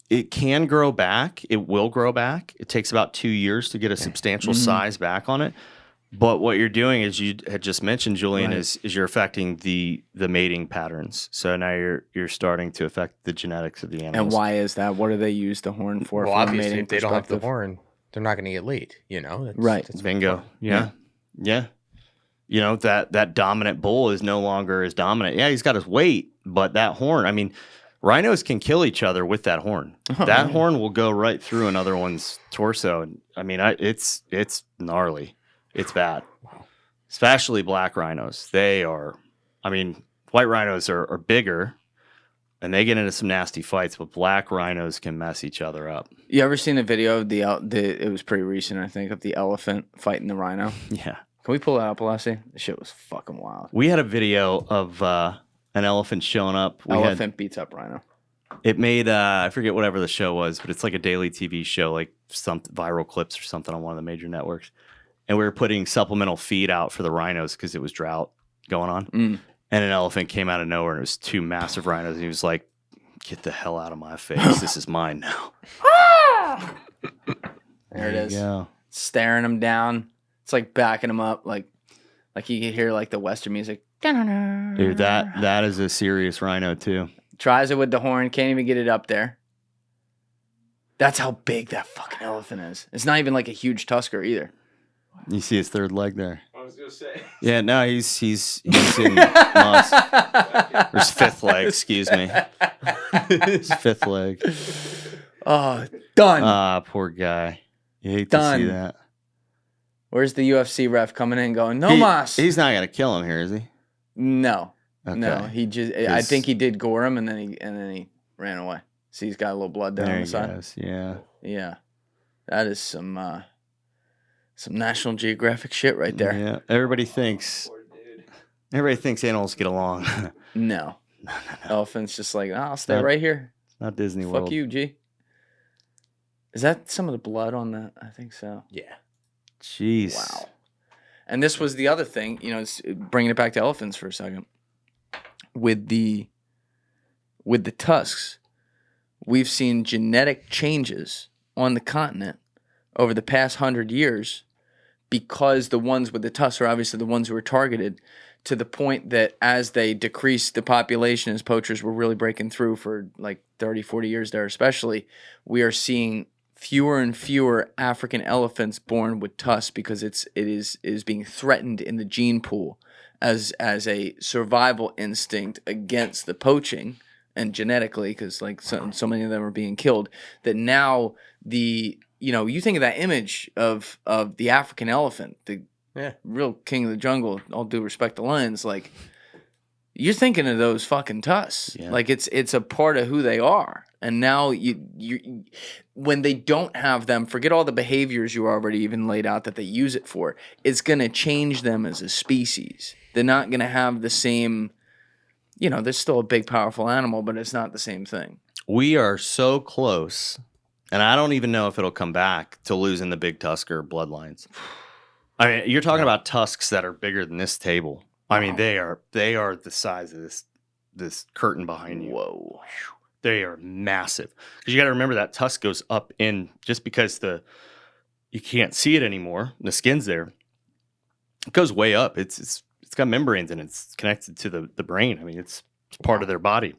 It can grow back. It will grow back. It takes about 2 years to get a substantial size back on it. But what you're doing, as you had just mentioned, Julian, Right. is you're affecting the mating patterns. So now you're starting to affect the genetics of the animals. And why is that? What do they use the horn for? Well, from a obviously, mating if they don't have the perspective? horn, they're not going to get laid. Right. That's Bingo. Yeah. That dominant bull is no longer as dominant. Yeah, he's got his weight, but that horn, I mean, rhinos can kill each other with that horn. That horn will go right through another one's torso. And I mean, it's gnarly. It's bad. Wow. Especially black rhinos. They are, white rhinos are bigger and they get into some nasty fights, but black rhinos can mess each other up. You ever seen a video of it was pretty recent, I think, of the elephant fighting the rhino? Yeah. Can we pull that up, Lassie? The shit was fucking wild. We had a video of an elephant showing up. Elephant beats up rhino. It made, I forget whatever the show was, but it's like a daily TV show, like some viral clips or something on one of the major networks. And we were putting supplemental feed out for the rhinos because it was drought going on. And an elephant came out of nowhere, and it was 2 massive rhinos. And he was like, "Get the hell out of my face. This is mine now." There it is. Go. Staring him down. It's like backing him up. Like you can hear like the Western music. Dude, that is a serious rhino too. Tries it with the horn. Can't even get it up there. That's how big that fucking elephant is. It's not even like a huge tusker either. You see his third leg there. I was gonna say. Yeah, no, he's in moss. Or his fifth leg, excuse me. His fifth leg. Oh, done. Ah, poor guy. You hate to see that. Where's the UFC ref coming in going, no mas? He's not gonna kill him here, is he? No. Okay. No. He just I think he did gore him and then he ran away. See, he's got a little blood down on the side. Goes. Yeah. Yeah. That is some National Geographic shit right there. Yeah. Everybody thinks animals get along. No. No. Elephant's just like, I'll stay Not- right here. It's not Disney Fuck World. you, G. Is that some of the blood on that? I think so. Yeah. Jeez. Wow. And this was the other thing, it's bringing it back to elephants for a second. With the tusks, we've seen genetic changes on the continent over the past 100 years because the ones with the tusks are obviously the ones who were targeted, to the point that as they decreased the population, as poachers were really breaking through for like 30, 40 years there especially, we are seeing fewer and fewer African elephants born with tusks because it is being threatened in the gene pool as a survival instinct against the poaching, and genetically, because like so many of them are being killed, that now you think of that image of the African elephant, the real king of the jungle, all due respect to lions, like you're thinking of those fucking tusks. Yeah. Like it's a part of who they are. And now you when they don't have them, forget all the behaviors you already even laid out that they use it for. It's going to change them as a species. They're not going to have the same, they're still a big, powerful animal, but it's not the same thing. We are so close And I don't even know if it'll come back to losing the big Tusker bloodlines. I mean, you're talking about tusks that are bigger than this table. I mean, they are the size of this curtain behind you. Whoa. They are massive. Because you got to remember that tusk goes up in just because you can't see it anymore. The skin's there. It goes way up. It's got membranes and it's connected to the brain. I mean, it's part of their body.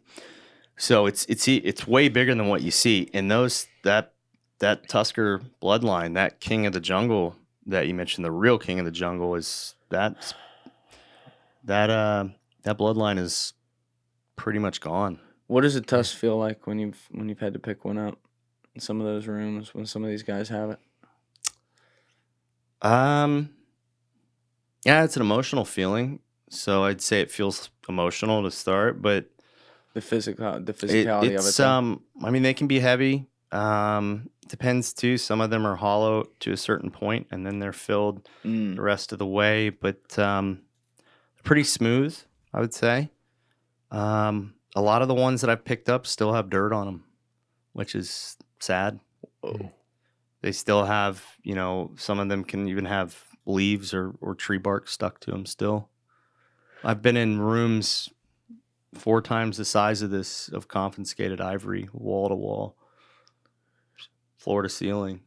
So it's way bigger than what you see. And that Tusker bloodline, that king of the jungle that you mentioned, the real king of the jungle, is that bloodline is pretty much gone. What does a tusk feel like when you've had to pick one up in some of those rooms when some of these guys have it? Yeah, it's an emotional feeling. So I'd say it feels emotional to start, but the physicality of it. I mean, they can be heavy. Depends too. Some of them are hollow to a certain point, and then they're filled the rest of the way. But pretty smooth, I would say. A lot of the ones that I've picked up still have dirt on them, which is sad. Oh. They still have, some of them can even have leaves or tree bark stuck to them still. I've been in rooms 4 times the size of this of confiscated ivory, wall to wall, floor to ceiling.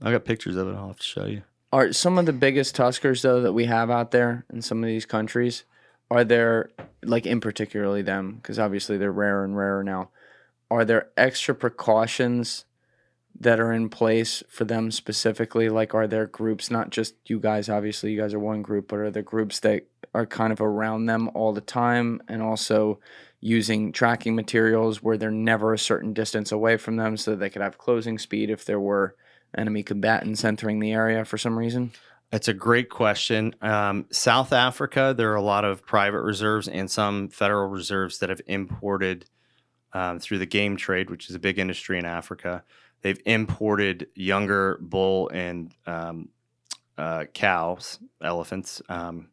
I got pictures of it. I'll have to show you. Are some of the biggest tuskers though that we have out there in some of these countries? Are there, like in particularly them, because obviously they're rarer and rarer now, are there extra precautions that are in place for them specifically? Like, are there groups, not just you guys, obviously you guys are one group, but are there groups that are kind of around them all the time and also using tracking materials where they're never a certain distance away from them so that they could have closing speed if there were enemy combatants entering the area for some reason? That's a great question. South Africa, there are a lot of private reserves and some federal reserves that have imported through the game trade, which is a big industry in Africa. They've imported younger bull and cows, elephants, from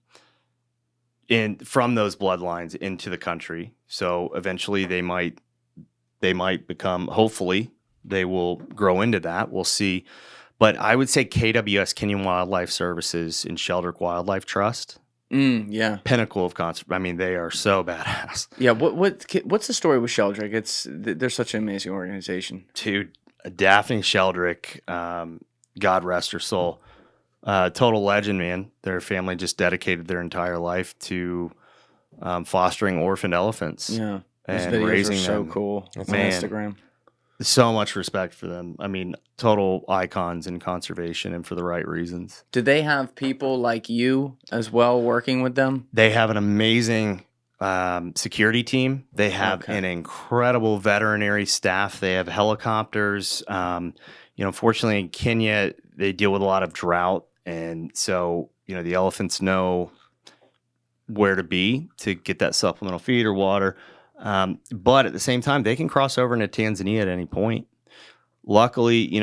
those bloodlines into the country. So eventually they might become, hopefully they will grow into that. We'll see. But I would say KWS, Kenyan Wildlife Services, and Sheldrick Wildlife Trust. Yeah. Pinnacle of conservation. I mean, they are so badass. Yeah. What's the story with Sheldrick? They're such an amazing organization. Dude, Daphne Sheldrick, God rest her soul, total legend, man. Their family just dedicated their entire life to fostering orphaned elephants. Yeah. Those and videos raising are so them. cool on Man. Instagram. So much respect for them. I mean, total icons in conservation and for the right reasons. Do they have people like you as well working with them? They have an amazing security team. They have an incredible veterinary staff. They have helicopters. Fortunately in Kenya, they deal with a lot of drought. And so, the elephants know where to be to get that supplemental feed or water. But at the same time, they can cross over into Tanzania at any point. Luckily,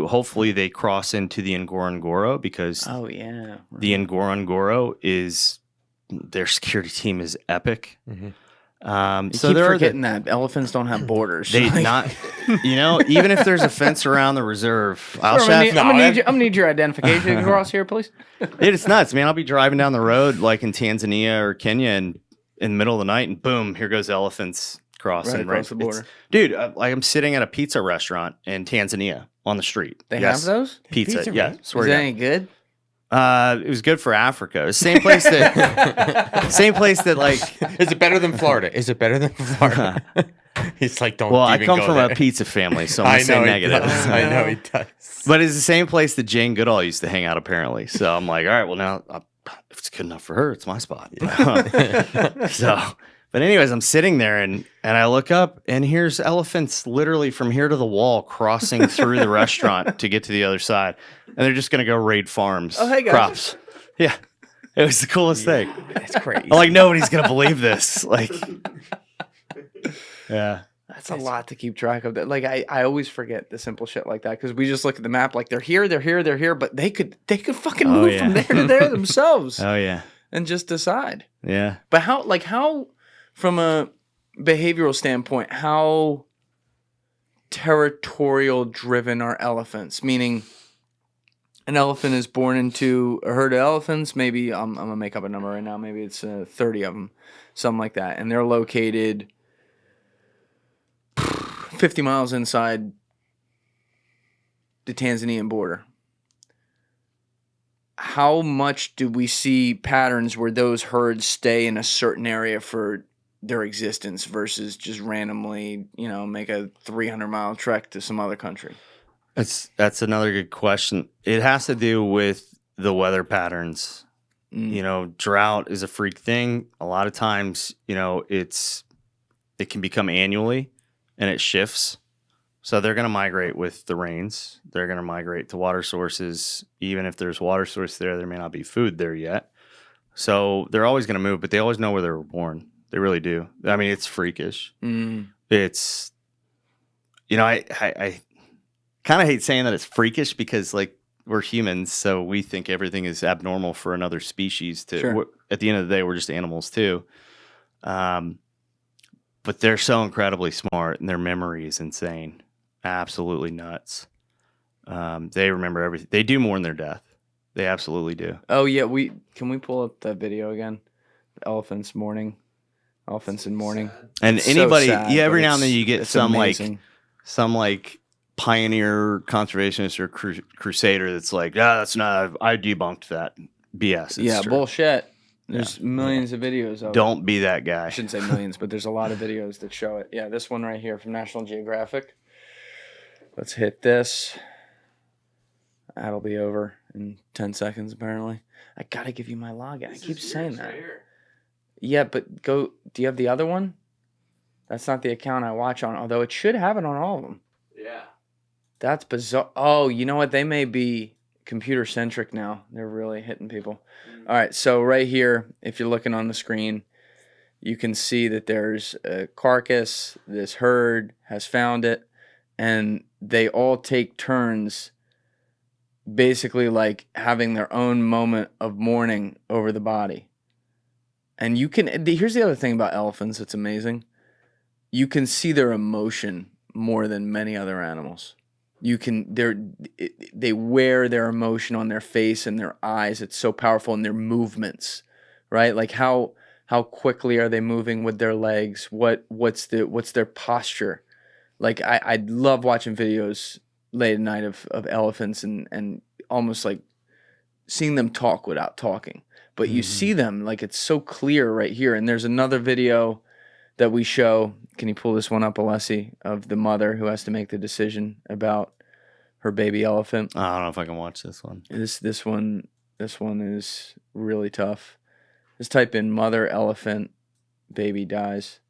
hopefully they cross into the Ngorongoro because the Ngorongoro their security team is epic. Mm-hmm. You keep forgetting that elephants don't have borders. They not, even if there's a fence around the reserve, I'm gonna need your identification across here, please. It's nuts, man. I'll be driving down the road like in Tanzania or Kenya and in the middle of the night, and boom, here goes elephants crossing across the border. Dude, I'm sitting at a pizza restaurant in Tanzania on the street. They have those? Pizza, yeah. Is that any good? It was good for Africa. It was the same place that like. Is it better than Florida? Is it better than Florida? He's like, don't. Well, even I come go from there. a pizza family, so I'm gonna say negative. I know he does. But it's the same place that Jane Goodall used to hang out, apparently. So I'm like, all right, well now, if it's good enough for her, it's my spot. But anyways, I'm sitting there and I look up and here's elephants literally from here to the wall crossing through the restaurant to get to the other side. And they're just going to go raid farms. Oh, hey guys. Crops. Yeah. It was the coolest thing. It's crazy. I'm like, nobody's going to believe this. Like, yeah. That's a lot to keep track of. That, like, I always forget the simple shit like that because we just look at the map like they're here, but they could fucking move from there to there themselves. Oh, yeah. And just decide. Yeah. But how, from a behavioral standpoint, how territorial driven are elephants? Meaning, an elephant is born into a herd of elephants. Maybe I'm gonna make up a number right now. Maybe it's 30 of them, something like that, and they're located 50 miles inside the Tanzanian border. How much do we see patterns where those herds stay in a certain area for their existence versus just randomly, make a 300-mile trek to some other country? That's another good question. It has to do with the weather patterns. Drought is a freak thing. A lot of times, it can become annually and it shifts. So they're going to migrate with the rains. They're going to migrate to water sources. Even if there's water source there may not be food there yet. So they're always going to move, but they always know where they were born. They really do. I mean, it's freakish. It's, I kind of hate saying that it's freakish because like we're humans, so we think everything is abnormal for another species. Sure. At the end of the day, we're just animals too. But they're so incredibly smart and their memory is insane. Absolutely nuts. They remember everything. They do mourn their death. They absolutely do. Oh yeah, can we pull up that video again? Elephants mourning. Elephants in mourning. And it's anybody, so sad, every now and then you get some amazing. like pioneer conservationist or crusader that's like, that's not. I debunked that BS. It's true. Bullshit. There's millions of videos of it. Don't be that guy. I shouldn't say millions, but there's a lot of videos that show it. Yeah, this one right here from National Geographic. Let's hit this. That'll be over in 10 seconds, apparently. I gotta give you my login. I keep saying that. Right, yeah, but do you have the other one? That's not the account I watch on, although it should have it on all of them. Yeah. That's bizarre. Oh, you know what? They may be computer-centric now. They're really hitting people. All right, so right here, if you're looking on the screen, you can see that there's a carcass. This herd has found it, and they all take turns basically like having their own moment of mourning over the body. And here's the other thing about elephants that's amazing. You can see their emotion more than many other animals. They wear their emotion on their face and their eyes. It's so powerful in their movements, right? Like how quickly are they moving with their legs? What's their posture? Like I love watching videos late at night of elephants and almost like seeing them talk without talking. But you see them, like it's so clear right here. And there's another video that we show. Can you pull this one up, Alessi, of the mother who has to make the decision about her baby elephant? I don't know if I can watch this one. This one is really tough. Just type in mother elephant, baby dies.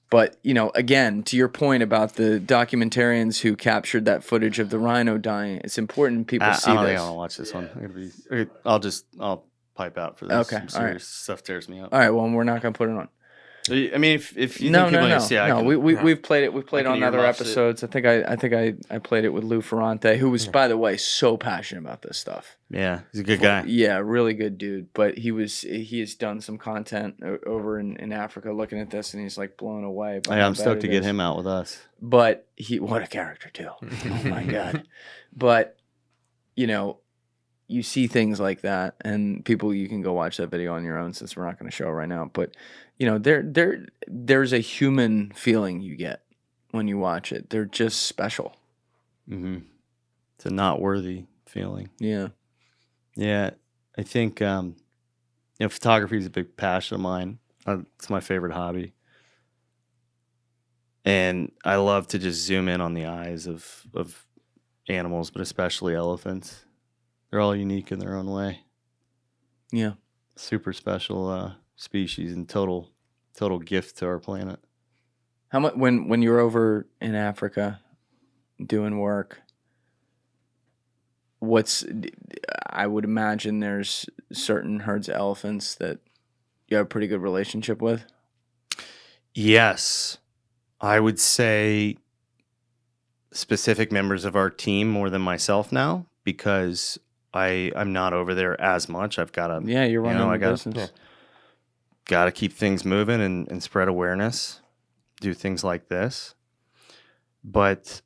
But, again, to your point about the documentarians who captured that footage of the rhino dying, it's important people see I don't this. think I want to watch this one. I'll pipe out for this. Okay, All all right. right. Stuff tears me up. All right, well, we're not going to put it on. I mean, if you No. think people need to see it, We've played it. We've played I on can other earmuffs it. episodes. I think I played it with Lou Ferrante, who was, by the way, so passionate about this stuff. Yeah, he's a good guy. Yeah, really good dude. But he has done some content over in Africa looking at this, and he's like blown away. By Yeah, how I'm bad stoked to it get is. him out with us. But what a character too. Oh my god. But you see things like that, and you can go watch that video on your own since we're not going to show it right now. But there's a human feeling you get when you watch it. They're just special. Mm-hmm. It's a not worthy feeling. Yeah. Yeah, I think photography is a big passion of mine. It's my favorite hobby, and I love to just zoom in on the eyes of animals, but especially elephants. They're all unique in their own way. Yeah. Super special species and total gift to our planet. How much when you're over in Africa doing work? I would imagine there's certain herds of elephants that you have a pretty good relationship with. Yes, I would say specific members of our team more than myself now because I'm not over there as much. I've got to you're running the business. Got to keep things moving and spread awareness. Do things like this. But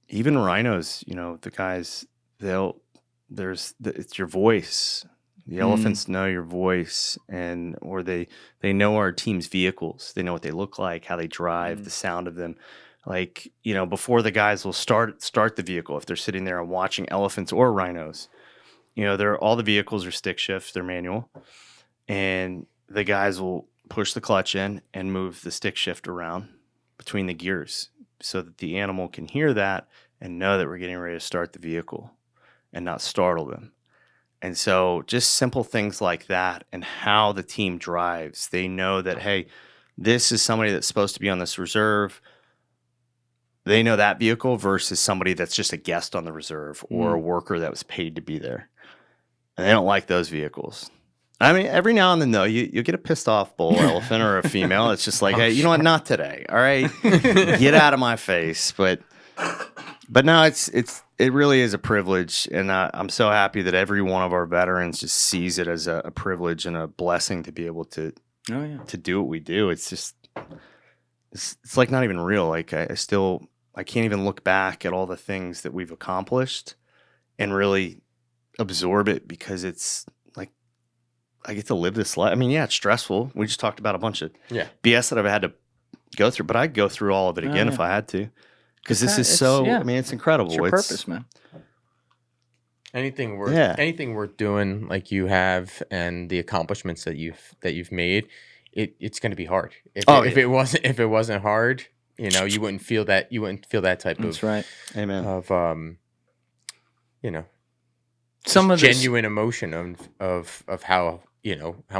even rhinos, the guys, it's your voice. The elephants know your voice, or they know our team's vehicles. They know what they look like, how they drive, the sound of them. Like, before the guys will start the vehicle, if they're sitting there and watching elephants or rhinos, all the vehicles are stick shift, they're manual, and the guys will push the clutch in and move the stick shift around between the gears so that the animal can hear that and know that we're getting ready to start the vehicle and not startle them. And so just simple things like that and how the team drives. They know that, hey, this is somebody that's supposed to be on this reserve. They know that vehicle versus somebody that's just a guest on the reserve or a worker that was paid to be there. And they don't like those vehicles. I mean, every now and then, though, you get a pissed off bull elephant or a female. It's just like, hey, you know what? Not today. All right, get out of my face. But no, it really is a privilege, and I'm so happy that every one of our veterans just sees it as a privilege and a blessing to be able to do what we do. It's just it's like not even real. Like I can't even look back at all the things that we've accomplished and really absorb it, because it's like I get to live this life. I mean, yeah, it's stressful. We just talked about a bunch of BS that I've had to go through, but I'd go through all of it again if I had to. Because this is so, I mean, it's incredible. It's your purpose, man. Anything worth doing like you have, and the accomplishments that you've made, it's going to be hard. If it wasn't hard, you wouldn't feel that type of. That's right. Amen. Of some of genuine emotion of how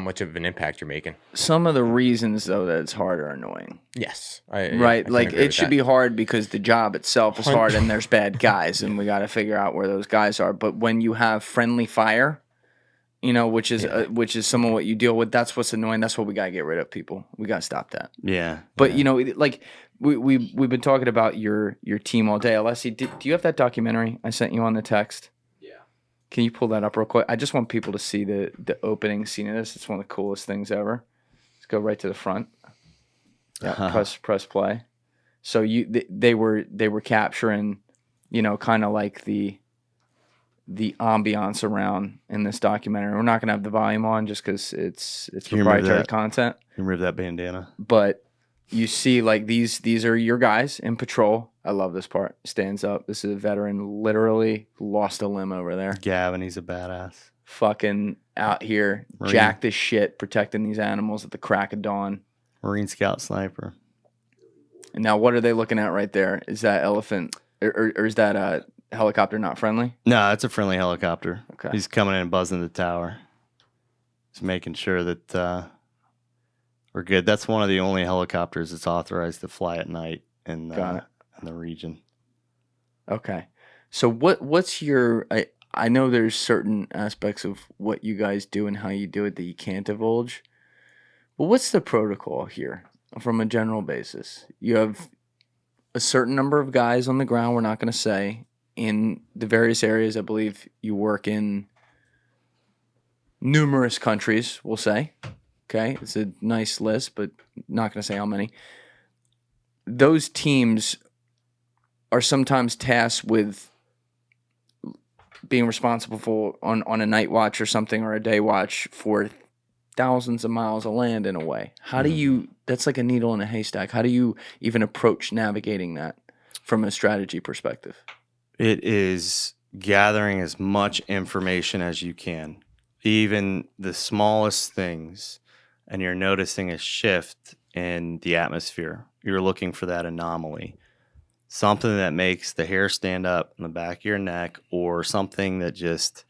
much of an impact you're making. Some of the reasons, though, that it's hard are annoying. Yes. Right? Like, it should be hard because the job itself is hard and there's bad guys, and we got to figure out where those guys are. But when you have friendly fire, which is some of what you deal with, that's what's annoying. That's what we got to get rid of, people. We got to stop that. Yeah. But, like, we've been talking about your team all day. Alessi, do you have that documentary I sent you on the text? Can you pull that up real quick? I just want people to see the opening scene of this. It's one of the coolest things ever. Let's go right to the front. Yeah, press play. So they were capturing, kind of like the ambiance around in this documentary. We're not gonna have the volume on just because it's proprietary content. You remove that bandana. But you see, like, these are your guys in patrol. I love this part. Stands up. This is a veteran. Literally lost a limb over there. Gavin, he's a badass. Fucking out here, jacked as shit, protecting these animals at the crack of dawn. Marine Scout sniper. And now, what are they looking at right there? Is that elephant, or is that a helicopter not friendly? No, it's a friendly helicopter. Okay. He's coming in and buzzing the tower. Just making sure that we're good. That's one of the only helicopters that's authorized to fly at night in the region. Okay. So what's your... I know there's certain aspects of what you guys do and how you do it that you can't divulge. But what's the protocol here from a general basis? You have a certain number of guys on the ground, we're not going to say, in the various areas. I believe you work in numerous countries, we'll say. Okay, it's a nice list, but not going to say how many. Those teams are sometimes tasked with being responsible for on a night watch or something, or a day watch for thousands of miles of land in a way. How do you, that's like a needle in a haystack. How do you even approach navigating that from a strategy perspective? It is gathering as much information as you can, even the smallest things, and you're noticing a shift in the atmosphere. You're looking for that anomaly. Something that makes the hair stand up in the back of your neck, or something that just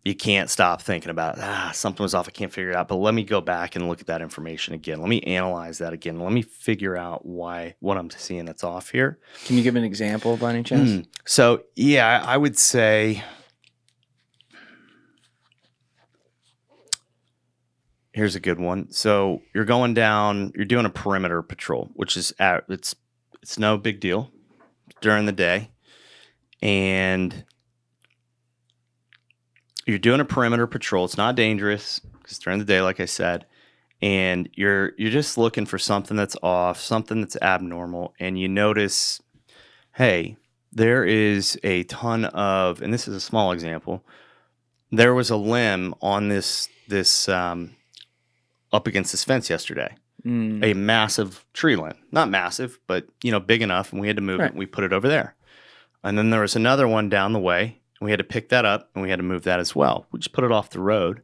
you can't stop thinking about. Something was off. I can't figure it out. But let me go back and look at that information again. Let me analyze that again. Let me figure out what I'm seeing that's off here. Can you give an example by any chance? So, yeah, I would say here's a good one. So you're going down, you're doing a perimeter patrol, which is it's no big deal during the day. And you're doing a perimeter patrol. It's not dangerous because during the day, like I said, and you're just looking for something that's off, something that's abnormal, and you notice, hey, there is a ton of, and this is a small example, there was a limb on this up against this fence yesterday. A massive tree limb. Not massive, but big enough, and we had to move it, and we put it over there. And then there was another one down the way, and we had to pick that up, and we had to move that as well. We just put it off the road.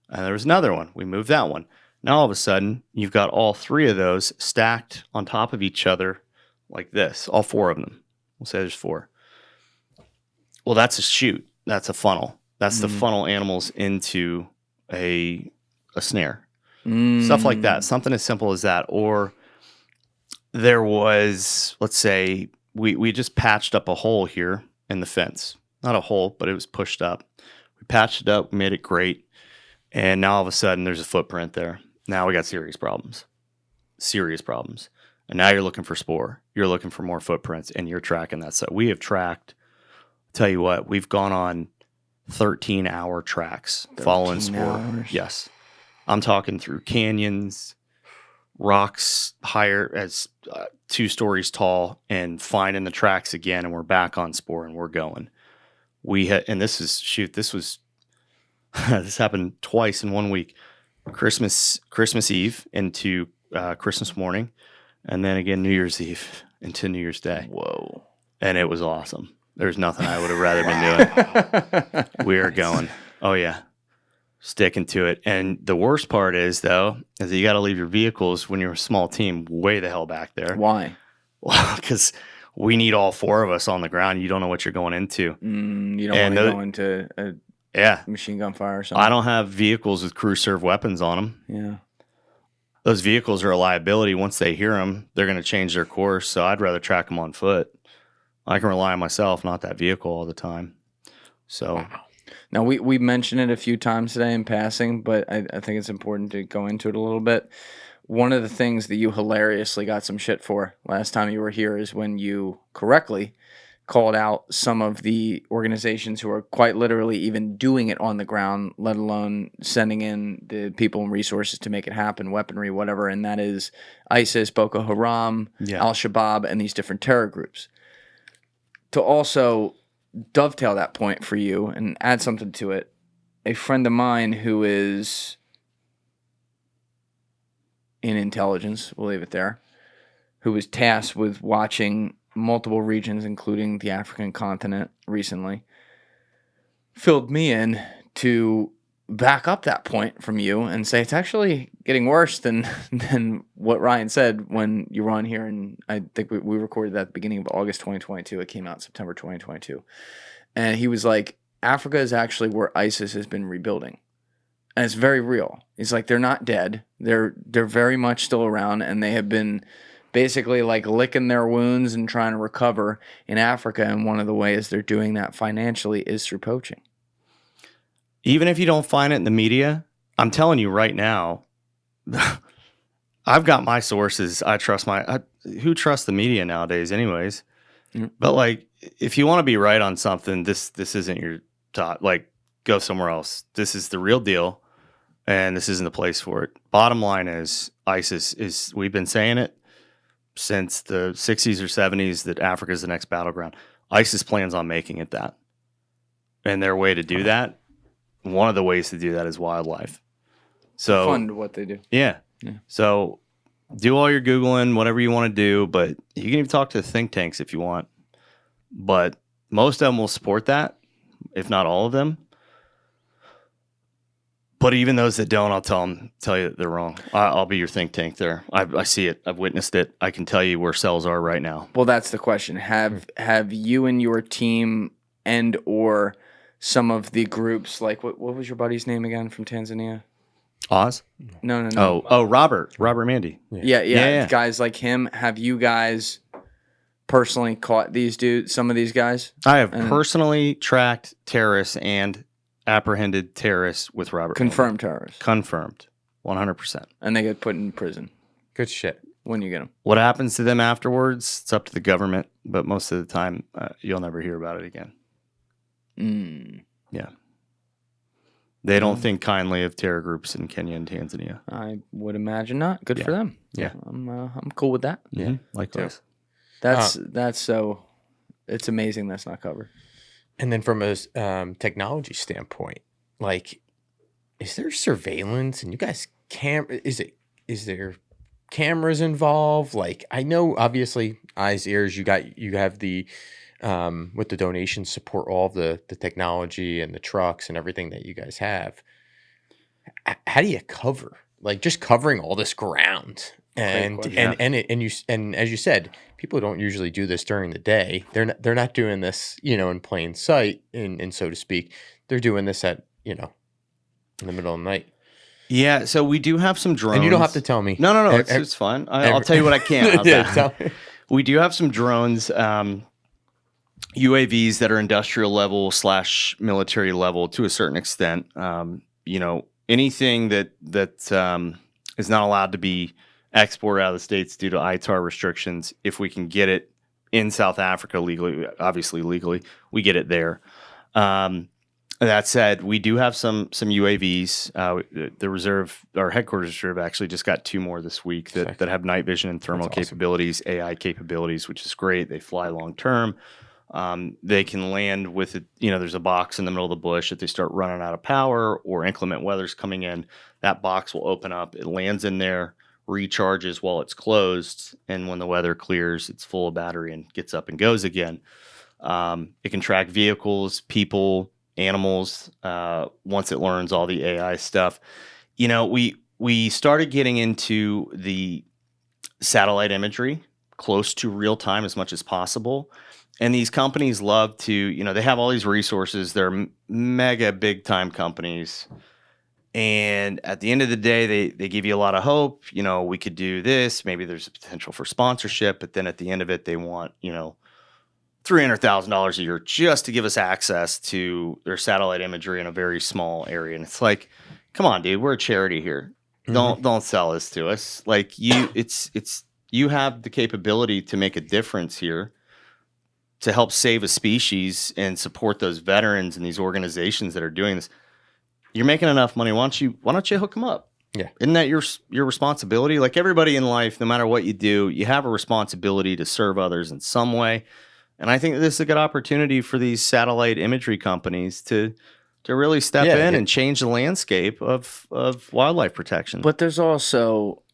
And there was another one. We moved that one. Now all of a sudden, you've got all three of those stacked on top of each other like this, all four of them. We'll say there's four. Well, that's a chute. That's a funnel. That's the funnel animals into a snare. Stuff like that. Something as simple as that. Or there was, let's say, we just patched up a hole here in the fence. Not a hole, but it was pushed up. We patched it up, made it great. And now all of a sudden there's a footprint there. Now we got serious problems. Serious problems. And now you're looking for spore. You're looking for more footprints, and you're tracking that. So we have tracked, tell you what, we've gone on 13-hour tracks following spore. Hours. Yes. I'm talking through canyons, rocks higher as 2 stories tall, and finding the tracks again, and we're back on spore, and we're going. We had, and this was this happened twice in 1 week. Christmas Eve into Christmas morning, and then again New Year's Eve into New Year's Day. Whoa. And it was awesome. There's nothing I would have rather been doing. We are going. Oh yeah. Sticking to it. And the worst part is though, is that you got to leave your vehicles when you're a small team way the hell back there. Why? Well, because we need all 4 of us on the ground. You don't know what you're going into. You don't want to go into a machine gun fire or something. I don't have vehicles with crew serve weapons on them. Yeah. Those vehicles are a liability. Once they hear them, they're going to change their course. So I'd rather track them on foot. I can rely on myself, not that vehicle all the time. So. Wow. Now, we mentioned it a few times today in passing, but I think it's important to go into it a little bit. One of the things that you hilariously got some shit for last time you were here is when you correctly called out some of the organizations who are quite literally even doing it on the ground, let alone sending in the people and resources to make it happen, weaponry, whatever, and that is ISIS, Boko Haram, Al-Shabaab, and these different terror groups. To also dovetail that point for you and add something to it, a friend of mine who is in intelligence, we'll leave it there, who was tasked with watching multiple regions, including the African continent recently, filled me in to back up that point from you and say it's actually getting worse than what Ryan said when you were on here. And I think we recorded that at the beginning of August 2022. It came out September 2022. And he was like, Africa is actually where ISIS has been rebuilding. And it's very real. He's like, they're not dead. They're very much still around, and they have been basically like licking their wounds and trying to recover in Africa. And one of the ways they're doing that financially is through poaching. Even if you don't find it in the media, I'm telling you right now, I've got my sources. I trust who trusts the media nowadays anyways? Mm-hmm. But like, if you want to be right on something, this isn't your top, like go somewhere else. This is the real deal. And this isn't the place for it. Bottom line is ISIS we've been saying it since the 60s or 70s that Africa is the next battleground. ISIS plans on making it that. And their way to do that, one of the ways to do that is wildlife. So fund what they do. Yeah. So do all your Googling, whatever you want to do, but you can even talk to think tanks if you want. But most of them will support that, if not all of them. But even those that don't, I'll tell you that they're wrong. I'll be your think tank there. I see it. I've witnessed it. I can tell you where cells are right now. Well, that's the question. Have you and your team and or some of the groups, like what was your buddy's name again from Tanzania? Oz? No. Oh, Robert Mandy. Yeah. Guys like him. Have you guys personally caught these dudes? Some of these guys? I have personally tracked terrorists and apprehended terrorists with Robert. Confirmed terrorists. Confirmed. 100%. And they get put in prison. Good shit. When you get them. What happens to them afterwards, it's up to the government. But most of the time, you'll never hear about it again. Mm. Yeah. They don't think kindly of terror groups in Kenya and Tanzania. I would imagine not. Good for them. Yeah. I'm cool with that. Yeah, likewise. That's so. It's amazing that's not covered. And then from a technology standpoint, like, is there surveillance? And you guys is there cameras involved? Like, I know obviously eyes, ears. You have the with the donations support all the technology and the trucks and everything that you guys have. How do you cover, like, just covering all this ground? And as you said, people don't usually do this during the day. They're not doing this, in plain sight, and so to speak. They're doing this at in the middle of the night. Yeah, so we do have some drones. And you don't have to tell me. No, it's fine. I'll tell you what I can. Tell me. We do have some drones, UAVs that are industrial level / military level to a certain extent. Anything that is not allowed to be exported out of the States due to ITAR restrictions, if we can get it in South Africa legally, obviously legally, we get it there. That said, we do have some UAVs. The reserve, our headquarters reserve, actually just got 2 more this week that have night vision and thermal capabilities, AI capabilities, which is great. They fly long term. They can land with it. There's a box in the middle of the bush. If they start running out of power or inclement weather's coming in, that box will open up. It lands in there, recharges while it's closed, and when the weather clears, it's full of battery and gets up and goes again. It can track vehicles, people, animals, once it learns all the AI stuff. We started getting into the satellite imagery close to real time as much as possible. And these companies love to, they have all these resources. They're mega big time companies. And at the end of the day, they give you a lot of hope. We could do this. Maybe there's a potential for sponsorship. But then at the end of it, they want, $300,000 a year just to give us access to their satellite imagery in a very small area. And it's like, come on, dude, we're a charity here. Don't sell this to us. Like, you have the capability to make a difference here, to help save a species and support those veterans and these organizations that are doing this. You're making enough money. Why don't you hook them up? Yeah. Isn't that your responsibility? Like, everybody in life, no matter what you do, you have a responsibility to serve others in some way. And I think this is a good opportunity for these satellite imagery companies to really step in and change the landscape of wildlife protection. But there's also,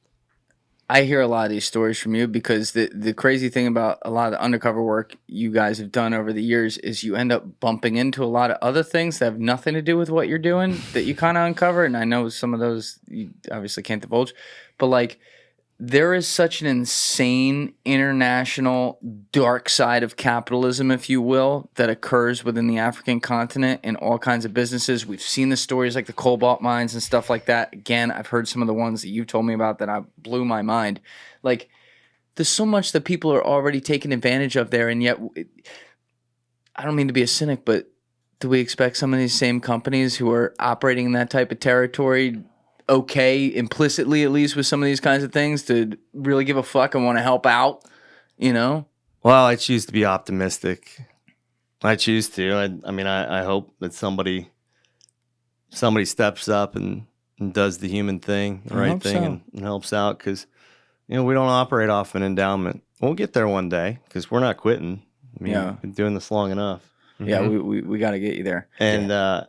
I hear a lot of these stories from you, because the crazy thing about a lot of the undercover work you guys have done over the years is you end up bumping into a lot of other things that have nothing to do with what you're doing that you kind of uncover. And I know some of those you obviously can't divulge, but like, there is such an insane international dark side of capitalism, if you will, that occurs within the African continent in all kinds of businesses. We've seen the stories like the cobalt mines and stuff like that. Again, I've heard some of the ones that you've told me about that blew my mind. Like, there's so much that people are already taking advantage of there, and yet, I don't mean to be a cynic, but do we expect some of these same companies who are operating in that type of territory, implicitly at least, with some of these kinds of things, to really give a fuck and want to help out, Well, I choose to be optimistic. I choose to. I hope that somebody steps up and does the human thing, the right thing, and helps out, because, we don't operate off an endowment. We'll get there one day, because we're not quitting. We've been doing this long enough. Yeah, we got to get you there. And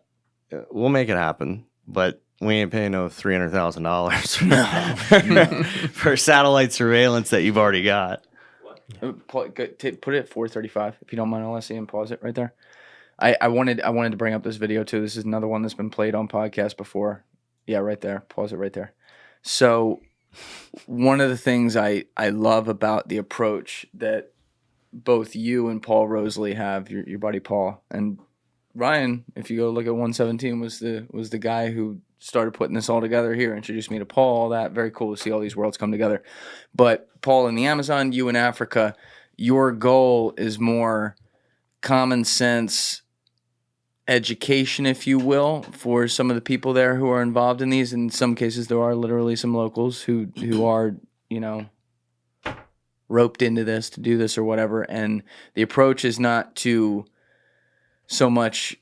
we'll make it happen, but we ain't paying no $300,000 for satellite surveillance that you've already got. Put it at 435, if you don't mind. I'll let you pause it right there. I wanted to bring up this video too. This is another one that's been played on podcasts before. Yeah, right there. Pause it right there. So, one of the things I love about the approach that both you and Paul Rosolie have, your buddy Paul, and Ryan, if you go look at 117, was the guy who started putting this all together here, introduced me to Paul, all that. Very cool to see all these worlds come together. But Paul in the Amazon, you in Africa, your goal is more common sense education, if you will, for some of the people there who are involved in these. In some cases, there are literally some locals who are, roped into this to do this or whatever. And the approach is not to so much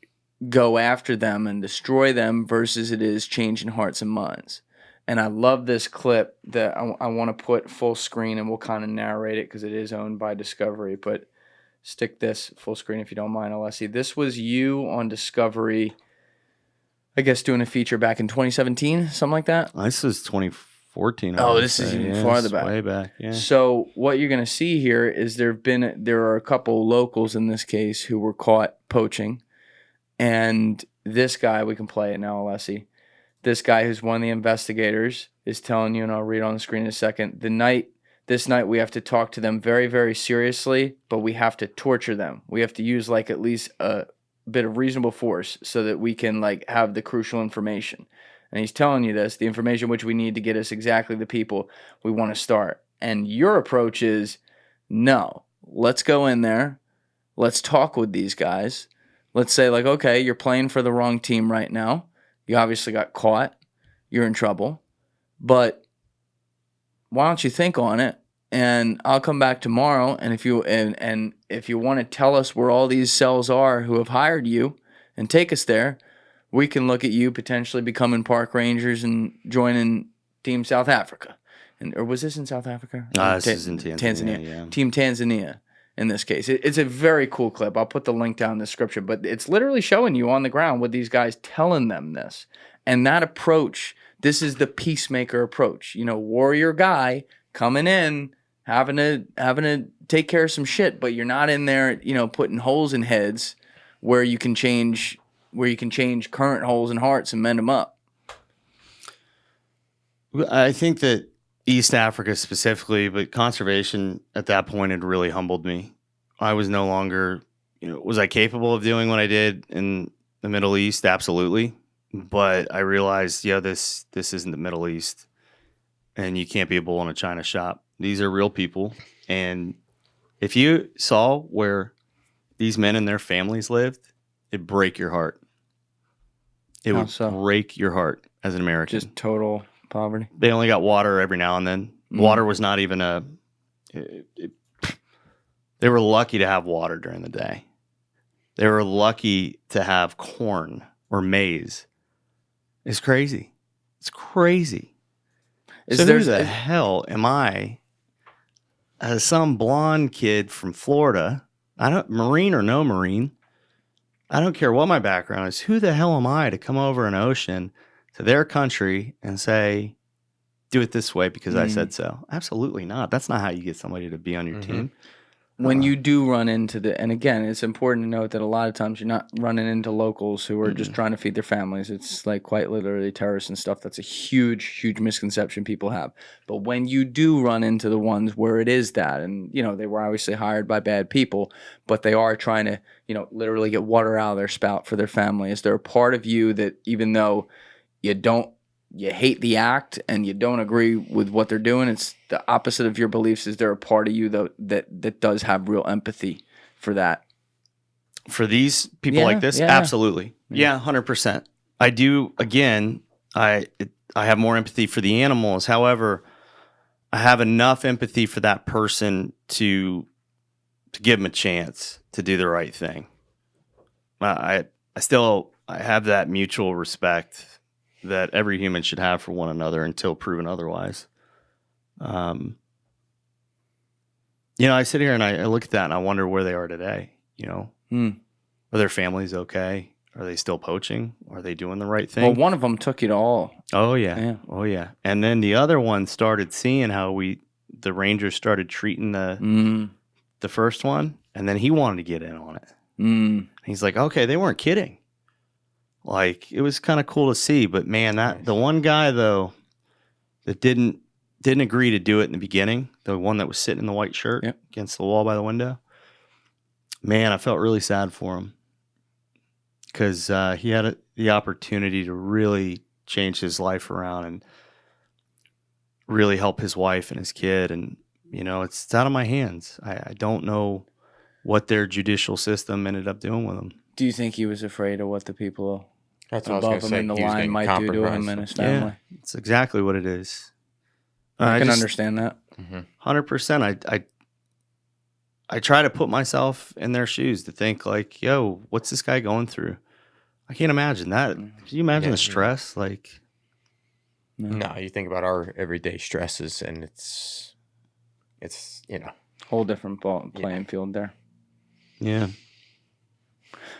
go after them and destroy them versus it is changing hearts and minds. And I love this clip that I want to put full screen, and we'll kind of narrate it because it is owned by Discovery. But stick this full screen if you don't mind, Alessi. This was you on Discovery, I guess, doing a feature back in 2017, something like that. This is 2014. Oh, this is even farther back. Way back, yeah. So what you're going to see here is there are a couple locals in this case who were caught poaching. And this guy, we can play it now, Alessi. This guy who's one of the investigators is telling you, and I'll read on the screen in a second, this night we have to talk to them very, very seriously, but we have to torture them. We have to use like at least a bit of reasonable force so that we can like have the crucial information. And he's telling you this, the information which we need to get us exactly the people we want to start. And your approach is, no, let's go in there. Let's talk with these guys. Let's say like, okay, you're playing for the wrong team right now. You obviously got caught. You're in trouble. But why don't you think on it? And I'll come back tomorrow. And if you and if you want to tell us where all these cells are who have hired you and take us there, we can look at you potentially becoming park rangers and joining Team South Africa. Or was this in South Africa? This is in Tanzania. Yeah. Team Tanzania. In this case, it's a very cool clip. I'll put the link down in the description, but it's literally showing you on the ground with these guys telling them this. And that approach, this is the peacemaker approach. You know, warrior guy coming in, having to take care of some shit, but you're not in there, you know, putting holes in heads where you can change current holes in hearts and mend them up. I think that East Africa specifically, but conservation at that point had really humbled me. I was no longer, was I capable of doing what I did in the Middle East? Absolutely. But I realized, this isn't the Middle East, and you can't be a bull in a china shop. These are real people. And if you saw where these men and their families lived, it'd break your heart. It would break your heart as an American. Just total poverty. They only got water every now and then. Water was not even they were lucky to have water during the day. They were lucky to have corn or maize. It's crazy. It's crazy. So who the hell am I, as some blonde kid from Florida, Marine or no Marine, I don't care what my background is, who the hell am I to come over an ocean to their country and say, do it this way because I said so? Absolutely not. That's not how you get somebody to be on your team. When you do run into and again, it's important to note that a lot of times you're not running into locals who are just trying to feed their families. It's like quite literally terrorists and stuff. That's a huge, huge misconception people have. But when you do run into the ones where it is that, and, they were obviously hired by bad people, but they are trying to, literally get water out of their spout for their family. Is there a part of you that even though you hate the act and you don't agree with what they're doing, it's the opposite of your beliefs? Is there a part of you though that does have real empathy for that? For these people like this? Yeah. Absolutely. Yeah, 100%. I do. Again, I have more empathy for the animals. However, I have enough empathy for that person to give them a chance to do the right thing. I have that mutual respect that every human should have for one another until proven otherwise. I sit here and I look at that and I wonder where they are today. Are their families okay? Are they still poaching? Are they doing the right thing? Well, one of them took it all. Oh yeah. Oh yeah. And then the other one started seeing how the Rangers started treating the first one, and then he wanted to get in on it. He's like, okay, they weren't kidding. Like, it was kind of cool to see, but man, the one guy though that didn't agree to do it in the beginning, the one that was sitting in the white shirt against the wall by the window, man, I felt really sad for him because he had the opportunity to really change his life around and really help his wife and his kid, and it's out of my hands. I don't know what their judicial system ended up doing with him. Do you think he was afraid of what the people above him in the line might do to him and his family? Yeah, that's exactly what it is. I can understand that. 100%. I try to put myself in their shoes to think like, yo, what's this guy going through? I can't imagine that. Can you imagine the stress? Like, no, you think about our everyday stresses, and it's whole different playing field there. yeah.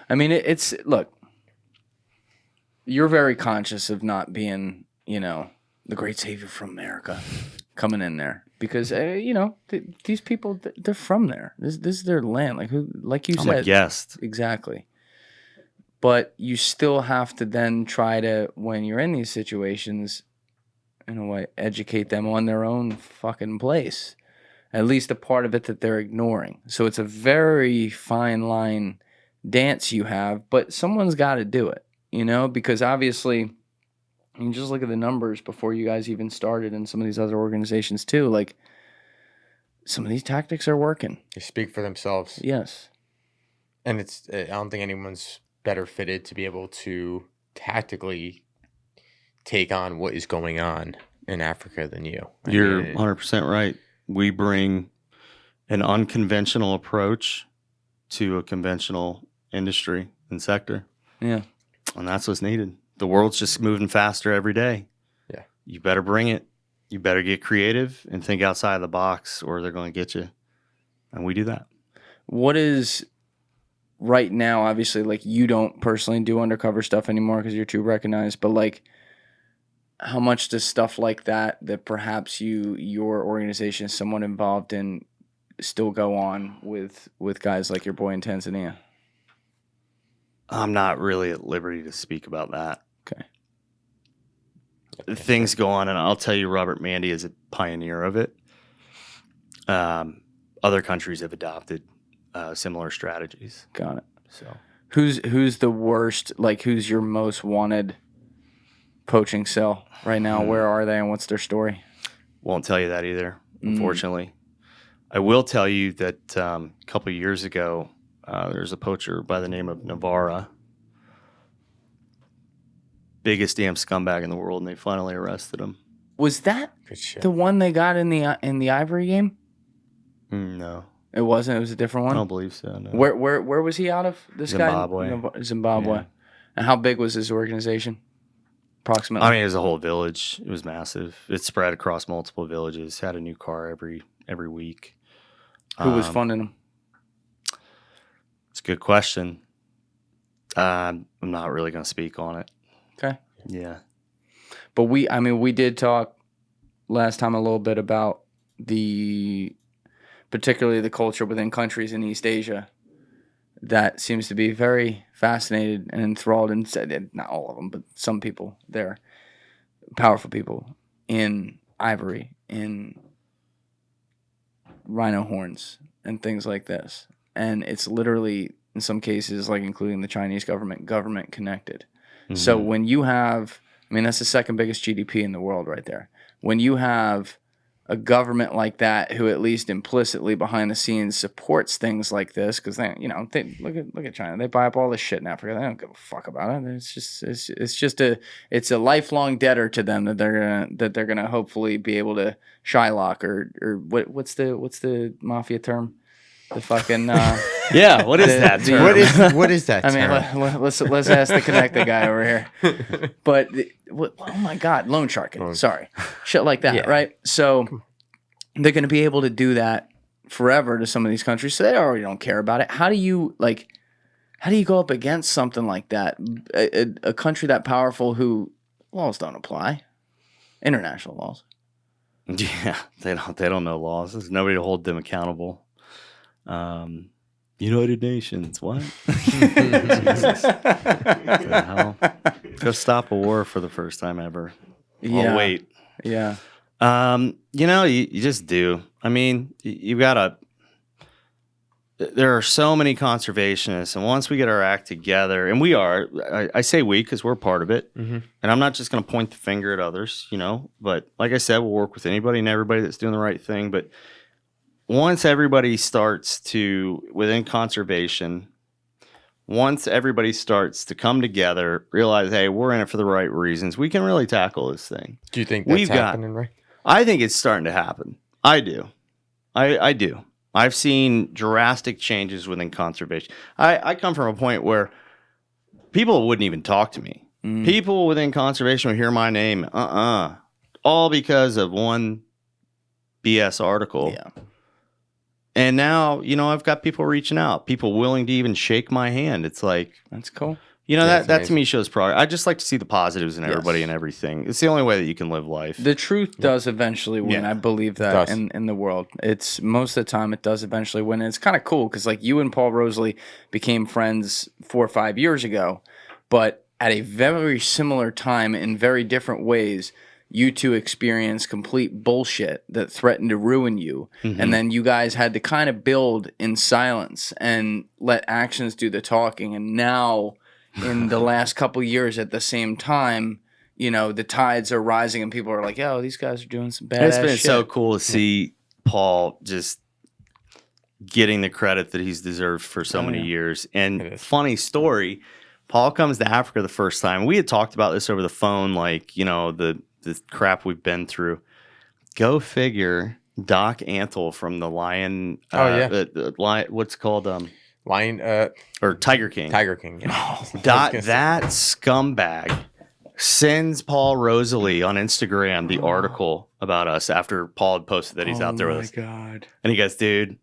I mean, it's look. You're very conscious of not being, the great savior from America coming in there because these people, they're from there. This is their land. Like you said, I'm a guest. Exactly. But you still have to then try to, when you're in these situations, in a way, educate them on their own fucking place. At least a part of it that they're ignoring. So it's a very fine line dance you have, but someone's got to do it, because obviously, you just look at the numbers before you guys even started in some of these other organizations too. Like, some of these tactics are working. They speak for themselves. Yes. And I don't think anyone's better fitted to be able to tactically take on what is going on in Africa than you. You're 100% right. We bring an unconventional approach to a conventional industry and sector. Yeah. And that's what's needed. The world's just moving faster every day. Yeah. You better bring it. You better get creative and think outside the box or they're going to get you. And we do that. What is right now, obviously, like, you don't personally do undercover stuff anymore because you're too recognized, but like, how much does stuff like that perhaps your organization is somewhat involved in still go on with guys like your boy in Tanzania? I'm not really at liberty to speak about that. Okay. Things go on, and I'll tell you, Robert Mandy is a pioneer of it. Other countries have adopted similar strategies. Got it. So, who's the worst? Like, who's your most wanted poaching cell right now? Where are they, and what's their story? Won't tell you that either, unfortunately. I will tell you that a couple of years ago, there's a poacher by the name of Navarra. Biggest damn scumbag in the world, and they finally arrested him. Was that Good shit. the one they got in the Ivory game? No. It wasn't. It was a different one. I don't believe so, no. Where was he out of? This Zimbabwe. guy? Zimbabwe. Yeah. And how big was his organization? Approximately. I mean, it was a whole village. It was massive. It spread across multiple villages. Had a new car every week. Who was funding him? It's a good question. I'm not really going to speak on it. Okay. Yeah. But we did talk last time a little bit about particularly the culture within countries in East Asia that seems to be very fascinated and enthralled, and not all of them, but some people there, powerful people in ivory, in rhino horns, and things like this. And it's literally, in some cases, like including the Chinese government connected. Mm-hmm. So when you have, that's the second biggest GDP in the world right there. When you have a government like that who at least implicitly behind the scenes supports things like this, because they look at China. They buy up all this shit in Africa. They don't give a fuck about it. It's a lifelong debtor to them that they're gonna hopefully be able to shylock or what's the mafia term? The fucking yeah. What is that term? What is that term? Let's ask the connected guy over here. But oh my God, loan sharking. Sorry, shit like that, yeah. Right? So they're going to be able to do that forever to some of these countries. So they already don't care about it. How do you go up against something like that? A country that powerful who laws don't apply, international laws. Yeah, they don't know laws. There's nobody to hold them accountable. United Nations, what? Jesus. Go stop a war for the first time ever. Yeah. Oh, wait. Yeah. You just do. I mean, you've got to. There are so many conservationists, and once we get our act together, and we are, I say we because we're part of it, and I'm not just going to point the finger at others, but like I said, we'll work with anybody and everybody that's doing the right thing, but once everybody starts to, within conservation, once everybody starts to come together, realize, hey, we're in it for the right reasons, we can really tackle this thing. Do you think that's happening, right? I think it's starting to happen. I do. I do. I've seen drastic changes within conservation. I come from a point where people wouldn't even talk to me. People within conservation would hear my name. All because of one BS article. Yeah. And now, I've got people reaching out, people willing to even shake my hand. It's like, that's cool. That to me shows progress. I just like to see the positives in everybody and everything. It's the only way that you can live life. The truth does eventually win. I believe that in the world. It's most of the time it does eventually win. And it's kind of cool because like you and Paul Rosolie became friends 4 or 5 years ago, but at a very similar time in very different ways. You two experienced complete bullshit that threatened to ruin you. And then you guys had to kind of build in silence and let actions do the talking. And now in the last couple years at the same time, the tides are rising and people are like, yo, these guys are doing some badass shit. It's been so cool to see Paul just getting the credit that he's deserved for so many years. And funny story, Paul comes to Africa the first time. We had talked about this over the phone, like, the crap we've been through. Go figure. Doc Antle from the Lion. What's it called? Lion. Or Tiger King. Tiger King. Yeah. That scumbag sends Paul Rosolie on Instagram the article about us after Paul had posted that he's out there with us. Oh my God. And he goes, dude,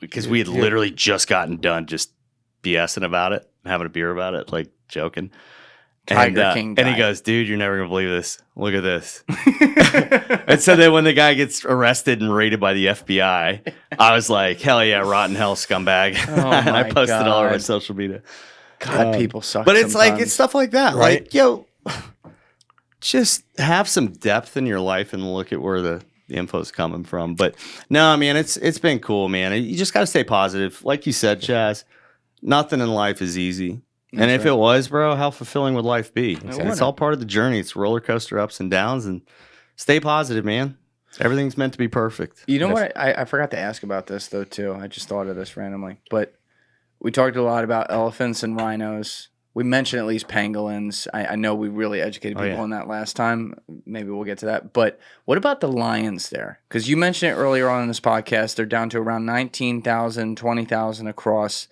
because we had literally just gotten done just BSing about it, having a beer about it, like joking. Tiger King guy. And he goes, dude, you're never going to believe this. Look at this. And so then when the guy gets arrested and raided by the FBI, I was like, hell yeah, rotten hell scumbag. And I posted it all over social media. God, people suck. But it's sometimes. like, it's stuff like that. Right? Like, yo, just have some depth in your life and look at where the info's coming from. But no, man, it's been cool, man. You just got to stay positive. Like you said, Chaz, nothing in life is easy. And if it was, bro, how fulfilling would life be? It's all part of the journey. It's roller coaster ups and downs. And stay positive, man. Everything's meant to be perfect. You know what? I forgot to ask about this, though, too. I just thought of this randomly. But we talked a lot about elephants and rhinos. We mentioned at least pangolins. I know we really educated people on that last time. Maybe we'll get to that. But what about the lions there? Because you mentioned it earlier on in this podcast. They're down to around 19,000, 20,000 across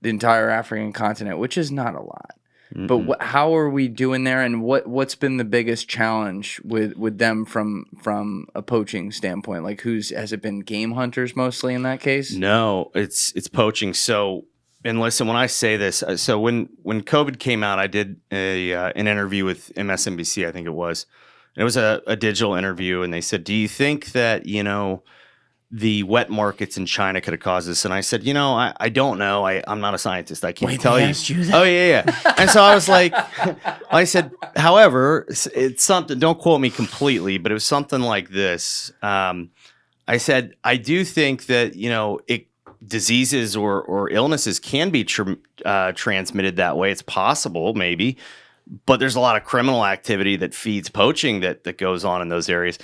the entire African continent, which is not a lot. But how are we doing there, and what's been the biggest challenge with them from a poaching standpoint? Like, has it been game hunters mostly in that case? No, it's poaching. So, and listen, when I say this, so when COVID came out, I did an interview with MSNBC, I think it was. And it was a digital interview, and they said, "Do you think that the wet markets in China could have caused this?" And I said, I don't know. I'm not a scientist. I can't tell you. Oh, yeah. And so I was like, I said, however, it's something, don't quote me completely, but it was something like this. I said, I do think that, diseases or illnesses can be transmitted that way. It's possible, maybe, but there's a lot of criminal activity that feeds poaching that goes on in those areas.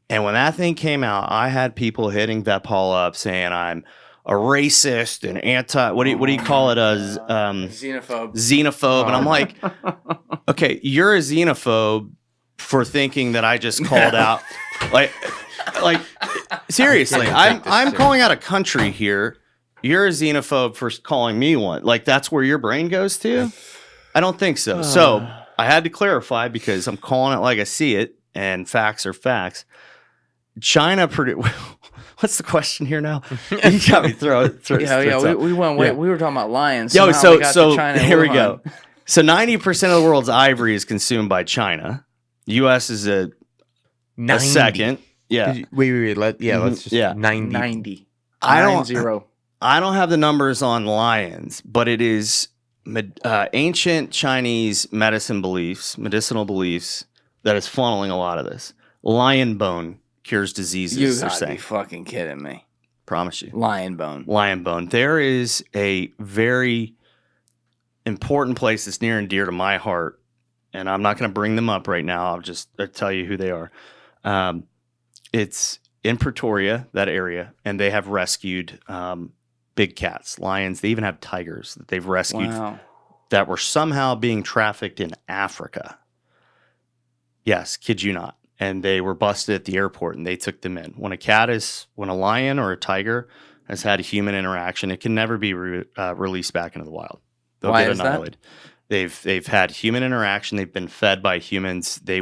And when that thing came out, I had people hitting Vetpaw up saying I'm a racist and what do you call it? Xenophobe. Xenophobe. And I'm like, okay, you're a xenophobe for thinking that I just called out. Like seriously, I'm calling out a country here. You're a xenophobe for calling me one. Like, that's where your brain goes to? I don't think so. So I had to clarify because I'm calling it like I see it, and facts are facts. China what's the question here now? You got me throw we went way. We were talking about lions. So we got to China, here we Wuhan. go. So 90% of the world's ivory is consumed by China. U.S. is a second. Yeah. Wait. Let's just 90. I don't have the numbers on lions, but it is ancient Chinese medicinal beliefs that is funneling a lot of this. Lion bone cures diseases. You gotta be fucking kidding me. Promise you. Lion bone. There is a very important place that's near and dear to my heart, and I'm not going to bring them up right now. I'll just tell you who they are. It's in Pretoria, that area, and they have rescued big cats, lions. They even have tigers that they've rescued that were somehow being trafficked in Africa. Yes, kid you not. And they were busted at the airport, and they took them in. When a lion or a tiger has had a human interaction, it can never be released back into the wild. They'll Why get is annihilated. they've had human interaction. They've been fed by humans. They're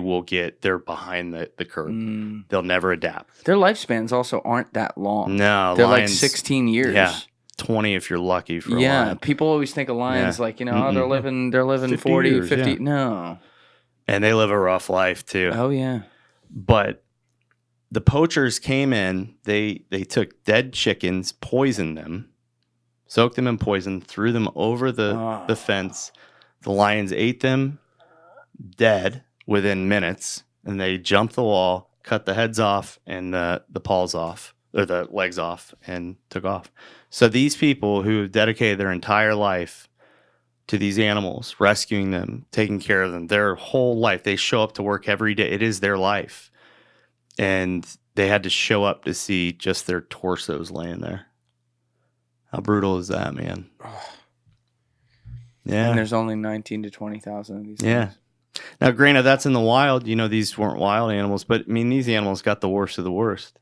behind the curve. They'll never adapt. Their lifespans also aren't that long. No, they're lions, like 16 years. Yeah, 20 if you're lucky for a lion. People always think of lions like, oh, they're living 40, years, 50. yeah. No. And they live a rough life too. Oh yeah. But the poachers came in, they took dead chickens, poisoned them, soaked them in poison, threw them over the fence. The lions ate them dead within minutes, and they jumped the wall, cut the heads off and the paws off, or the legs off, and took off. So these people who have dedicated their entire life to these animals, rescuing them, taking care of them, their whole life, they show up to work every day. It is their life. And they had to show up to see just their torsos laying there. How brutal is that, man? Yeah. And there's only 19 to 20,000 of these. Yeah. Things. Now, granted, that's in the wild. These weren't wild animals, but I mean, these animals got the worst of the worst.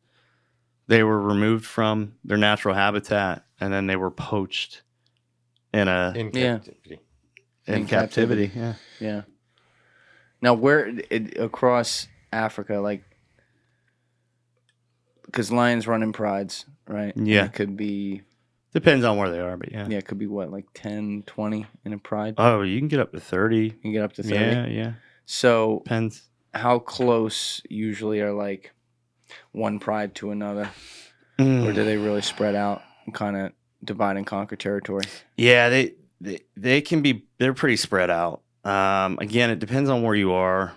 They were removed from their natural habitat, and then they were poached in captivity. In captivity. Yeah. Yeah. Now, across Africa, like, because lions run in prides, right? Yeah. And it could be... Depends on where they are, but yeah. Yeah, it could be what, like 10, 20 in a pride? Oh, you can get up to 30. You can get up to 30? Yeah. So, depends. How close usually are like one pride to another? Or do they really spread out and kind of divide and conquer territory? Yeah, they can be, they're pretty spread out. Again, it depends on where you are.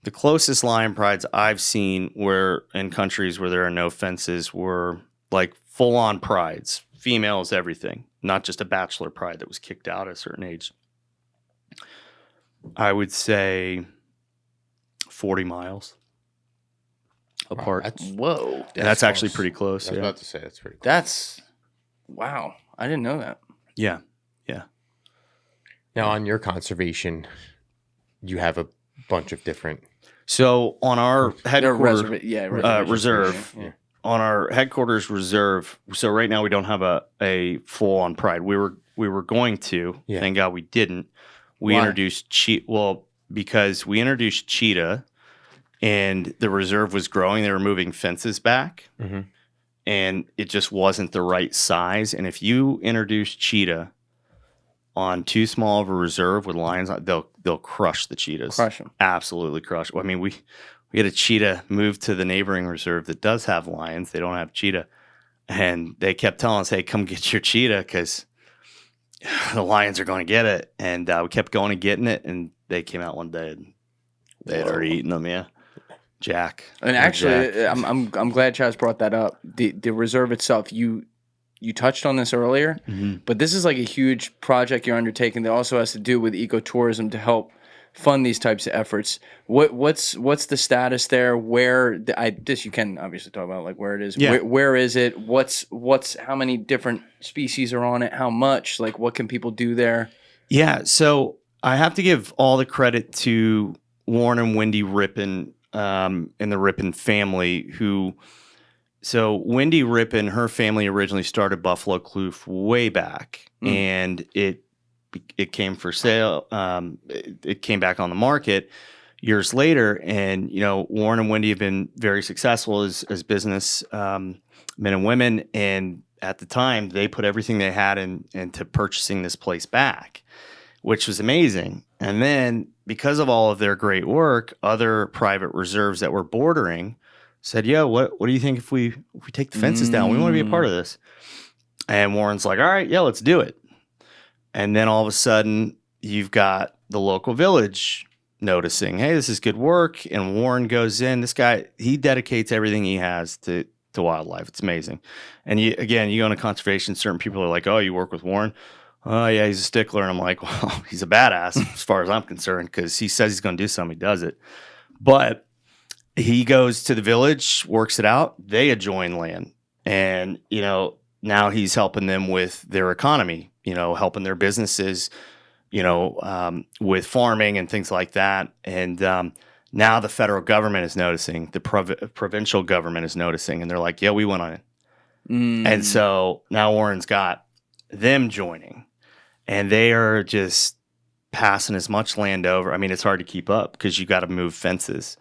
The closest lion prides I've seen were in countries where there are no fences were like full-on prides, females, everything, not just a bachelor pride that was kicked out at a certain age. I would say 40 miles apart. Whoa. That's actually pretty close. I was about to say that's pretty close. Wow. I didn't know that. Yeah. Now, on your conservation, you have a bunch of different... So on our headquarters reserve, Yeah. on our headquarters reserve. So right now we don't have a full on pride. We were going to. Yeah. Thank God we didn't. We Why? introduced because we introduced cheetah, and the reserve was growing. They were moving fences back, and it just wasn't the right size. And if you introduce cheetah on too small of a reserve with lions, they'll crush the cheetahs. Crush them. Absolutely crush. I mean, we had a cheetah move to the neighboring reserve that does have lions. They don't have cheetah. And they kept telling us, hey, come get your cheetah because the lions are going to get it. And we kept going and getting it. And they came out one day and they had already eaten them. Yeah. Jack. And actually, I'm glad Chaz brought that up. The reserve itself, you touched on this earlier, but this is like a huge project you're undertaking that also has to do with ecotourism to help fund these types of efforts. What's the status there? You can obviously talk about like where it is. Yeah. Where is it? What's how many different species are on it? How much? Like what can people do there? Yeah, so I have to give all the credit to Warren and Wendy Rippin and the Rippin family who. So Wendy Rippin, her family originally started Buffalo Kloof way back, and it came for sale. It came back on the market years later, and Warren and Wendy have been very successful as business men and women. And at the time, they put everything they had into purchasing this place back, which was amazing. And then because of all of their great work, other private reserves that were bordering said, "Yo, what do you think if we take the fences down? We want to be a part of this." And Warren's like, "All right, yeah, let's do it." And then all of a sudden, you've got the local village noticing, "Hey, this is good work." And Warren goes in. This guy, he dedicates everything he has to wildlife. It's amazing. And you go into conservation, certain people are like, "Oh, you work with Warren?" "Oh, yeah, he's a stickler." And I'm like, "Well, he's a badass as far as I'm concerned because he says he's going to do something, he does it." But he goes to the village, works it out. They adjoin land. And, now he's helping them with their economy, helping their businesses, with farming and things like that. And now the federal government is noticing, the provincial government is noticing, and they're like, "Yeah, we went on it." And so now Warren's got them joining, and they are just passing as much land over. I mean, it's hard to keep up because you got to move fences.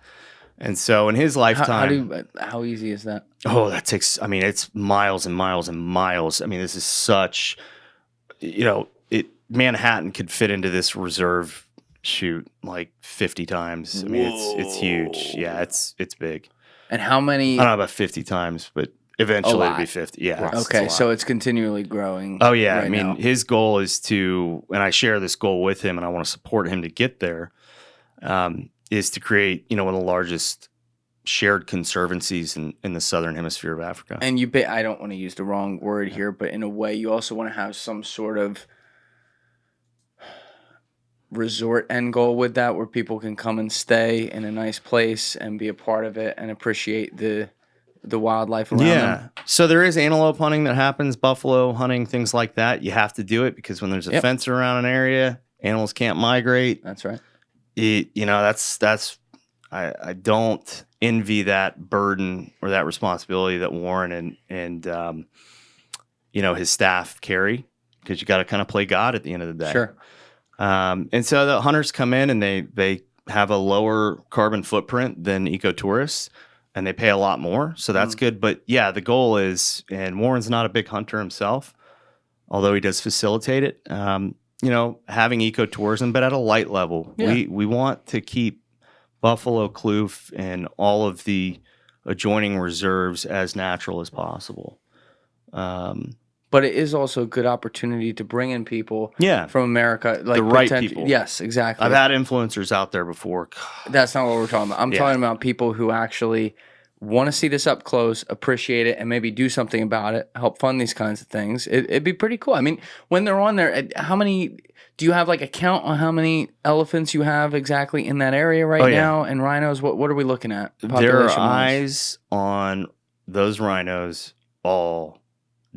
And so in his lifetime, how easy is that? Oh, that takes, I mean, it's miles and miles and miles. I mean, this is such, Manhattan could fit into this reserve shoot like 50 times. I mean, it's huge. Yeah, it's big. And how many? I don't know about 50 times, but eventually it'll be 50. Yeah. Okay, so it's continually growing. Oh, yeah. Right I mean, now. his goal is to, and I share this goal with him and I want to support him to get there, is to create, one of the largest shared conservancies in the southern hemisphere of Africa. And I don't want to use the wrong word here, but in a way, you also want to have some sort of resort end goal with that, where people can come and stay in a nice place and be a part of it and appreciate the wildlife around them. So there is antelope hunting that happens, buffalo hunting, things like that. You have to do it because when there's a fence around an area, animals can't migrate. That's right. I don't envy that burden or that responsibility that Warren and his staff carry, because you got to kind of play God at the end of the day. Sure. And so the hunters come in and they have a lower carbon footprint than ecotourists, and they pay a lot more. So that's good. But yeah, the goal is, and Warren's not a big hunter himself, although he does facilitate it, having ecotourism, but at a light level. Yeah. We want to keep Buffalo Kloof and all of the adjoining reserves as natural as possible. But it is also a good opportunity to bring in people from America. Like the right people. Yes, exactly. I've had influencers out there before. That's not what we're talking about. I'm talking about people who actually want to see this up close, appreciate it, and maybe do something about it, help fund these kinds of things. It'd be pretty cool. I mean, when they're on there, do you have like a count on how many elephants you have exactly in that area now? And rhinos, what are we looking at? There are eyes on those rhinos all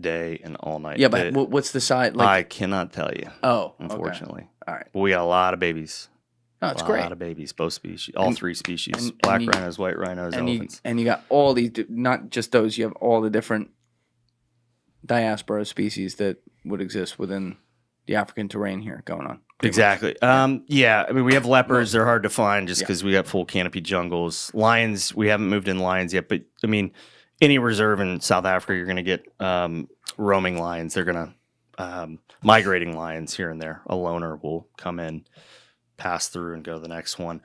day and all night. Yeah, but what's the size? I cannot tell you. Oh, unfortunately. Okay. All right. But we got a lot of babies. Oh, it's great. A lot of babies, both species, all three species: black rhinos, white rhinos, elephants. And you got all these, not just those. You have all the different diaspora species that would exist within the African terrain here going on. Exactly. I mean, we have leopards. They're hard to find just because we got full canopy jungles. Lions, we haven't moved in lions yet, but I mean, any reserve in South Africa, you're going to get roaming lions. They're going to migrating lions here and there. A loner will come in, pass through, and go to the next one.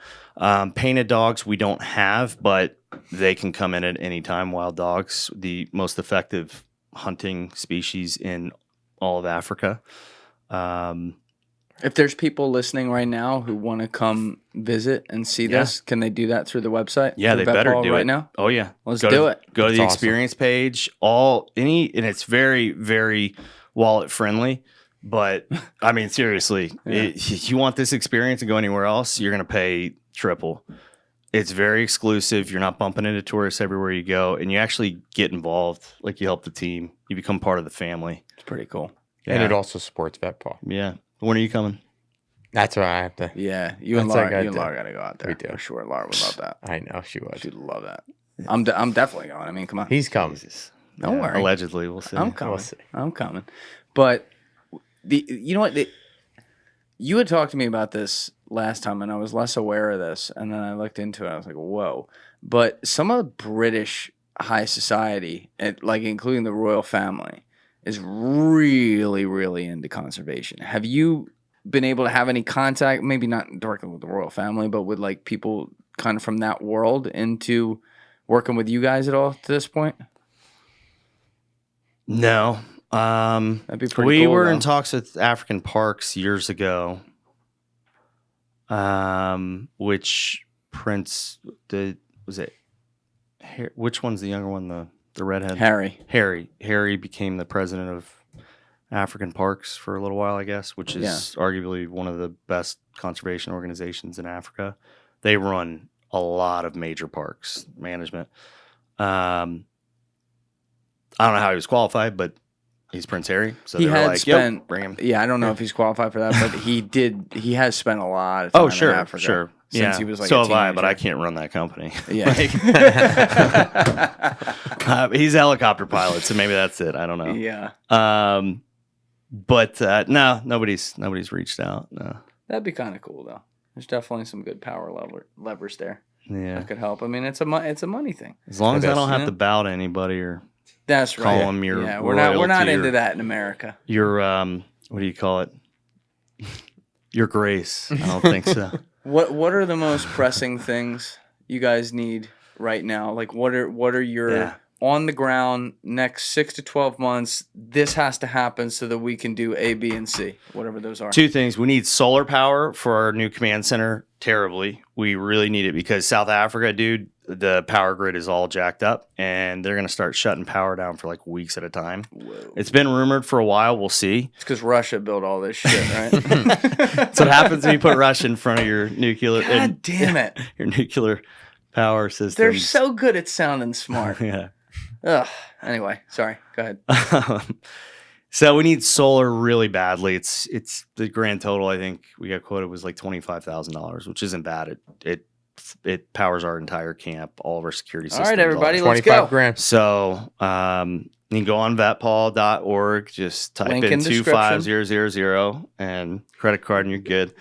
Painted dogs we don't have, but they can come in at any time. Wild dogs, the most effective hunting species in all of Africa. If there's people listening right now who want to come visit and see this, can they do that through the website? Yeah, they better do right it now. Oh yeah, let's do it. Go to the experience page. And it's very wallet friendly. But I mean, seriously, you want this experience and go anywhere else, you're going to pay triple. It's very exclusive. You're not bumping into tourists everywhere you go, and you actually get involved. Like, you help the team. You become part of the family. It's pretty cool. Yeah. And it also supports Vetpaw. Yeah. When are you coming? That's what I have to. Yeah, you and Laura got to go out there. We do. For sure. Laura would love that. I know she would. She'd love that. I'm definitely going. I mean, come on. He's coming. Don't worry. Allegedly, we'll see. I'm coming. We'll see. I'm coming. But you know what? You had talked to me about this last time, and I was less aware of this. And then I looked into it. I was like, whoa. But some of the British high society, like including the royal family, is really, really into conservation. Have you been able to have any contact, maybe not directly with the royal family, but with like people kind of from that world into working with you guys at all to this point? No. That'd be pretty we cool, were though. in talks with African Parks years ago. Which Prince was it? Which one's the younger one? The redhead? Harry became the president of African Parks for a little while, I guess, which is arguably one of the best conservation organizations in Africa. They run a lot of major parks management. I don't know how he was qualified, but he's Prince Harry, so they were like, "Yep, bring him." Yeah, I don't know if he's qualified for that, but he has spent a lot of time in Africa. Sure. Since he was like so a have I, teenager. but I can't run that company. Yeah. He's a helicopter pilot, so maybe that's it. I don't know. Yeah. But no, nobody's reached out. No. That'd be kind of cool though. There's definitely some good power levers there. Yeah. That could help. I mean, it's a money thing. As long as I don't have you to know? bow to anybody or That's call right. them your Yeah, we're not royalty into or that in America. your what do you call it? Your grace. I don't think so. What are the most pressing things you guys need right now? Like what are your on the ground next 6 to 12 months? This has to happen so that we can do A, B, and C, whatever those are. Two things. We need solar power for our new command center terribly. We really need it because South Africa, dude, the power grid is all jacked up and they're going to start shutting power down for like weeks at a time. Whoa. It's been rumored for a while. We'll see. It's because Russia built all this shit, right? That's what happens when you put Russia in front of your nuclear. God damn it. Your nuclear power system. They're so good at sounding smart. Yeah. Ugh. Anyway, sorry. Go ahead. So we need solar really badly. It's the grand total. I think we got quoted was like $25,000, which isn't bad. It powers our entire camp, all of our security systems. All right, everybody, let's 25 go. grand. So you can go on vetpaw.org, just type Link in in description. 25000 and credit card and you're good.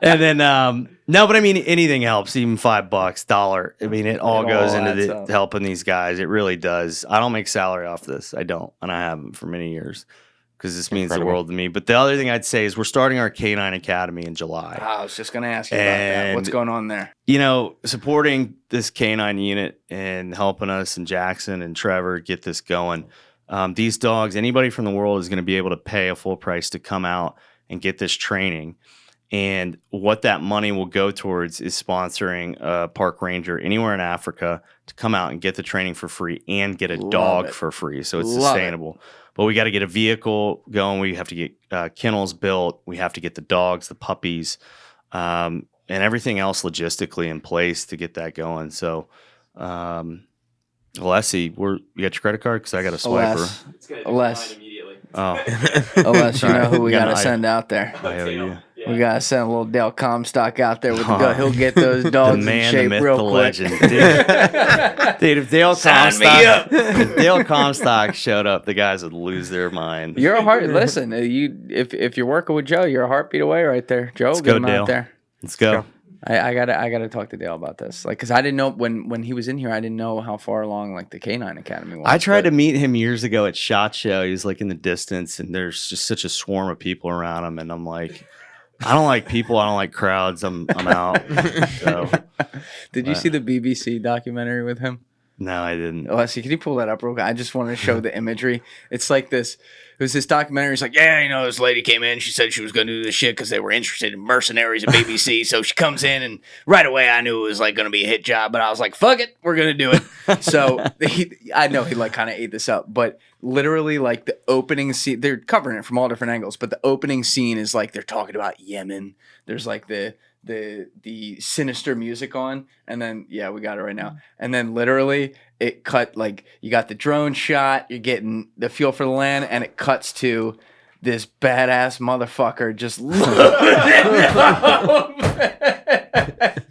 And then no, but I mean anything helps, even $5, $1. I mean it all goes into adds up. helping these guys. It really does. I don't make salary off this. I don't, and I haven't for many years. Because this means the world to me. But the other thing I'd say is we're starting our Canine Academy in July. I was just going to ask you about that. What's going on there? You know, supporting this canine unit and helping us and Jackson and Trevor get this going. These dogs, anybody from the world is going to be able to pay a full price to come out and get this training. And what that money will go towards is sponsoring a park ranger anywhere in Africa to come out and get the training for free and get a dog for free. So it's sustainable. But we got to get a vehicle going. We have to get kennels built. We have to get the dogs, the puppies, and everything else logistically in place to get that going. So, Alessi, you got your credit card? Because I got a swiper. It's gonna Unless- decline immediately. Oh, Unless you know who we Got got an to send out there. I owe you. Yeah. We got to send a little Dale Comstock out there with the gun. He'll get those dogs The man, in the shape myth, real the quick. legend. Dude, if Dale Sign me Comstock, up. if Dale Comstock showed up, the guys would lose their mind. You're a heart. Listen, if you're working with Joe, you're a heartbeat away right there. Joe, Let's get go, him Dale. out there. Let's go. I gotta talk to Dale about this, like, because I didn't know when he was in here, I didn't know how far along like the Canine Academy was. I tried to meet him years ago at SHOT Show. He was like in the distance, and there's just such a swarm of people around him, and I'm like, I don't like people. I don't like crowds. I'm out. So, Did you see the BBC documentary with him? no, I didn't. Leslie, can you pull that up real quick? I just want to show the imagery. It's like this. It was this documentary. It's like, yeah, you know, this lady came in. She said she was going to do this shit because they were interested in mercenaries at BBC. So she comes in, and right away I knew it was like going to be a hit job. But I was like, fuck it, we're going to do it. So I know he like kind of ate this up. But literally, like the opening scene, they're covering it from all different angles. But the opening scene is like they're talking about Yemen. There's like the sinister music on, and then we got it right now, and then literally it cut, like you got the drone shot, you're getting the feel for the land, and it cuts to this badass motherfucker just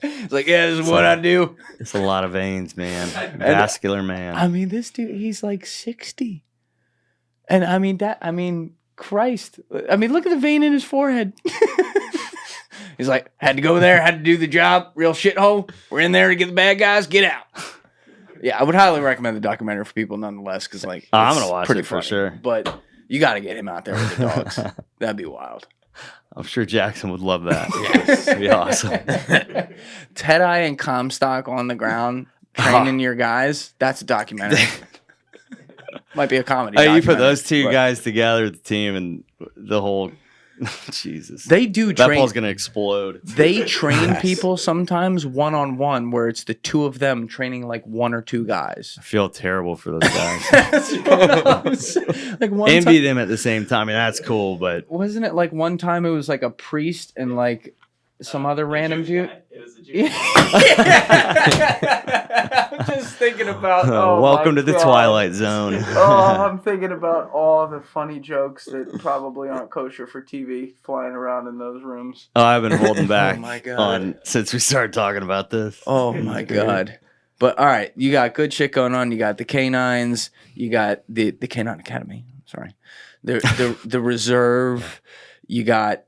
it's like, yeah, this is what I do. It's a lot of veins, man. Vascular man. I mean, this dude, he's like 60, and I mean Christ, I mean, look at the vein in his forehead. He's like, had to go there, had to do the job, real shithole. We're in there to get the bad guys, get out. Yeah, I would highly recommend the documentary for people nonetheless, because like, I'm it's gonna watch pretty it for funny. sure. But you got to get him out there with the dogs. That'd be wild. I'm sure Jackson would love that. Yes, it'd be awesome. Tate and Comstock on the ground training your guys. That's a documentary. Might be a comedy. Hey, you put documentary, those two but guys together, the team, and the whole Jesus. They do That train. ball's gonna explode. They train people sometimes one-on-one, where it's the two of them training like one or two guys. I feel terrible for those guys. Like one Envy time, them at the same time. I mean, that's cool, but wasn't it like one time it was like a priest and like some other random dude? It was a Jewish I'm just thinking about. welcome to the Twilight Zone. I'm thinking about all the funny jokes that probably aren't kosher for TV flying around in those rooms. Oh, I've been holding back my God. on since we started talking about this. Oh my God. But all right, you got good shit going on. You got the canines. You got the Canine Academy. Sorry. the reserve. You got.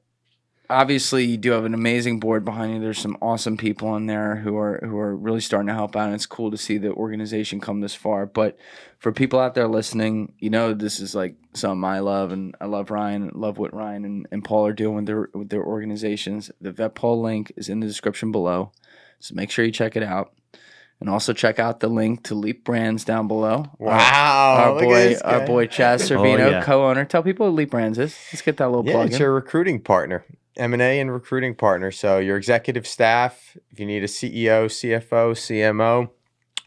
Obviously, you do have an amazing board behind you. There's some awesome people on there who are really starting to help out, and it's cool to see the organization come this far. But for people out there listening, this is like something I love, and I love Ryan, love what Ryan and Paul are doing with their organizations. The Vetpaw link is in the description below, so make sure you check it out. And also check out the link to Leap Brands down below. Wow. Our boy Chaz Cervino, yeah. co-owner. Tell people what Leap Brands is. Let's get that little plug It's in. your recruiting partner. M&A and recruiting partner. So your executive staff, if you need a CEO, CFO, CMO,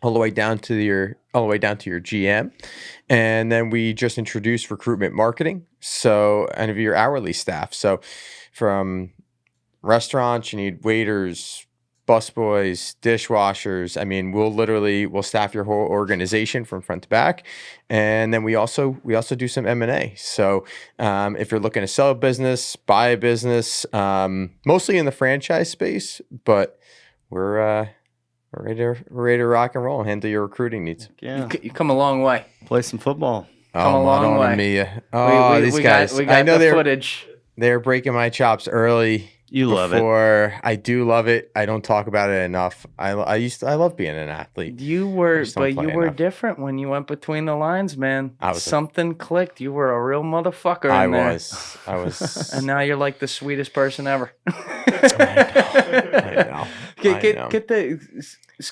all the way down to your GM. And then we just introduced recruitment marketing. So, and of your hourly staff. So from restaurants, you need waiters, busboys, dishwashers. I mean, we'll staff your whole organization from front to back. And then we also do some M&A. So if you're looking to sell a business, buy a business, mostly in the franchise space, but we're ready to rock and roll and handle your recruiting needs. Yeah. You come a long way. Play some football. Come a long way. These guys. We got I know the footage. they're breaking my chops early. You love it. I do love it. I don't talk about it enough. I love being an athlete. You were enough. different when you went between the lines, man. was Something clicked. You were a real motherfucker. I in there. was. And now you're like the sweetest person ever. I know. Get the.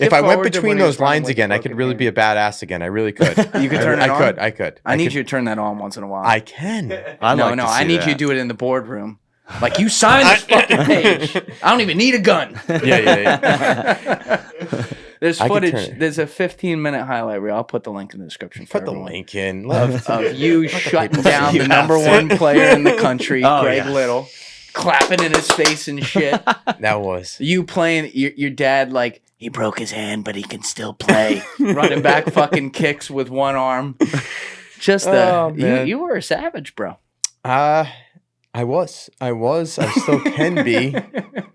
If I went between those lines again, I could really be a badass again. I really could. You could turn it on? I could. I need you to turn that on once in a while. I can. I need you to do it in the boardroom. Like, you signed this fucking page. I don't even need a gun. Yeah. There's footage. There's a 15-minute highlight reel. I'll put the link in the description. Put the link in. Of you shutting down the number one player in the country, Greg Little, clapping in his face and shit. That was. You playing your dad, like, he broke his hand, but he can still play. Running back fucking kicks with one arm. You were a savage, bro. I was. I still can be,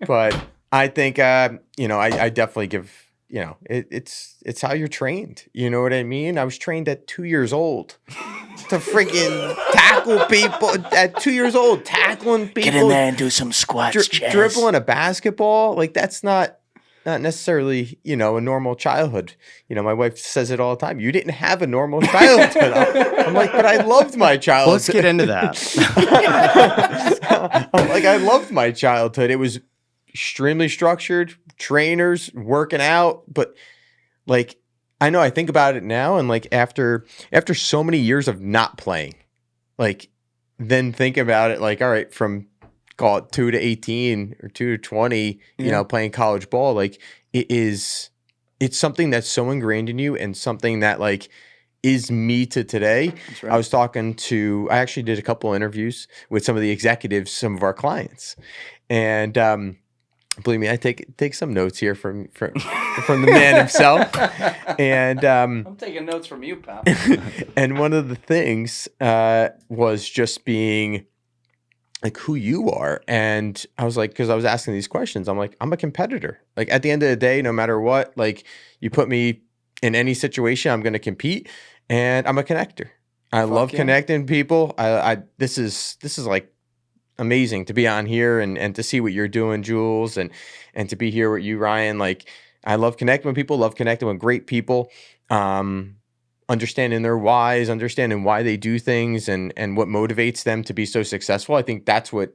but I think I definitely give. It's how you're trained. You know what I mean? I was trained at 2 years old to freaking tackle people. At 2 years old, tackling people. Get in there and do some squats, dribbling a basketball. Like, that's not necessarily, a normal childhood. My wife says it all the time. You didn't have a normal childhood. I'm like, but I loved my childhood. Let's get into that. I'm like, I loved my childhood. It was extremely structured, trainers, working out. But like, I know I think about it now, and like after so many years of not playing, like, then think about it like, all right, from call it 2 to 18 or 2 to 20, playing college ball, like it's something that's so ingrained in you and something that like is me to today. That's right. I actually did a couple interviews with some of the executives, some of our clients, and believe me, I take some notes here from the man himself, and I'm taking notes from you, pal. And one of the things was just being like who you are. And I was like, because I was asking these questions, I'm like, I'm a competitor. Like, at the end of the day, no matter what, like, you put me in any situation, I'm going to compete, and I'm a connector. I love connecting people. This is like amazing to be on here and to see what you're doing, Jules, and to be here with you, Ryan. Like, I love connecting with people, love connecting with great people. Understanding their whys, understanding why they do things, and what motivates them to be so successful. I think that's why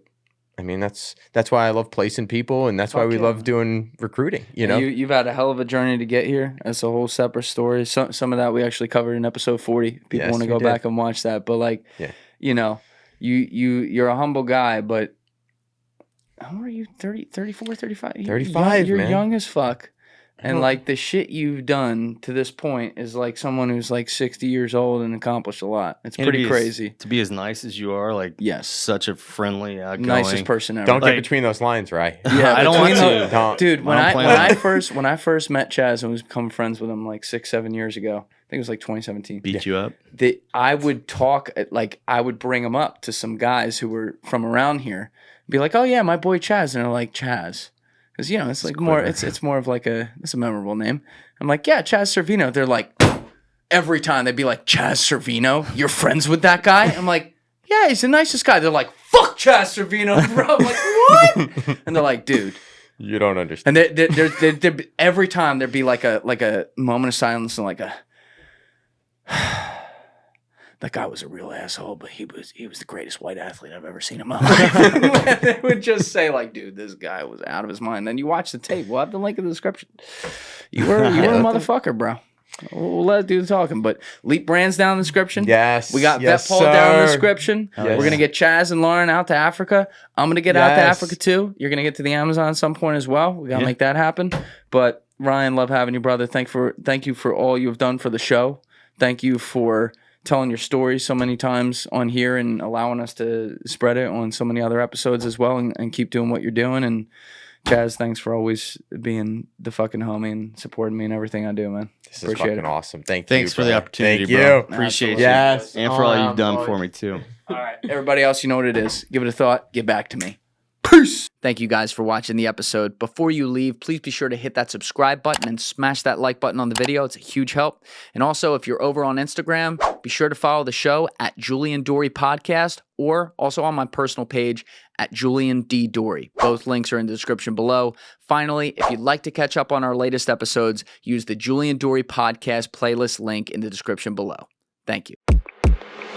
I love placing people, and that's why we love doing recruiting. You've had a hell of a journey to get here. That's a whole separate story. Some of that we actually covered in episode 40. People want to go back and watch that. But like, you're a humble guy, but how old are you? 30, 34, 35? 35, You're man. young as fuck. And like, the shit you've done to this point is like someone who's like 60 years old and accomplished a lot. It's pretty crazy. To be as nice as you are, like, such a friendly, outgoing, nicest person ever. Don't get between those lines, right? Yeah, I don't want to. Dude, when I first met Chaz and was become friends with him like 6-7 years ago, I think it was like 2017. Beat you up? I would talk, like, I would bring him up to some guys who were from around here, be like, oh yeah, my boy Chaz, and they're like, Chaz. Because, it's like more, it's more of like it's a memorable name. I'm like, yeah, Chaz Cervino. They're like, every time they'd be like, Chaz Cervino? You're friends with that guy? I'm like, yeah, he's the nicest guy. They're like, fuck Chaz Cervino, bro. I'm like, what? And they're like, dude. You don't understand. And there every time there'd be like a moment of silence and like a, that guy was a real asshole, but he was the greatest white athlete I've ever seen in my life. They would just say like, dude, this guy was out of his mind. Then you watch the tape. We'll have the link in the description. You were a motherfucker, bro. We'll let it do the talking, but Leap Brands down in the description. Yes. We got yes, Vetpaw down in the sir. description. Yes. We're going to get Chaz and Lauren out to Africa. I'm going to get out to Africa too. You're going to get to the Amazon at some point as well. We got to make that happen. But Ryan, love having you, brother. Thank you for all you've done for the show. Thank you for telling your story so many times on here and allowing us to spread it on so many other episodes as well and keep doing what you're doing. And Chaz, thanks for always being the fucking homie and supporting me and everything I do, man. This is fucking awesome. Thanks for the opportunity, Thank bro. you. Appreciate you. Yes. And for all you've done for me, too. All right. Everybody else, you know what it is. Give it a thought. Get back to me. Peace. Thank you guys for watching the episode. Before you leave, please be sure to hit that subscribe button and smash that like button on the video. It's a huge help. And also, if you're over on Instagram, be sure to follow the show at Julian Dorey Podcast or also on my personal page at Julian D. Dorey. Both links are in the description below. Finally, if you'd like to catch up on our latest episodes, use the Julian Dorey Podcast playlist link in the description below. Thank you.